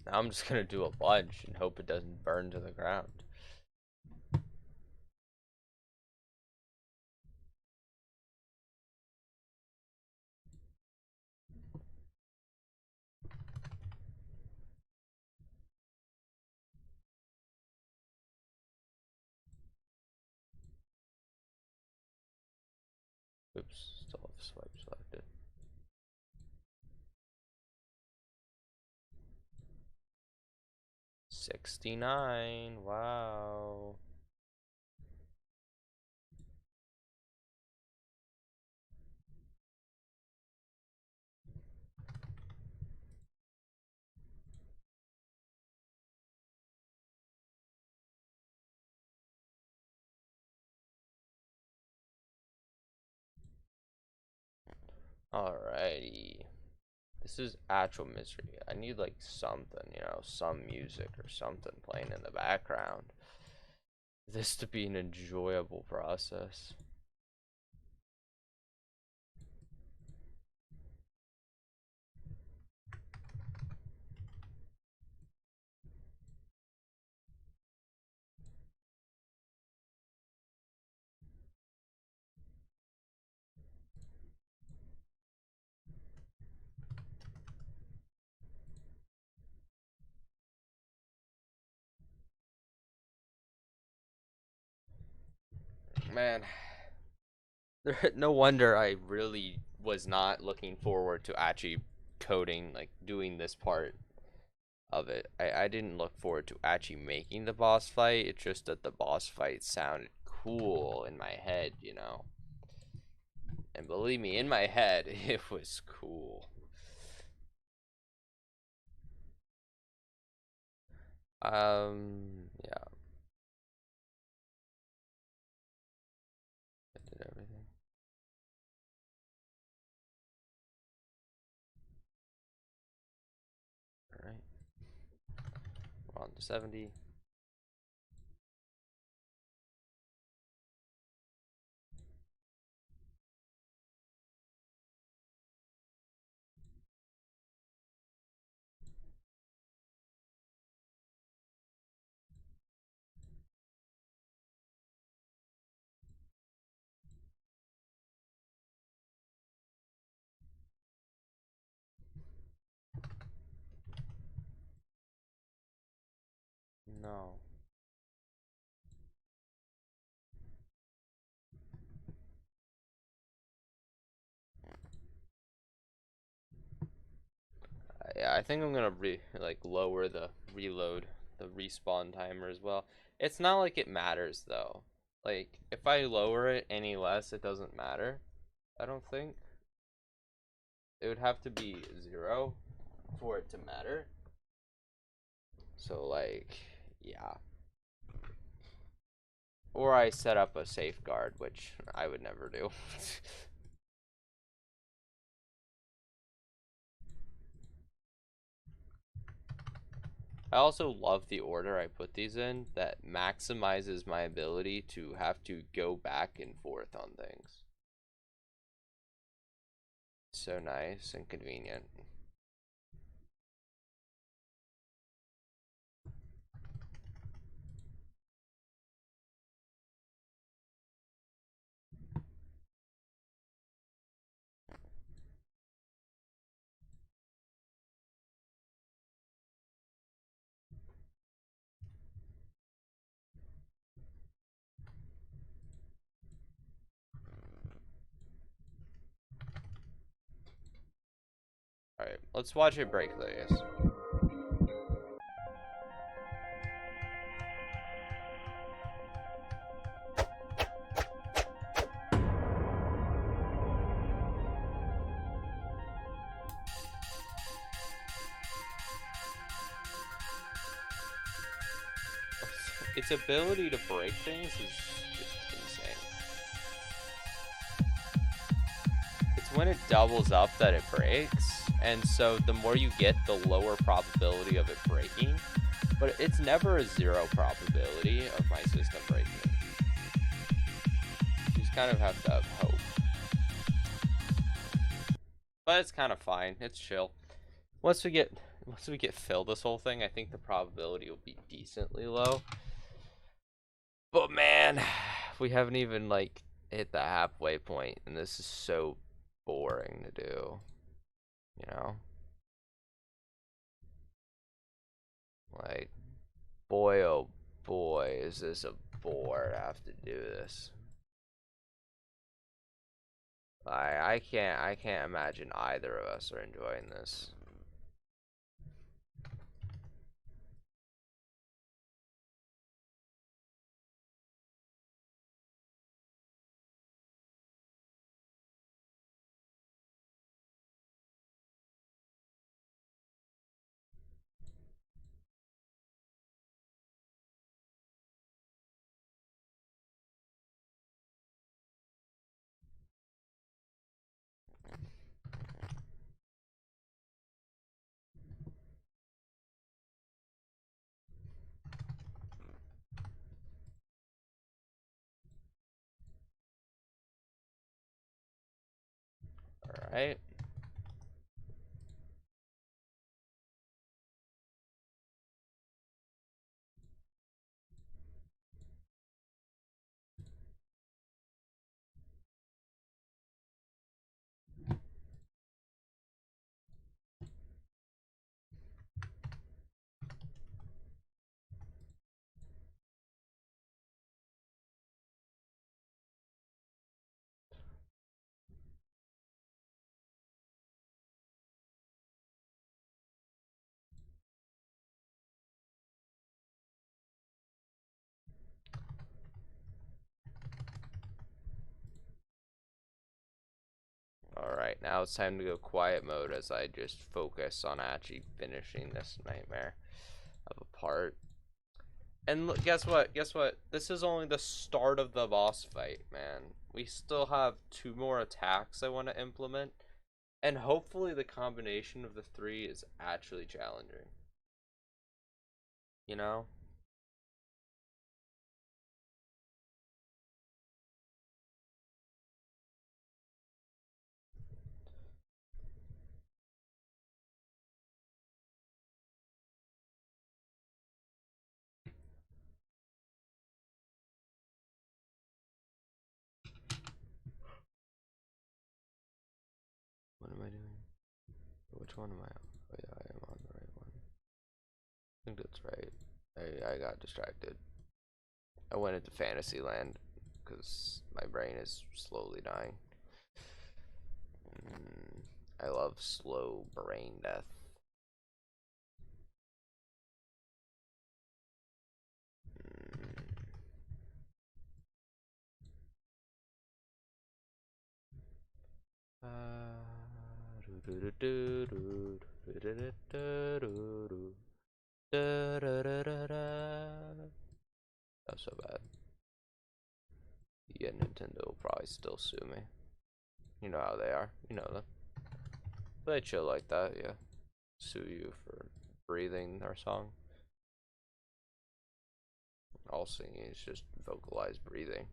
Now I'm just gonna do a bunch and hope it doesn't burn to the ground. Oops, still have swipe selected. $69, wow. Alrighty. This is actual misery. I need like something, you know, some music or something playing in the background. This to be an enjoyable process. Man, no wonder I really was not looking forward to actually coding, like doing this part of it. I didn't look forward to actually making the boss fight. It's just that the boss fight sounded cool in my head, you know. And believe me, in my head, it was cool. Yeah, I did everything. Alright, we're on to 70. No. Yeah, I think I'm gonna lower the reload, the respawn timer as well. It's not like it matters though. Like if I lower it any less, it doesn't matter. I don't think it would have to be 0 for it to matter. So like, yeah. Or I set up a safeguard, which I would never do. I also love the order I put these in that maximizes my ability to have to go back and forth on things. So nice and convenient. Alright, let's watch it break these. Its ability to break things is just insane. It's when it doubles up that it breaks, and so the more you get, the lower probability of it breaking. But it's never a 0 probability of my system breaking. You just kind of have to have hope. But it's kind of fine. It's chill. Once we get fill this whole thing, I think the probability will be decently low. But man, we haven't even like hit the halfway point, and this is so boring to do. You know? Like, boy oh boy, is this a bore to have to do this. I can't imagine either of us are enjoying this. Alright. Alright, now it's time to go quiet mode as I just focus on actually finishing this nightmare of a part. And look, guess what? Guess what? This is only the start of the boss fight, man. We still have 2 more attacks I want to implement. And hopefully the combination of the 3 is actually challenging. You know? What am I doing? Which one am I on? Oh yeah, I am on the right one. I think that's right. I got distracted. I went into Fantasyland because my brain is slowly dying. I love slow brain death. That's so bad. Yeah, Nintendo will probably still sue me. You know how they are. You know them. They chill like that, yeah. Sue you for breathing their song. All singing is just vocalized breathing.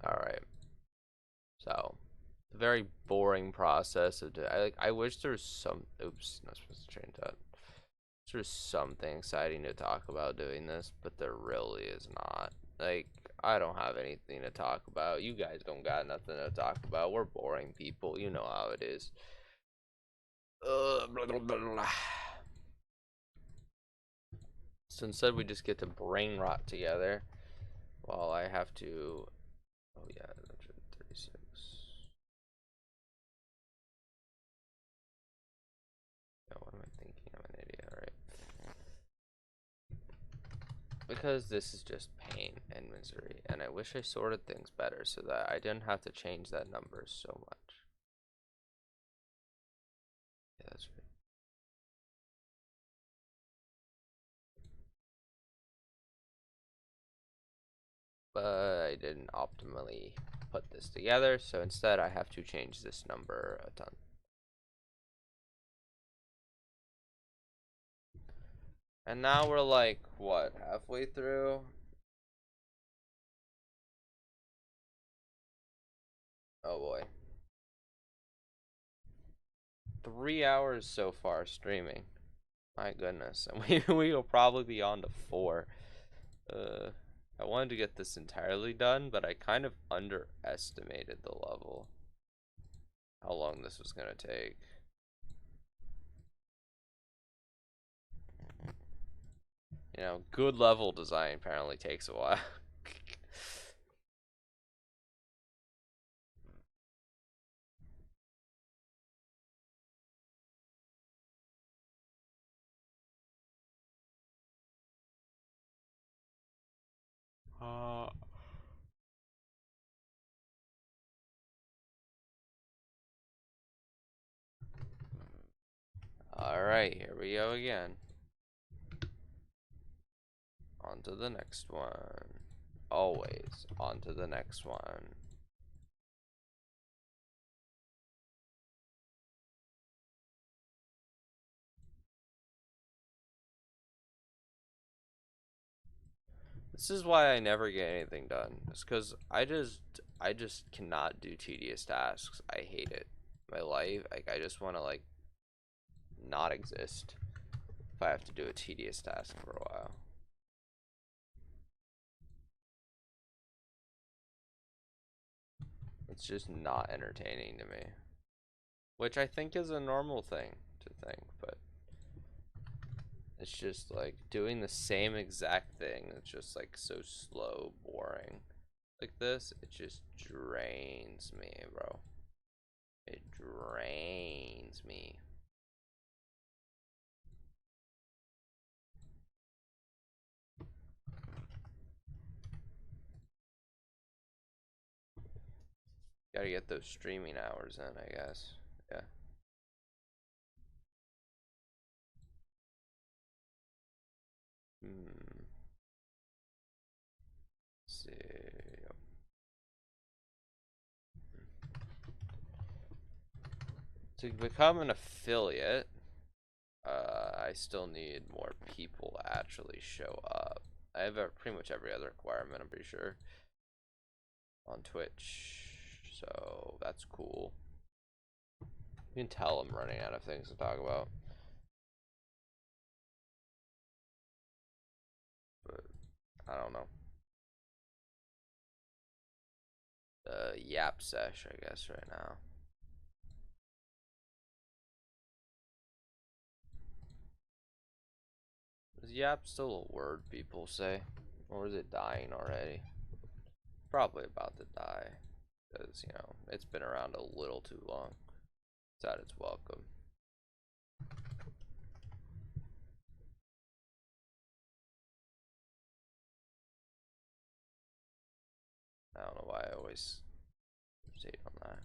Alright. So, a very boring process of I wish there was some. Oops, not supposed to change that. There's something exciting to talk about doing this, but there really is not. Like, I don't have anything to talk about. You guys don't got nothing to talk about. We're boring people. You know how it is. Blah, blah, blah, blah. So instead, we just get to brain rot together. While I have to. Oh, yeah, 36. Yeah, what am I thinking? I'm an idiot, alright. Because this is just pain and misery, and I wish I sorted things better so that I didn't have to change that number so much. Yeah, that's right. But I didn't optimally put this together, so instead I have to change this number a ton. And now we're like, what, halfway through? Oh boy. 3 hours so far streaming. My goodness. And we will probably be on to 4. I wanted to get this entirely done, but I kind of underestimated the level. How long this was going to take. You know, good level design apparently takes a while. uh, Alright, here we go again. On to the next one. Always on to the next one. This is why I never get anything done. It's because I just cannot do tedious tasks. I hate it. My life, like I just want to like not exist if I have to do a tedious task for a while. It's just not entertaining to me. Which I think is a normal thing to think, but it's just like doing the same exact thing. It's just like so slow, boring. Like this, it just drains me, bro. It drains me. Gotta get those streaming hours in, I guess. Yeah. Let's see. To become an affiliate, I still need more people to actually show up. I have pretty much every other requirement, I'm pretty sure, on Twitch, so that's cool. You can tell I'm running out of things to talk about. But, I don't know. Yap sesh, I guess, right now. Is yap still a word people say? Or is it dying already? Probably about to die. because, you know, it's been around a little too long. It's at its welcome. I don't know why I always state on that.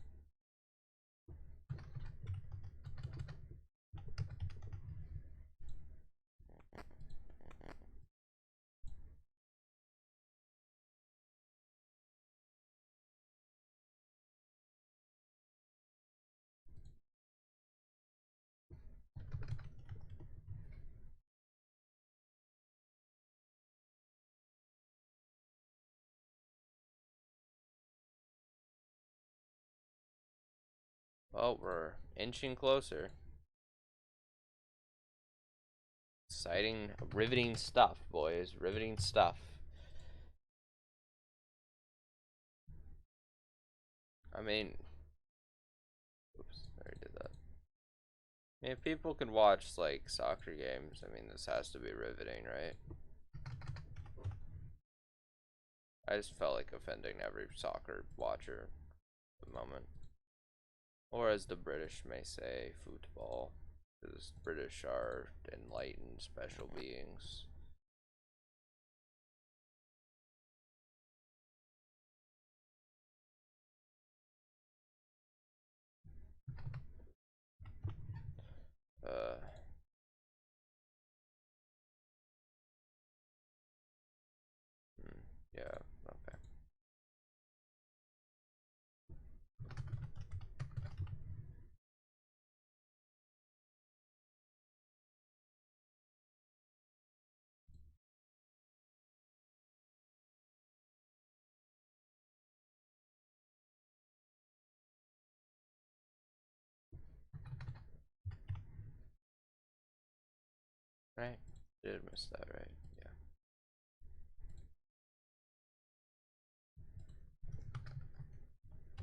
Well, we're inching closer. Exciting, riveting stuff, boys. Riveting stuff. I mean, oops, I already did that. I mean, if people can watch, like, soccer games, I mean, this has to be riveting, right? I just felt like offending every soccer watcher at the moment. Or as the British may say, football. Because British are enlightened special beings. Uh, yeah, okay. Right? Did miss that, right? Yeah.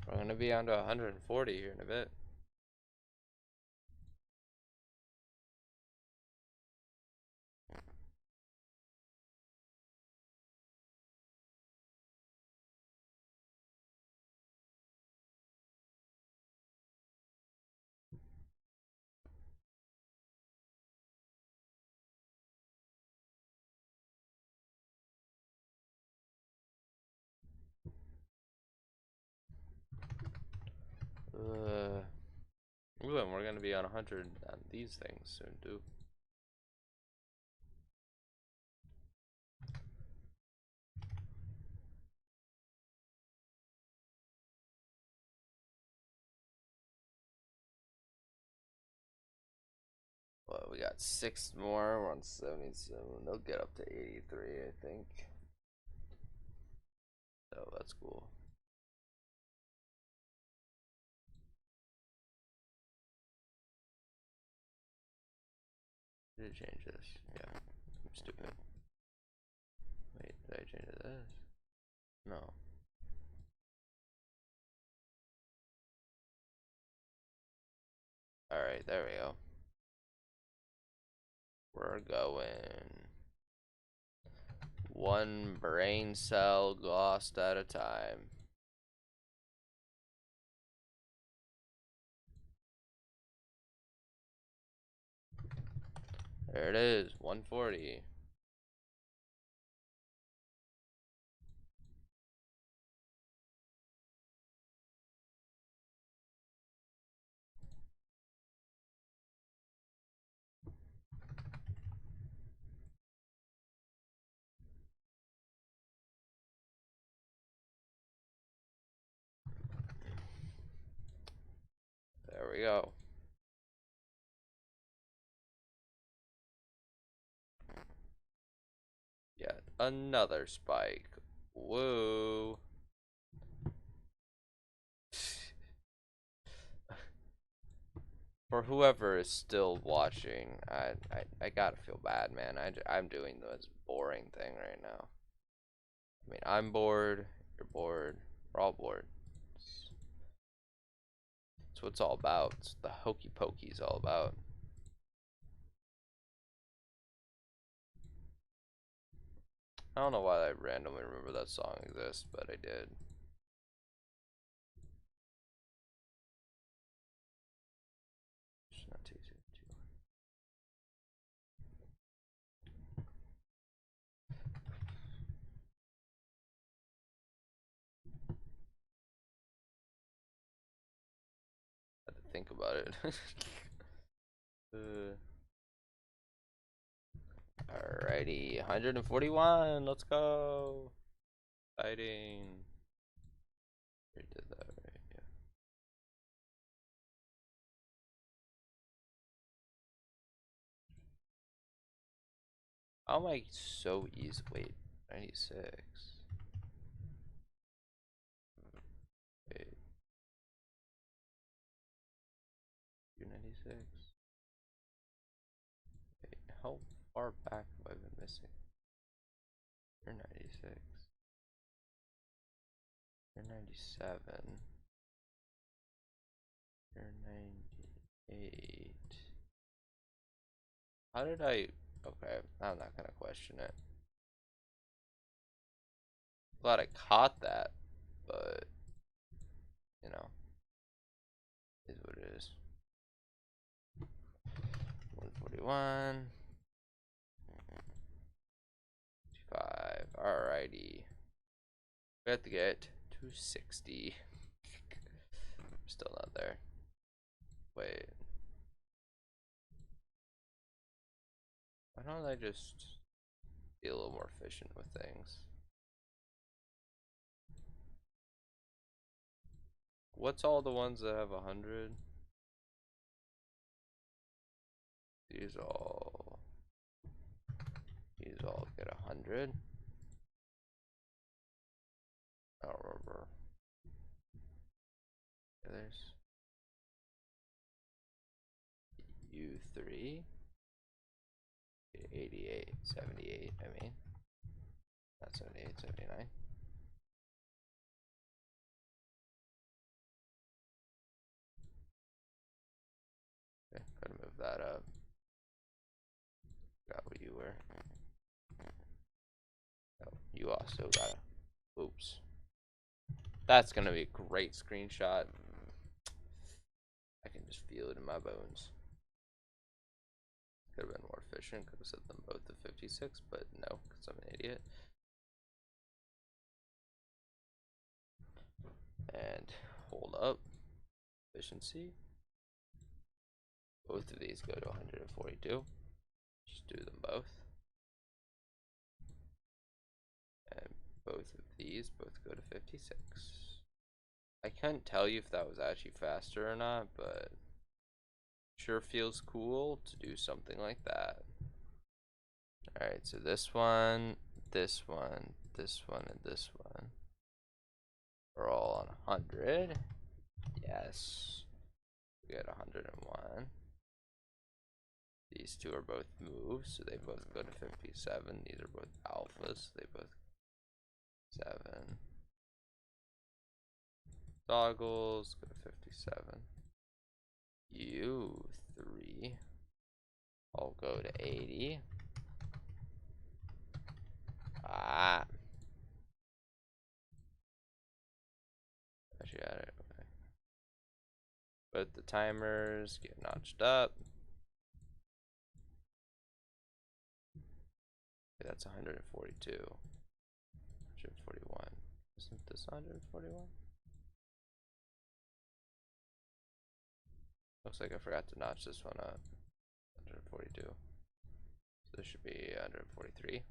We're gonna be on to 140 here in a bit. Ooh, and we're gonna be on 100 on these things soon too. Well, we got 6 more. We're on 77. They'll get up to 83, I think. So that's cool. Did I change this? Yeah. I'm stupid. Wait, did I change this? No. Alright, there we go. We're going one brain cell lost at a time. There it is, 140. There we go. Yet another spike. Whoa. For whoever is still watching, I gotta feel bad, man. I'm doing this boring thing right now. I mean, I'm bored, you're bored, we're all bored. It's what it's all about. It's what the hokey pokey's all about. I don't know why I randomly remember that song exists, but I did. think about it. Alrighty, 141. Let's go. Exciting. We did that right. Yeah. How am I so easy? Wait, 96. Wait, 296. Wait, how far back have I been missing? You're 96. You're 97. You're 98. How did I? Okay, I'm not gonna question it. Glad I caught that, but you know, is what it is. 141. 5. Alrighty. We have to get 260. Still not there. Wait. Why don't I just be a little more efficient with things? What's all the ones that have 100? These all get 100. I don't remember. There's U3. 88, 78, I mean. Not 78, 79. Okay, gotta move that up. Got what you were. Oh, you also got a. Oops. That's gonna be a great screenshot. I can just feel it in my bones. Could have been more efficient. Could have set them both to 56, but no, because I'm an idiot. And hold up. Efficiency. Both of these go to 142. Just do them both. And both of these both go to 56. I couldn't tell you if that was actually faster or not, but sure feels cool to do something like that. Alright, so this one, this one, this one, and this one are all on 100. Yes. We got 101. These two are both moves, so they both go to 57. These are both alphas, so they both 7. Toggles go to 57. U3 all go to 80. Ah. Actually got it. Okay. Both the timers get notched up. Okay, that's 142. 141. Isn't this 141? Looks like I forgot to notch this one up. 142. So this should be 143.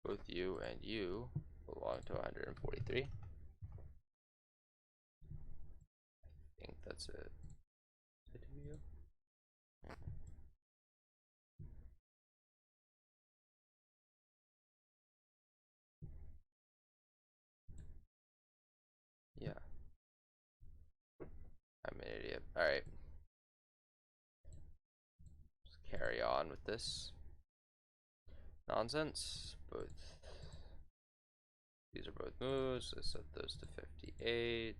Both you and you belong to 143. I think that's it. Did I do you? Yeah. I'm an idiot. Alright. Let's carry on with this nonsense. These are both moves. I set those to 58.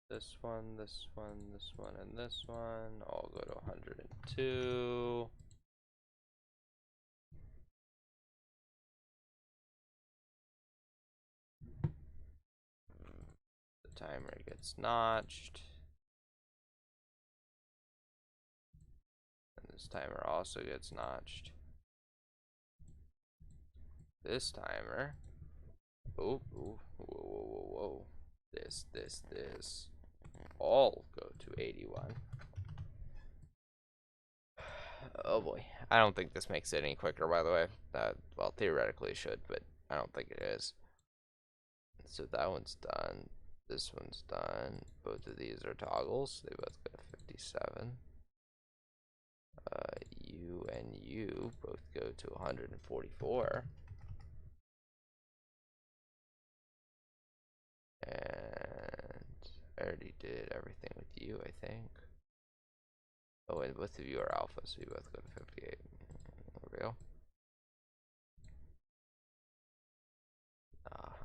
This one, this one, this one, and this one all go to 102. The timer gets notched. And this timer also gets notched. this timer. Oh, whoa, whoa, whoa, whoa. This. All go to 81. Oh boy. I don't think this makes it any quicker, by the way. Well, theoretically it should, but I don't think it is. So that one's done. This one's done. Both of these are toggles. They both go to 57. You and you both go to 144. And I already did everything with you, I think. Oh, and both of you are alpha, so you both go to 58. There we go.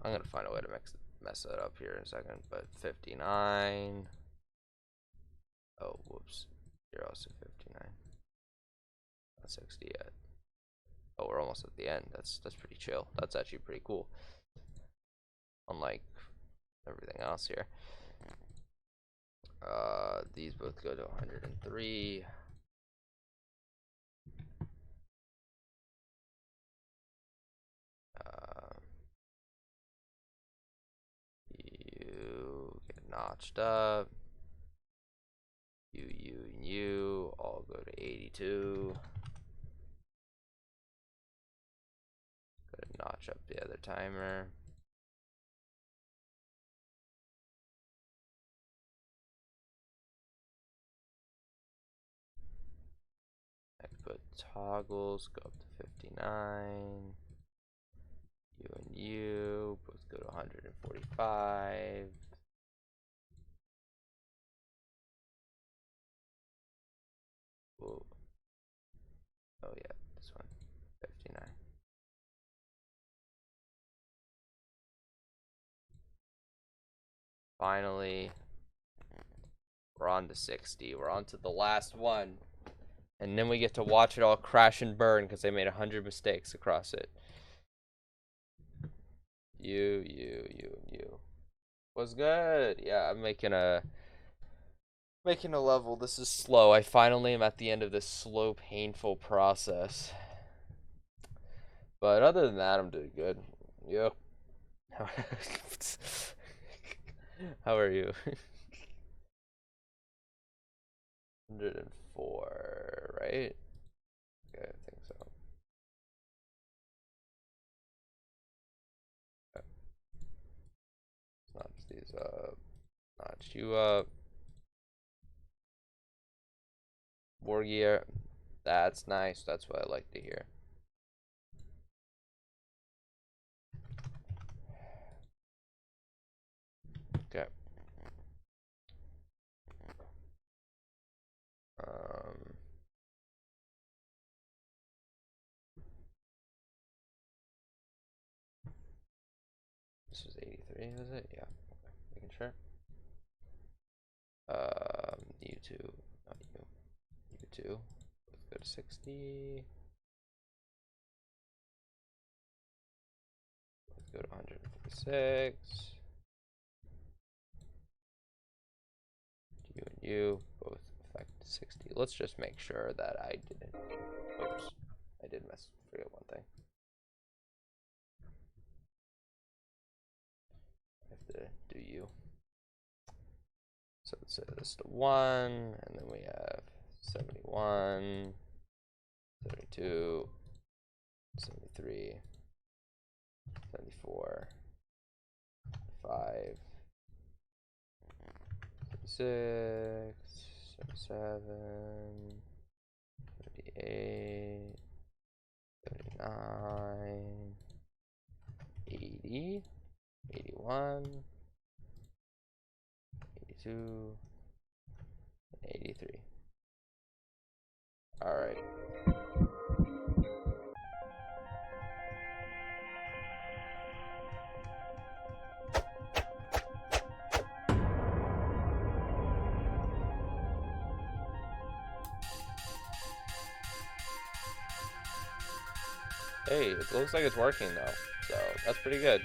I'm gonna find a way to mess that up here in a second, but 59. Oh, whoops. You're also 59. Not 60 yet. Oh, we're almost at the end. That's pretty chill. That's actually pretty cool. Unlike everything else here. These both go to 103. You get notched up. You, and you all go to 82. Gotta notch up the other timer. I put toggles, go up to 59. You and you both go to 145. Whoa. Oh yeah, this one, 59. Finally, we're on to 60. We're on to the last one. And then we get to watch it all crash and burn because they made 100 mistakes across it. You, and you. Was good. Yeah, I'm making a level. This is slow. I finally am at the end of this slow, painful process. But other than that, I'm doing good. Yep. How are you? 104, right? Okay, I think so. Okay. Notch these up. Notch you up. War gear. That's nice. That's what I like to hear. Okay. This is 83, is it? Yeah. Okay. Making sure. You two, not you. You two. Let's go to 60. Let's go to 146. You and you both affect 60. Let's just make sure that I didn't. Oops. I did forget one thing. I have to do you. So let's set this to 1, and then we have 71, 72, 73, 74, 5, 76, 77, 78, 79, 80, 81, 82, and 83. Alright. Hey, it looks like it's working though, so that's pretty good.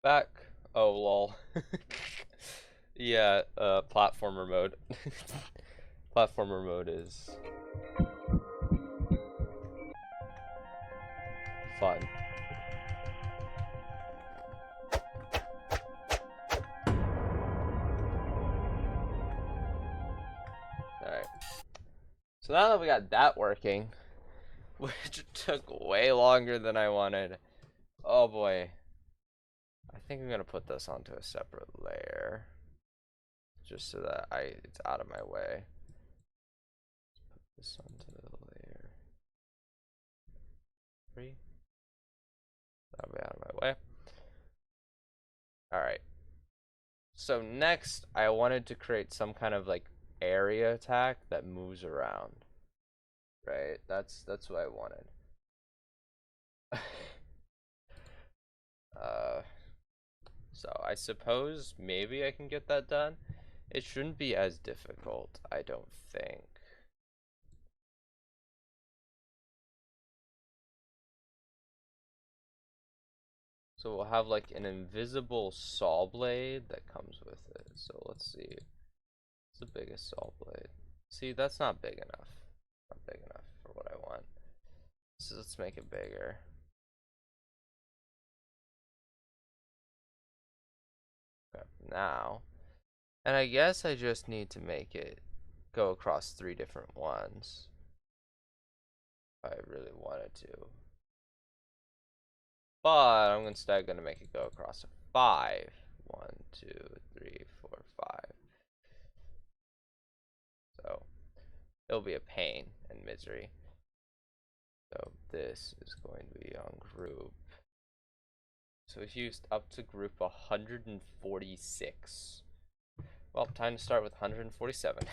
Back. Oh, lol. Yeah, platformer mode. Platformer mode is fun. Alright. So now that we got that working, which took way longer than I wanted. Oh boy. I think I'm gonna put this onto a separate layer. Just so that it's out of my way. Put this onto the layer 3. That'll be out of my way. Alright. So next, I wanted to create some kind of like area attack that moves around. Right? That's what I wanted. uh, so I suppose maybe I can get that done. It shouldn't be as difficult, I don't think. So we'll have like an invisible saw blade that comes with it. So let's see. What's the biggest saw blade? See, that's not big enough. Not big enough for what I want. So let's make it bigger. Okay, now. And I guess I just need to make it go across 3 different ones. If I really wanted to. But I'm instead going to make it go across 5. 1, 2, 3, 4, 5. So it'll be a pain and misery. So this is going to be on group. So we've used up to group 146. Well, time to start with 147.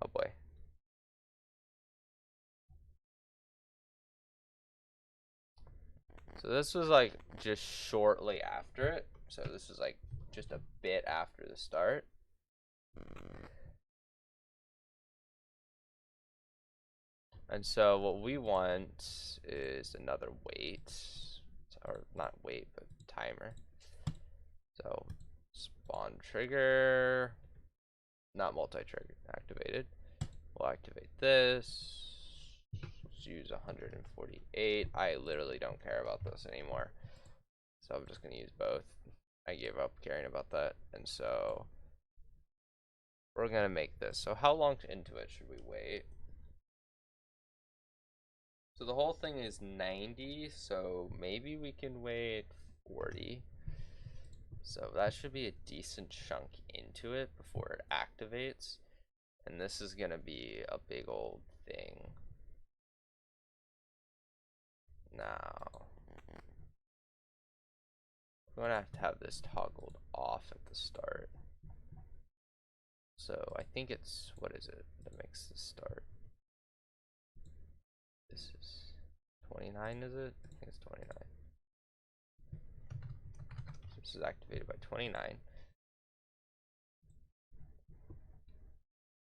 Oh boy. So this was like just shortly after it. So this was like just a bit after the start. And so what we want is another wait, or not wait, but timer. So spawn trigger, not multi-trigger activated. We'll activate this. Let's use 148. I literally don't care about this anymore. So I'm just going to use both. I gave up caring about that. And so we're going to make this. So how long into it should we wait? So the whole thing is 90. So maybe we can wait 40. So that should be a decent chunk into it before it activates. And this is going to be a big old thing. Now, we're going to have this toggled off at the start. So I think it's, what is it that makes this start? This is 29, is it? I think it's 29. So this is activated by 29.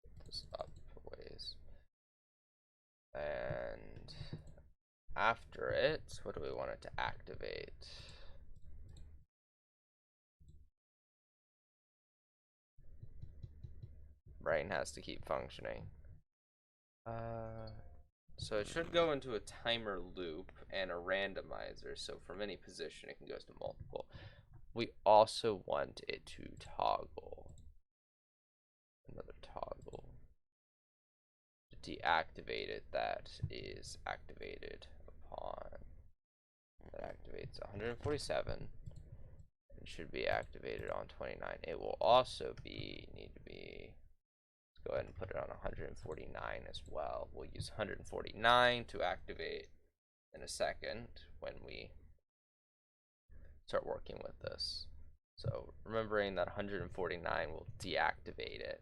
Put this up a ways. And after it, what do we want it to activate? Brain has to keep functioning. So it should go into a timer loop and a randomizer. So from any position, it can go to multiple. We also want it to toggle. Another toggle. To deactivate it, that is activated upon. That activates 147. And should be activated on 29. It will also need to be. Go ahead and put it on 149 as well. We'll use 149 to activate in a second when we start working with this. So remembering that 149 will deactivate it.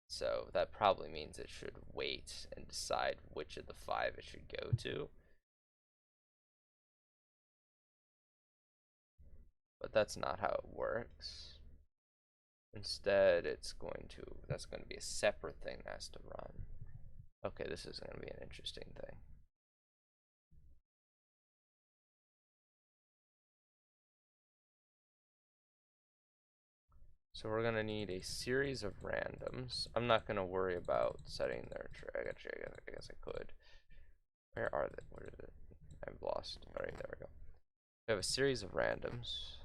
So that probably means it should wait and decide which of the 5 it should go to. But that's not how it works. Instead, that's going to be a separate thing that has to run. Okay, this is going to be an interesting thing. So we're gonna need a series of randoms. I'm not gonna worry about setting their I guess I could. Where are they? Where is it? I've lost. Alright, there we go. We have a series of randoms.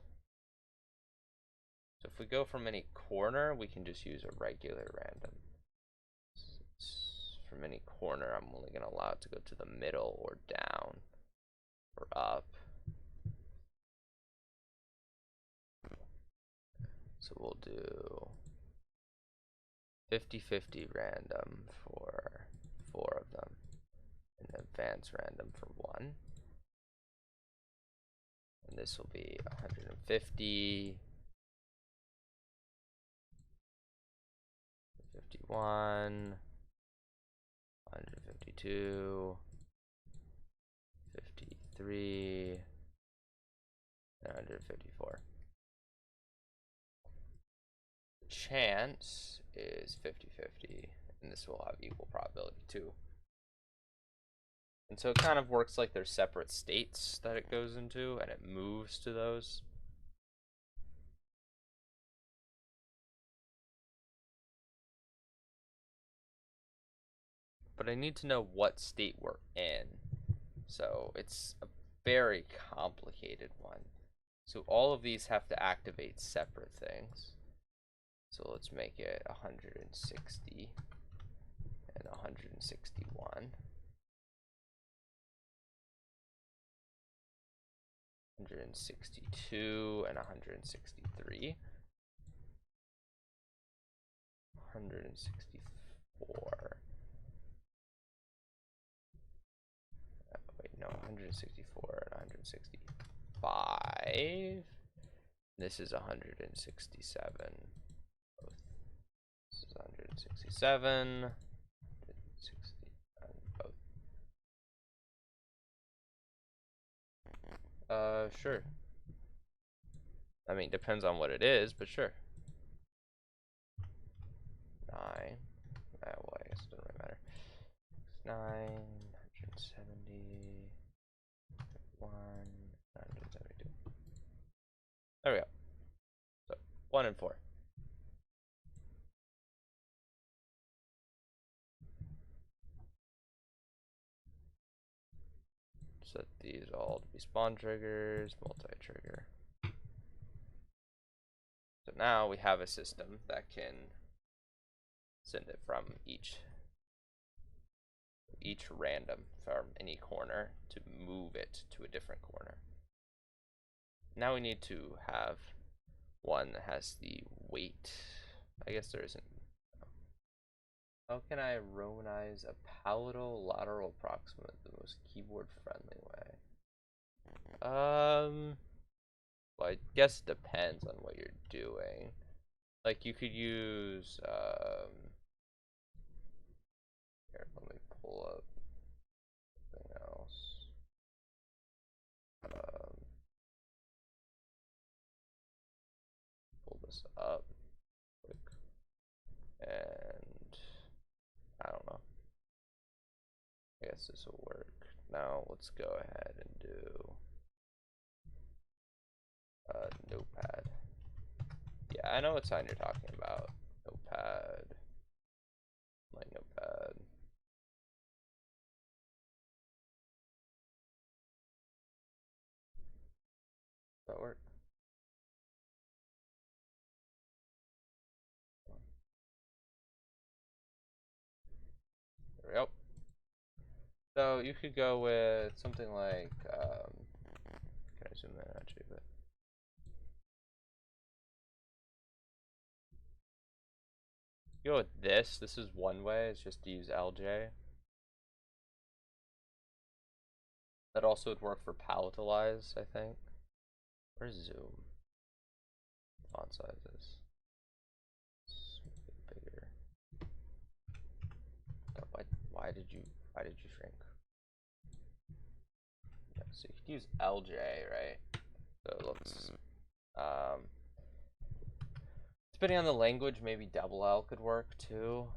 So if we go from any corner, we can just use a regular random. From any corner, I'm only gonna allow it to go to the middle or down or up. So we'll do 50-50 random for 4 of them, and advanced random for 1. And this will be 150, 51, 152, 53, and 154. Chance is 50-50, and this will have equal probability too. And so it kind of works like there's separate states that it goes into, and it moves to those. But I need to know what state we're in. So it's a very complicated one. So all of these have to activate separate things. So let's make it 160 and 161. 162 and 163. 164. Wait, no, 164 and 165. This is 167. Both. This is 167. 169. Both. Sure. I mean, depends on what it is, but sure. 9. Well, I guess it doesn't really matter. 9, 170, 1, 172. There we go. So 1 and 4. Set these all to be spawn triggers, multi-trigger. So now we have a system that can send it from each random from any corner to move it to a different corner. Now we need to have one that has the weight. I guess there isn't. How can I Romanize a palatal lateral approximate the most keyboard friendly way? Well, I guess it depends on what you're doing. Like you could use here, let me pull up something else. Pull this up quick, and I don't know. I guess this will work. Now let's go ahead and do Notepad. Yeah, I know what sign you're talking about. Notepad. My Notepad. Does that work? There we go. So you could go with something like, can I zoom in actually? But you go with this. This is one way. It's just to use LJ. That also would work for palatalize, I think. Where's zoom? Font sizes. Make it bigger. Oh, why did you shrink? Yeah, so you could use LJ, right? So let's depending on the language, maybe double L could work too.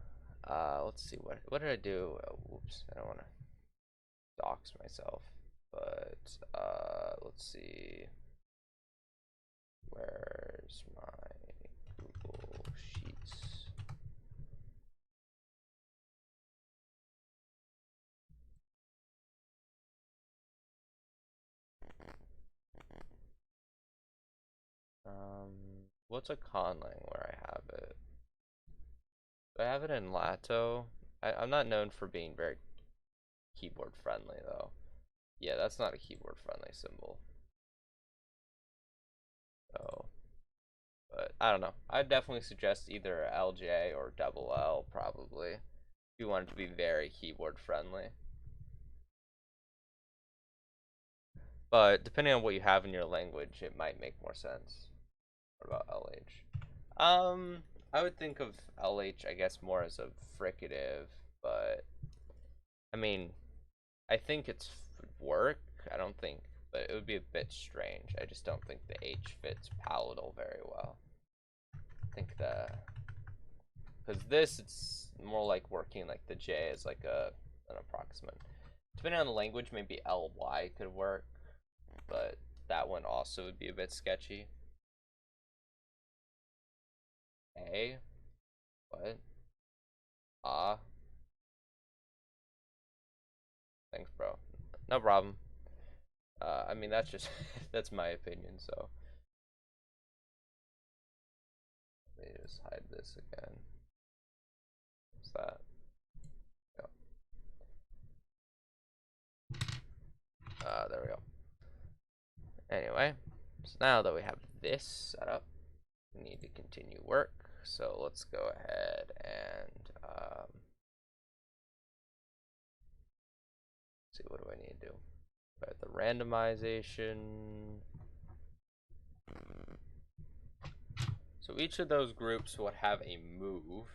Let's see, what did I do? Oh, whoops, I don't want to dox myself, but let's see. Where's my Google What's a conlang where I have it? Do I have it in Lato? I'm not known for being very keyboard friendly though. Yeah, that's not a keyboard friendly symbol. So, but I don't know. I'd definitely suggest either LJ or double L probably if you want it to be very keyboard friendly. But depending on what you have in your language, it might make more sense. What about LH? I would think of LH, I guess, more as a fricative, but I mean, I think it's would work. I don't think, but it would be a bit strange. I just don't think the H fits palatal very well. I think because this it's more like working like the J is like an approximate. Depending on the language, maybe LY could work, but that one also would be a bit sketchy. A, what? Ah, thanks, bro. No problem. I mean that's just that's my opinion. So let me just hide this again. What's that? There we go. Anyway, so now that we have this set up, we need to continue work. So let's go ahead and see, what do I need to do? Right, the randomization. So each of those groups would have a move,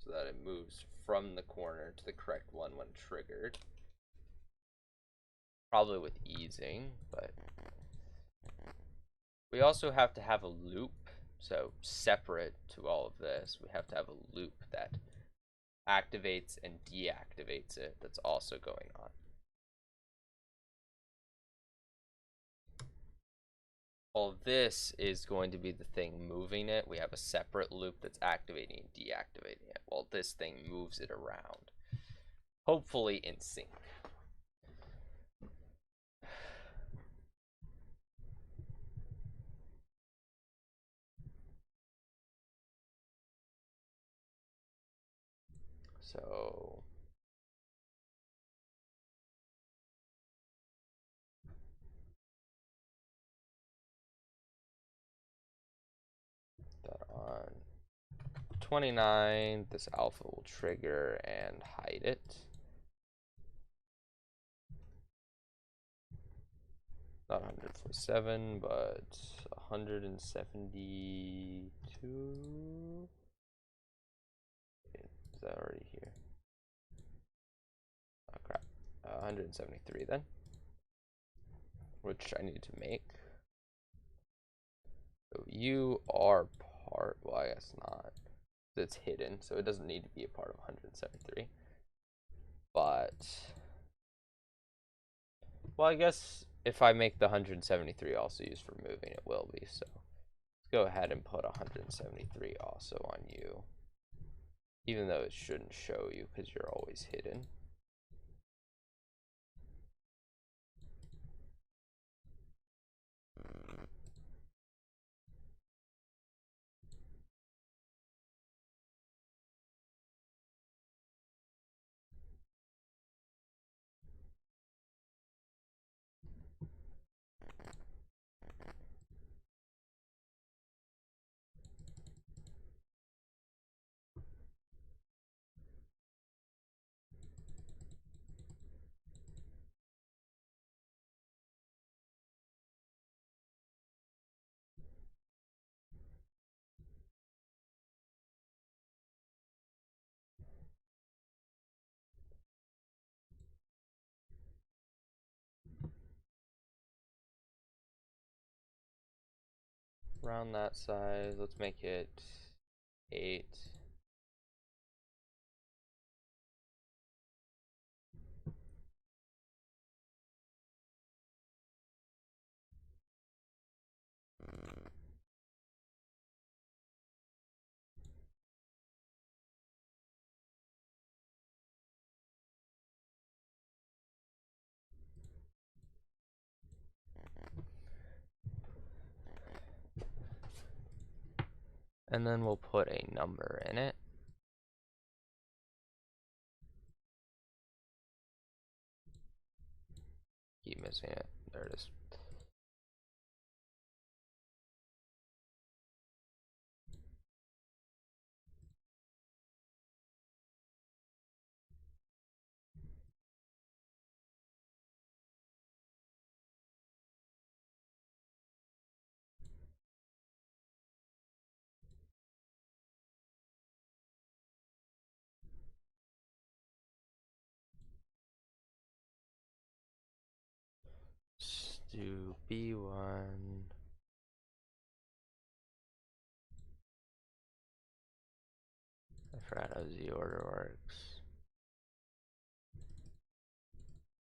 so that it moves from the corner to the correct one when triggered. Probably with easing, but we also have to have a loop. So separate to all of this, we have to have a loop that activates and deactivates it that's also going on. All this is going to be the thing moving it. We have a separate loop that's activating and deactivating it while this thing moves it around. Hopefully in sync. So that on 29, this alpha will trigger and hide it. Not 147, but 172. Is that already here? Oh crap. 173 then, which I need to make. So you are part, well, I guess not. It's hidden, so it doesn't need to be a part of 173. But, well, I guess if I make the 173 also used for moving, it will be. So let's go ahead and put 173 also on you, even though it shouldn't show you because you're always hidden. Around that size, let's make it 8. And then we'll put a number in it. Keep missing it. There it is. Let's do B1. I forgot how Z order works.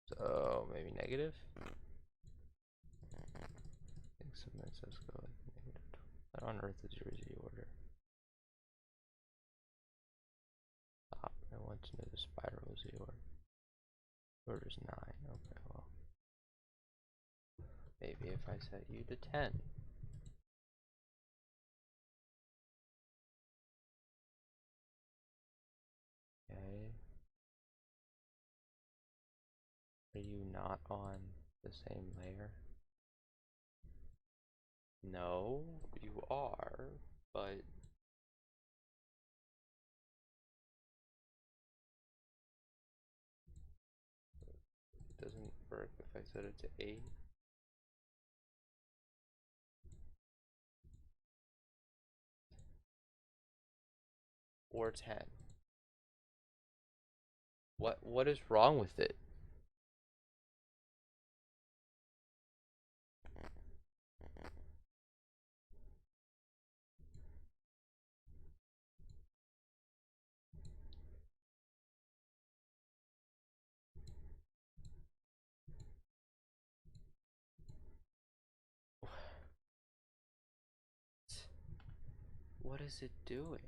So maybe negative? I think sometimes let's go like negative. What on earth is your Z order? I want to know the spiral Z order. Order is 9. Okay, well. Maybe if I set you to 10. Okay. Are you not on the same layer? No, you are, but it doesn't work if I set it to 8. Or 10. What is wrong with it? What is it doing?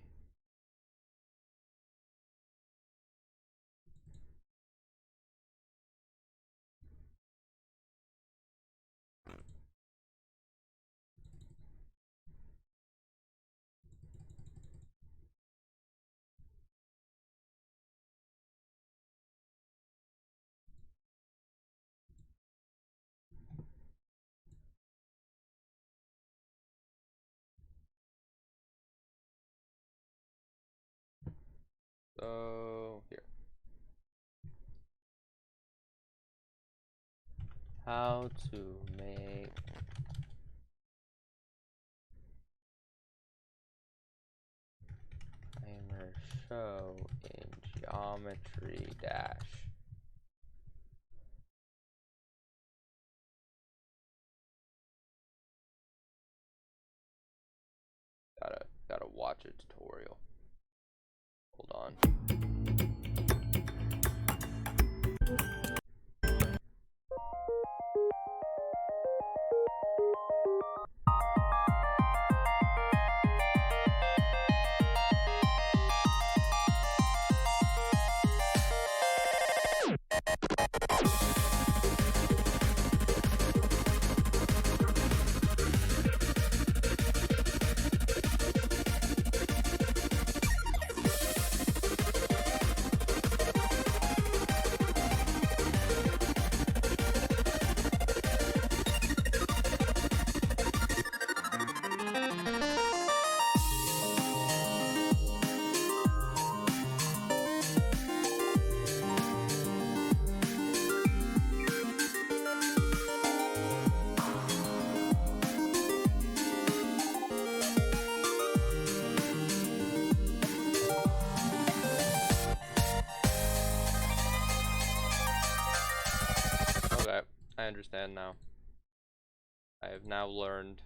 So here. How to make timer show in geometry dash. Gotta watch a tutorial. Hold on. Okay, I understand now. I have now learned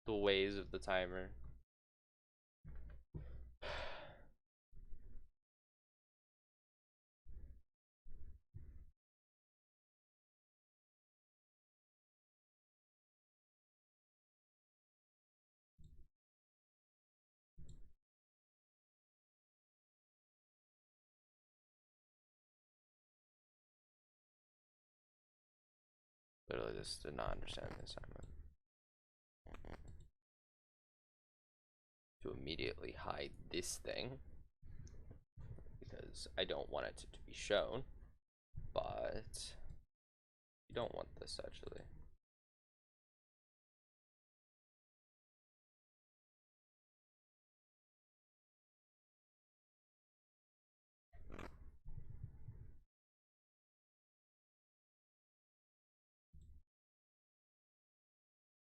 the ways of the timer. Literally just did not understand the assignment. To immediately hide this thing because I don't want it to be shown, but you don't want this actually.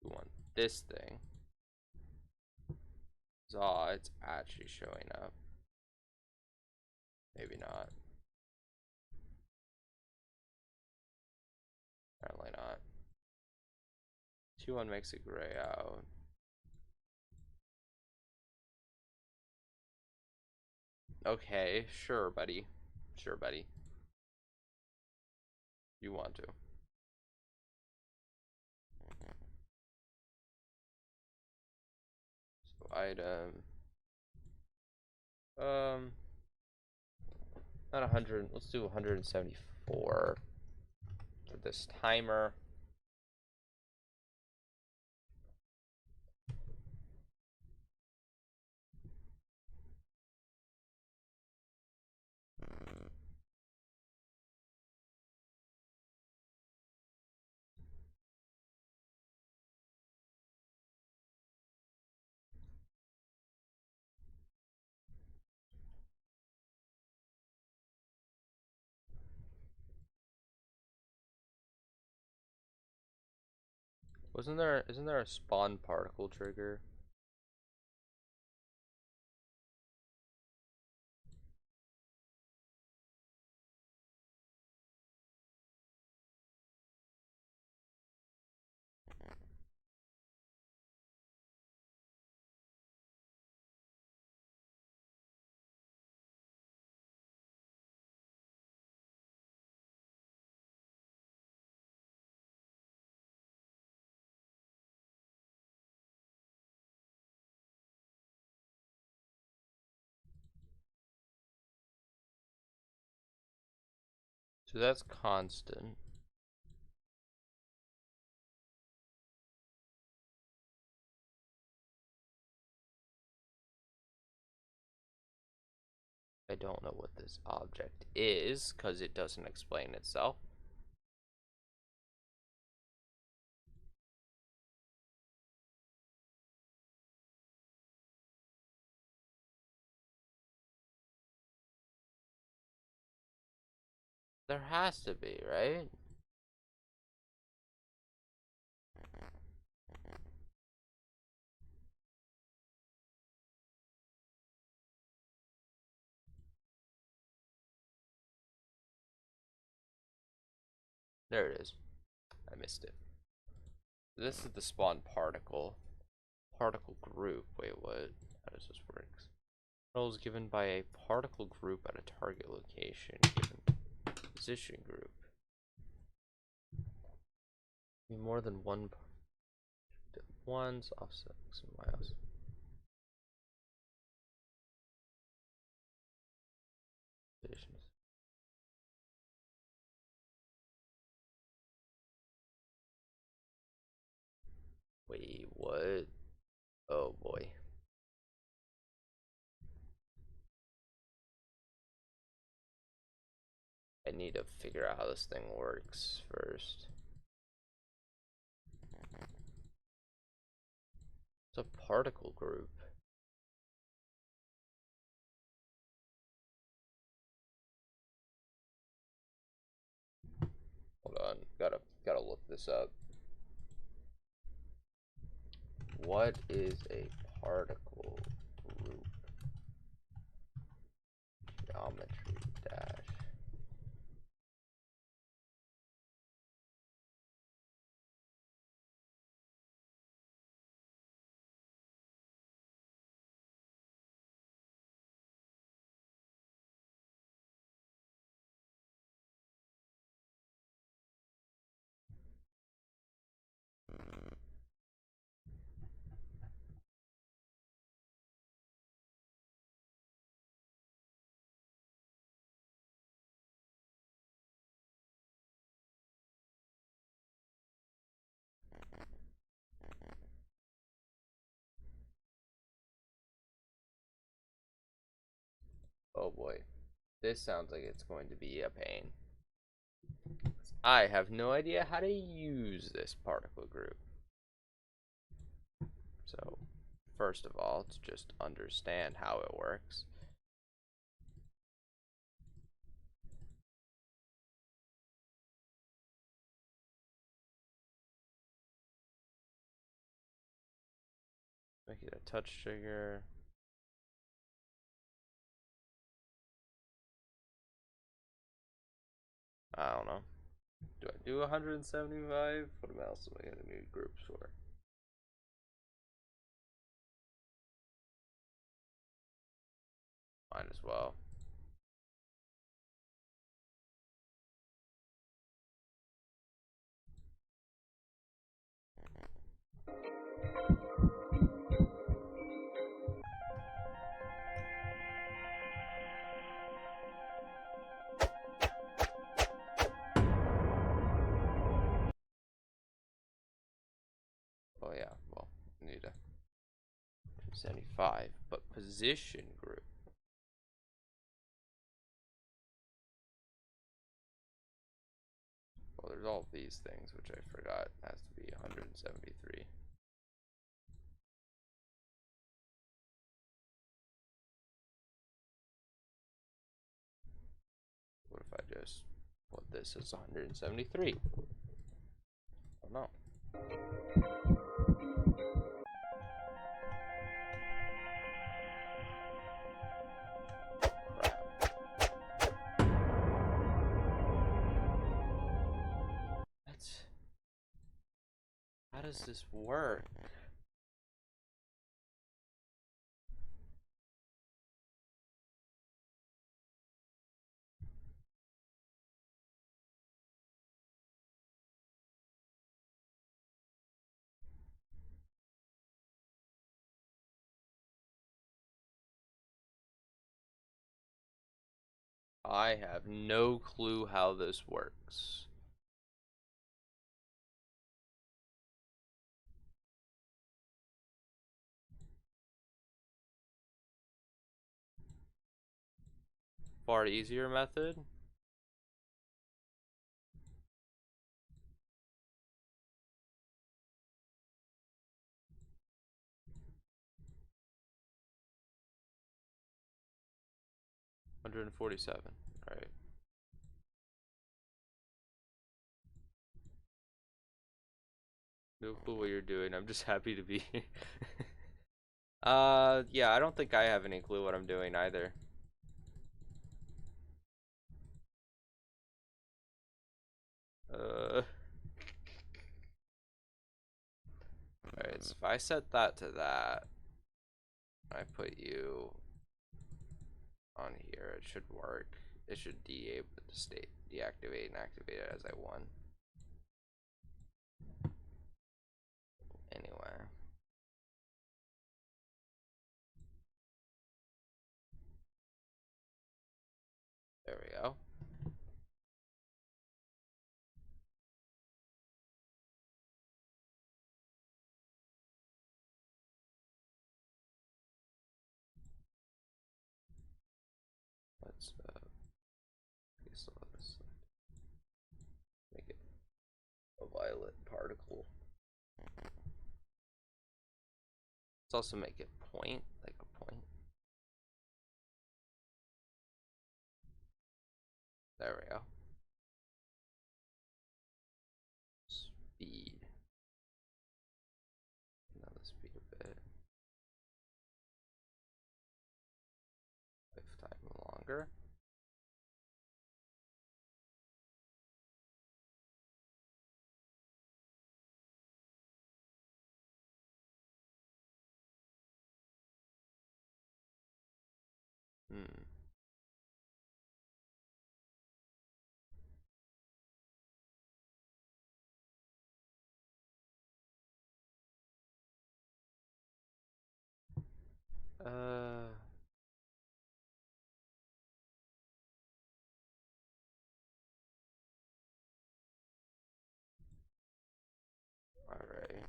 You want this thing. So it's actually showing up. Maybe not. Apparently not. 2-1 makes it gray out. Okay, sure, buddy. Sure, buddy. You want to. So item. Not 100. Let's do 174 for this timer. Isn't there a spawn particle trigger? So that's constant. I don't know what this object is because it doesn't explain itself. There has to be, right? There it is. I missed it. This is the spawn particle. Particle group. Wait, what? How does this work? Control is given by a particle group at a target location. Given position group. Be more than one. One's offset some miles. Conditions. Wait, what? Oh boy. I need to figure out how this thing works first. It's a particle group. Hold on, gotta look this up. What is a particle group? Geometry dash. Oh boy. This sounds like it's going to be a pain. I have no idea how to use this particle group. So, first of all, to just understand how it works. Make it a touch trigger. I don't know. Do I do 175? What else am I going to need groups for? Might as well. Oh yeah, well, need a 275, but position group. Well, there's all these things, which I forgot has to be 173. What if I just put this as 173? Oh no. How does this work? I have no clue how this works. Far easier method? $147. Alright. No clue what you're doing. I'm just happy to be here. Yeah, I don't think I have any clue what I'm doing either. Alright, so if I set that to that, I put you on here, it should work. It should deactivate and activate it as I want. Anyway. There we go. Let's make it a violet particle. Let's also make it point, like a point. There we go. Speed. Another speed a bit. Lifetime longer. Hmm. Uh. Alright.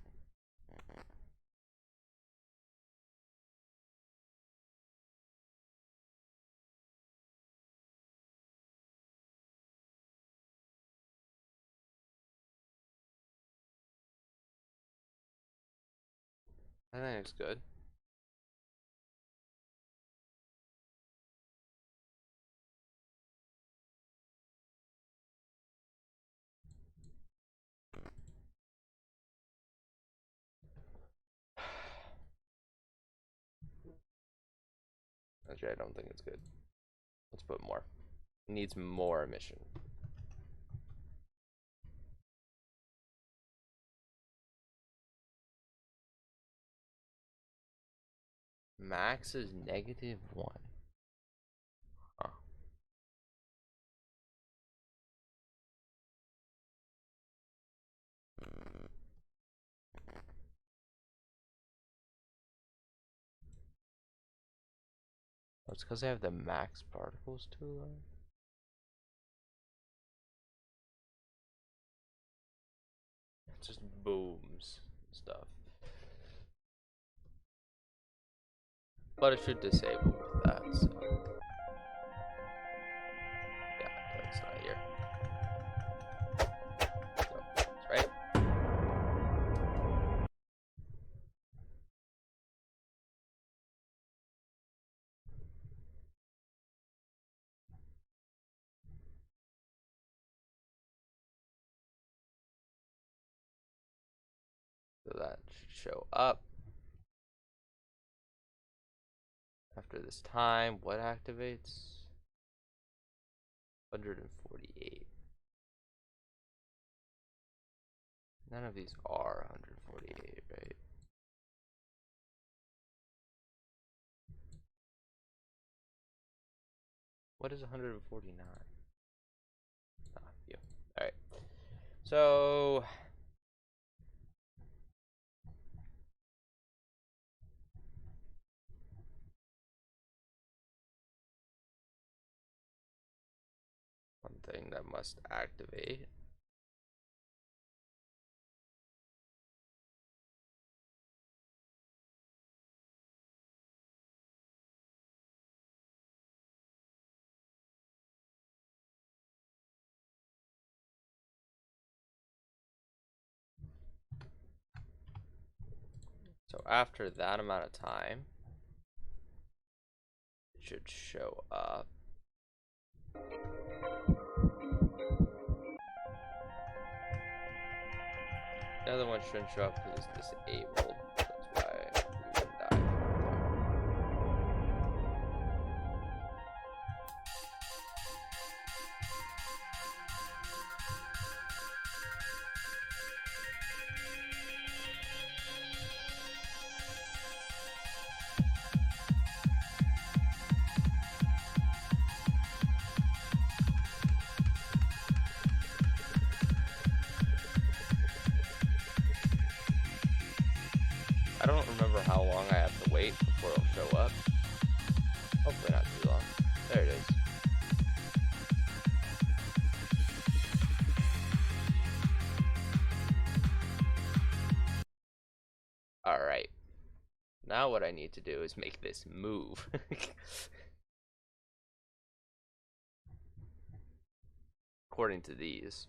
I think it's good. Actually, I don't think it's good. Let's put more. It needs more emission. Max is -1. Huh. Oh, it's because I have the max particles too low. It just booms and stuff. But it should disable with that, so. Yeah, that's not here. So, that's right. So that should show up. After this time, what activates? 148. None of these are 148, right? What is 149? Ah, you. Alright. So one thing that must activate. So after that amount of time, it should show up. The other one shouldn't show up because it's disabled. That's why we wouldn't die. I don't remember how long I have to wait before it'll show up. Hopefully not too long. There it is. Alright. Now what I need to do is make this move. According to these.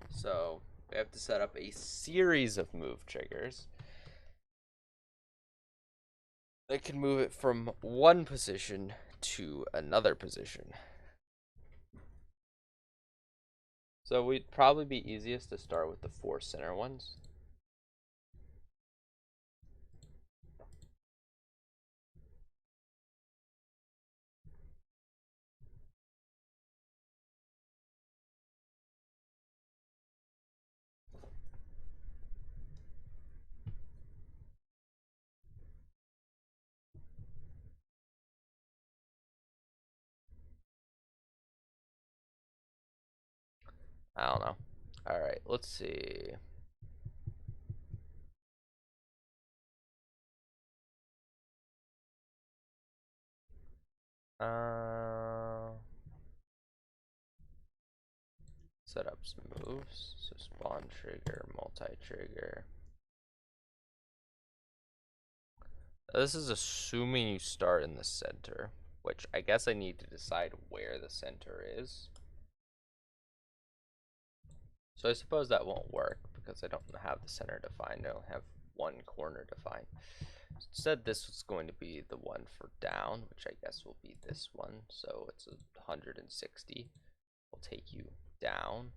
So we have to set up a series of move triggers that can move it from one position to another position. So we'd probably be easiest to start with the 4 center ones. I don't know. Alright, let's see. Set up some moves. So spawn trigger, multi-trigger. This is assuming you start in the center, which I guess I need to decide where the center is. So I suppose that won't work because I don't have the center defined. I only have one corner defined. Instead, this is going to be the one for down, which I guess will be this one. So it's 160. We'll take you down.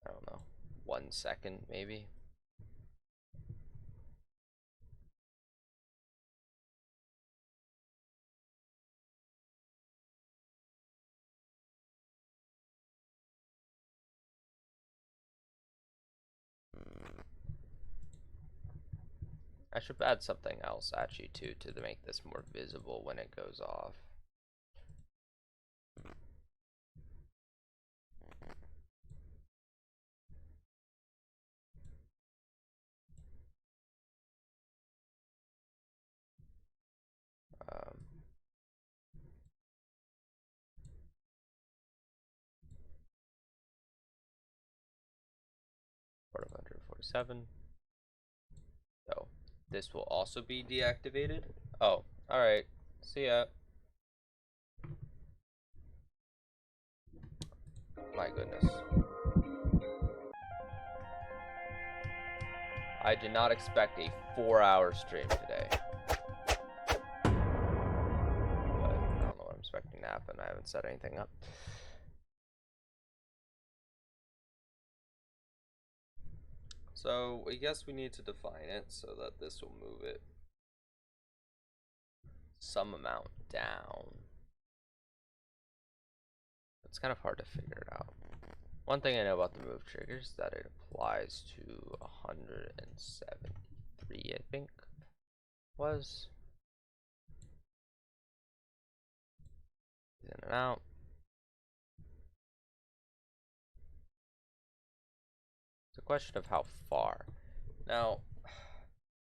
I don't know, 1 second maybe. I should add something else actually too to make this more visible when it goes off. 147. So this will also be deactivated. Oh, alright. See ya. My goodness. I did not expect a 4-hour stream today. But I don't know what I'm expecting to happen. I haven't set anything up. So I guess we need to define it so that this will move it some amount down. It's kind of hard to figure it out. One thing I know about the move triggers is that it applies to 173, I think was. In and out. It's a question of how far. Now,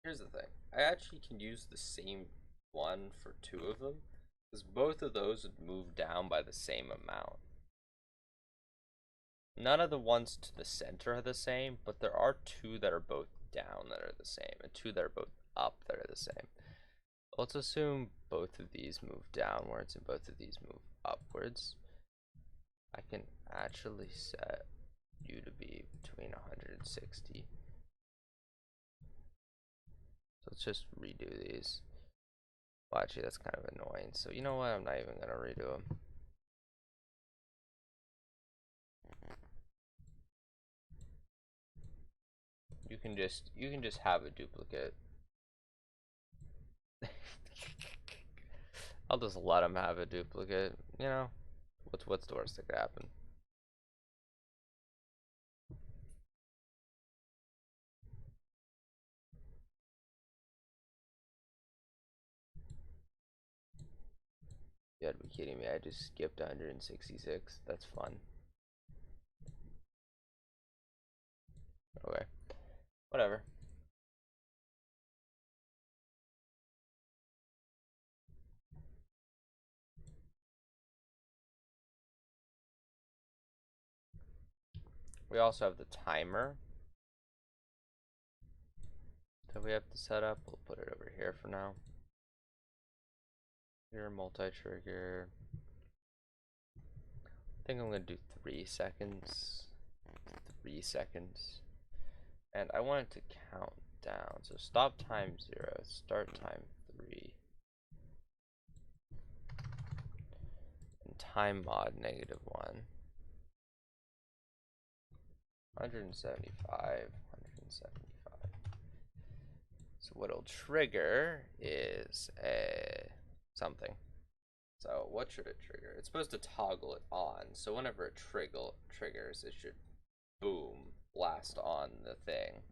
here's the thing. I actually can use the same one for two of them, because both of those would move down by the same amount. None of the ones to the center are the same, but there are two that are both down that are the same, and two that are both up that are the same. Let's assume both of these move downwards and both of these move upwards. I can actually set you to be between 160. So let's just redo these. Well, actually, that's kind of annoying. So you know what? I'm not even gonna redo them. You can just have a duplicate. I'll just let him have a duplicate. You know, what's the worst that could happen? You gotta be kidding me! I just skipped 166. That's fun. Okay, whatever. We also have the timer that we have to set up. We'll put it over here for now. Here, multi-trigger. I think I'm gonna do 3 seconds. 3 seconds. And I want it to count down. So stop time 0, start time 3. And time mod -1. 175, 175. So what it'll trigger is something. So what should it trigger? It's supposed to toggle it on. So whenever it triggers, it should boom, blast on the thing.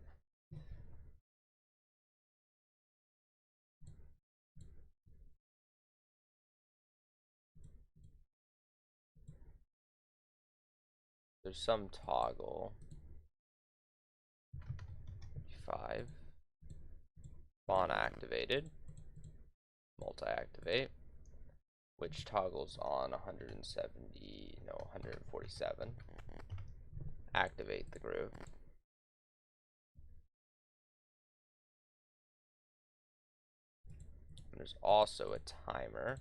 There's some toggle. 5. Spawn activated. Multi-activate. Which toggles on 170, no, 147. Activate the groove. And there's also a timer,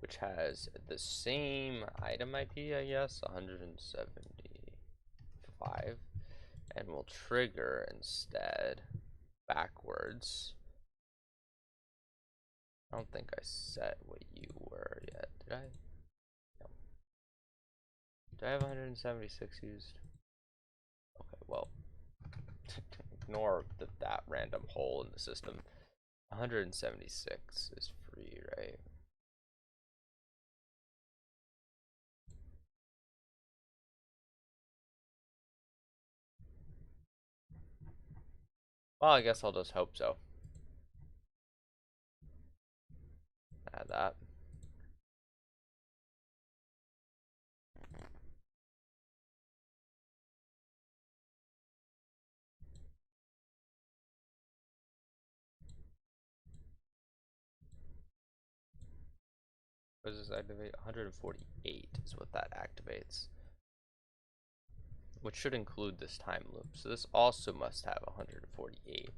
which has the same item IP, I guess, 175, and will trigger instead backwards. I don't think I set what you were yet, did I? No. Do I have 176 used? Okay, well, ignore that random hole in the system. 176 is free, right? Well, I guess I'll just hope so. Add that. What does this activate? 148 is what that activates, which should include this time loop. So this also must have 148,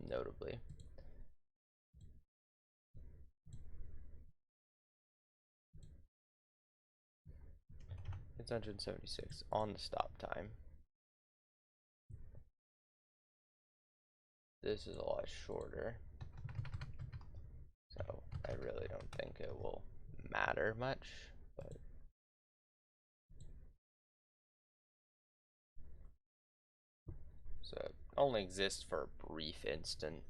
notably. It's 176 on the stop time. This is a lot shorter, so I really don't think it will matter much, but so it only exists for a brief instant.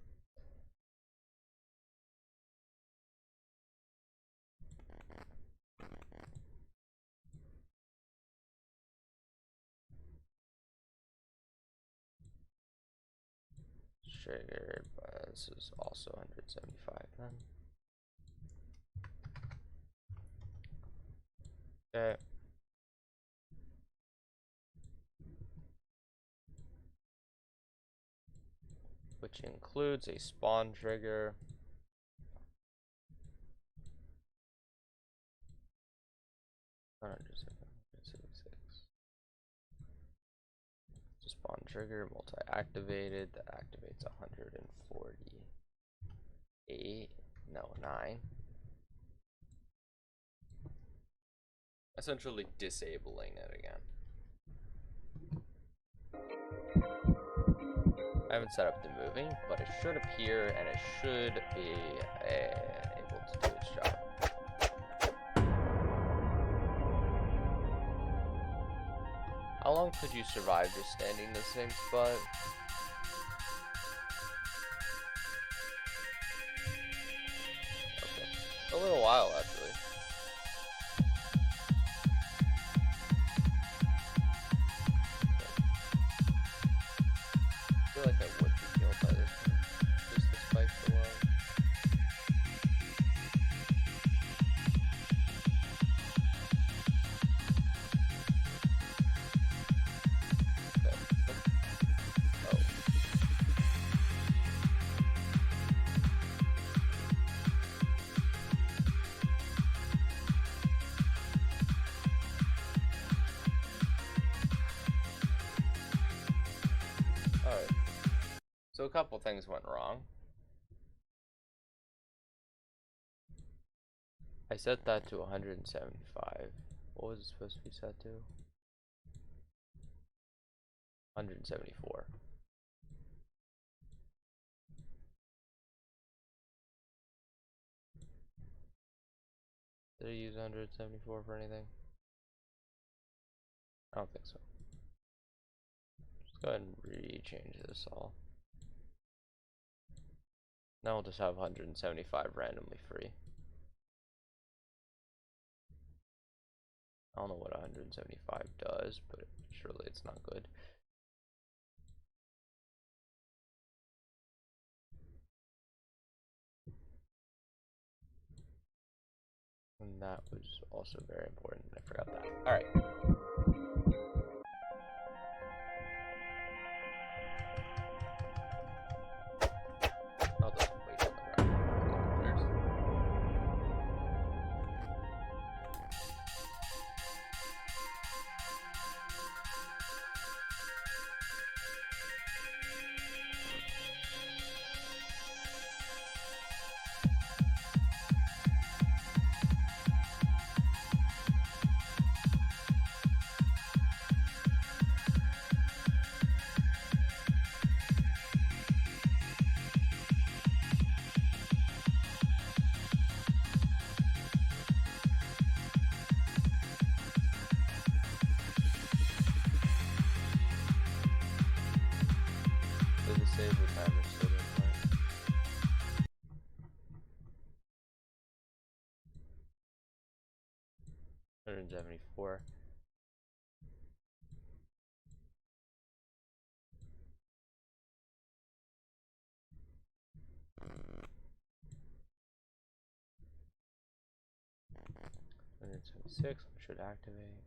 Triggered, but this is also 175 then. Okay. Which includes a spawn trigger. Spawn trigger multi-activated that activates 148. No, 9. Essentially disabling it again. I haven't set up the moving, but it should appear and it should be able to do its job. How long could you survive just standing in the same spot? Okay. A little while, actually. I feel like I would be killed by this one. Just the spikes alone. Alright. So a couple things went wrong. I set that to 175. What was it supposed to be set to? 174. Did I use 174 for anything? I don't think so. Let's go ahead and re-change this all. Now we'll just have 175 randomly free. I don't know what 175 does, but surely it's not good. And that was also very important. I forgot that. Alright. I'll just wait on the ground. Timer still didn't work. 174. And then 76 should activate.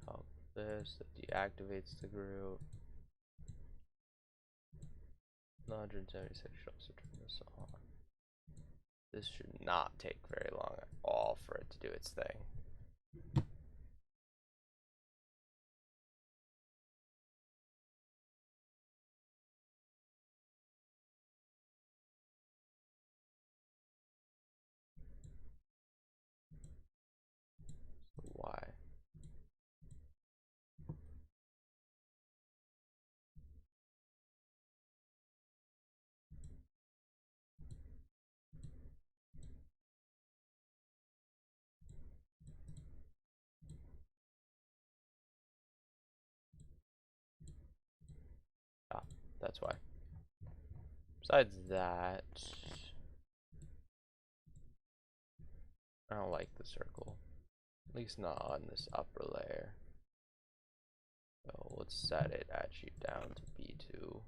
Toggle this, that deactivates the group. 176 should also turn this on. This should not take very long at all for it to do its thing. Why? Ah, that's why. Besides that, I don't like the circle. At least not on this upper layer. So let's set it actually down to B2.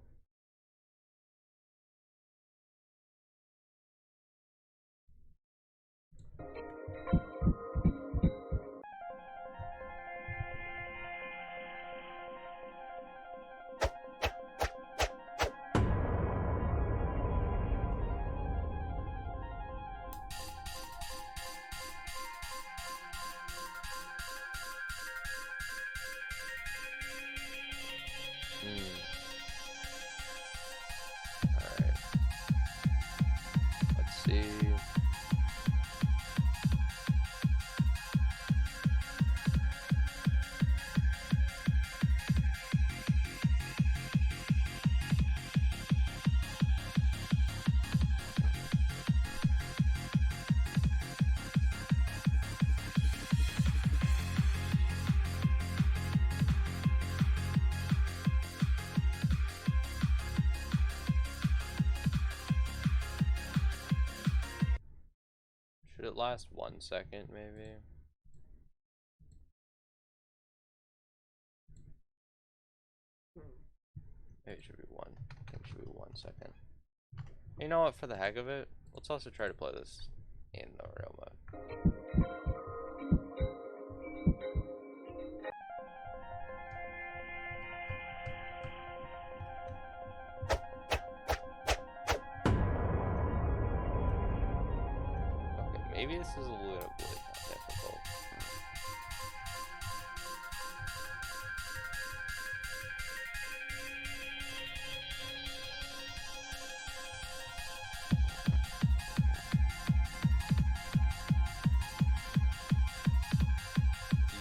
Alright. Let's see. Should it last 1 second, maybe? Maybe it should be 1. I think it should be 1 second. You know what, for the heck of it, let's also try to play this in the real mode. Okay, maybe this is a little bit difficult.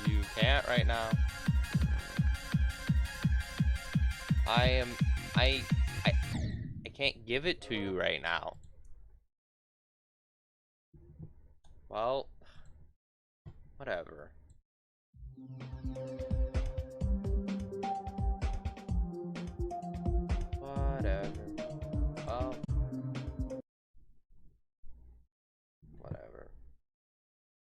You can't right now. I can't give it to you right now. Well, whatever.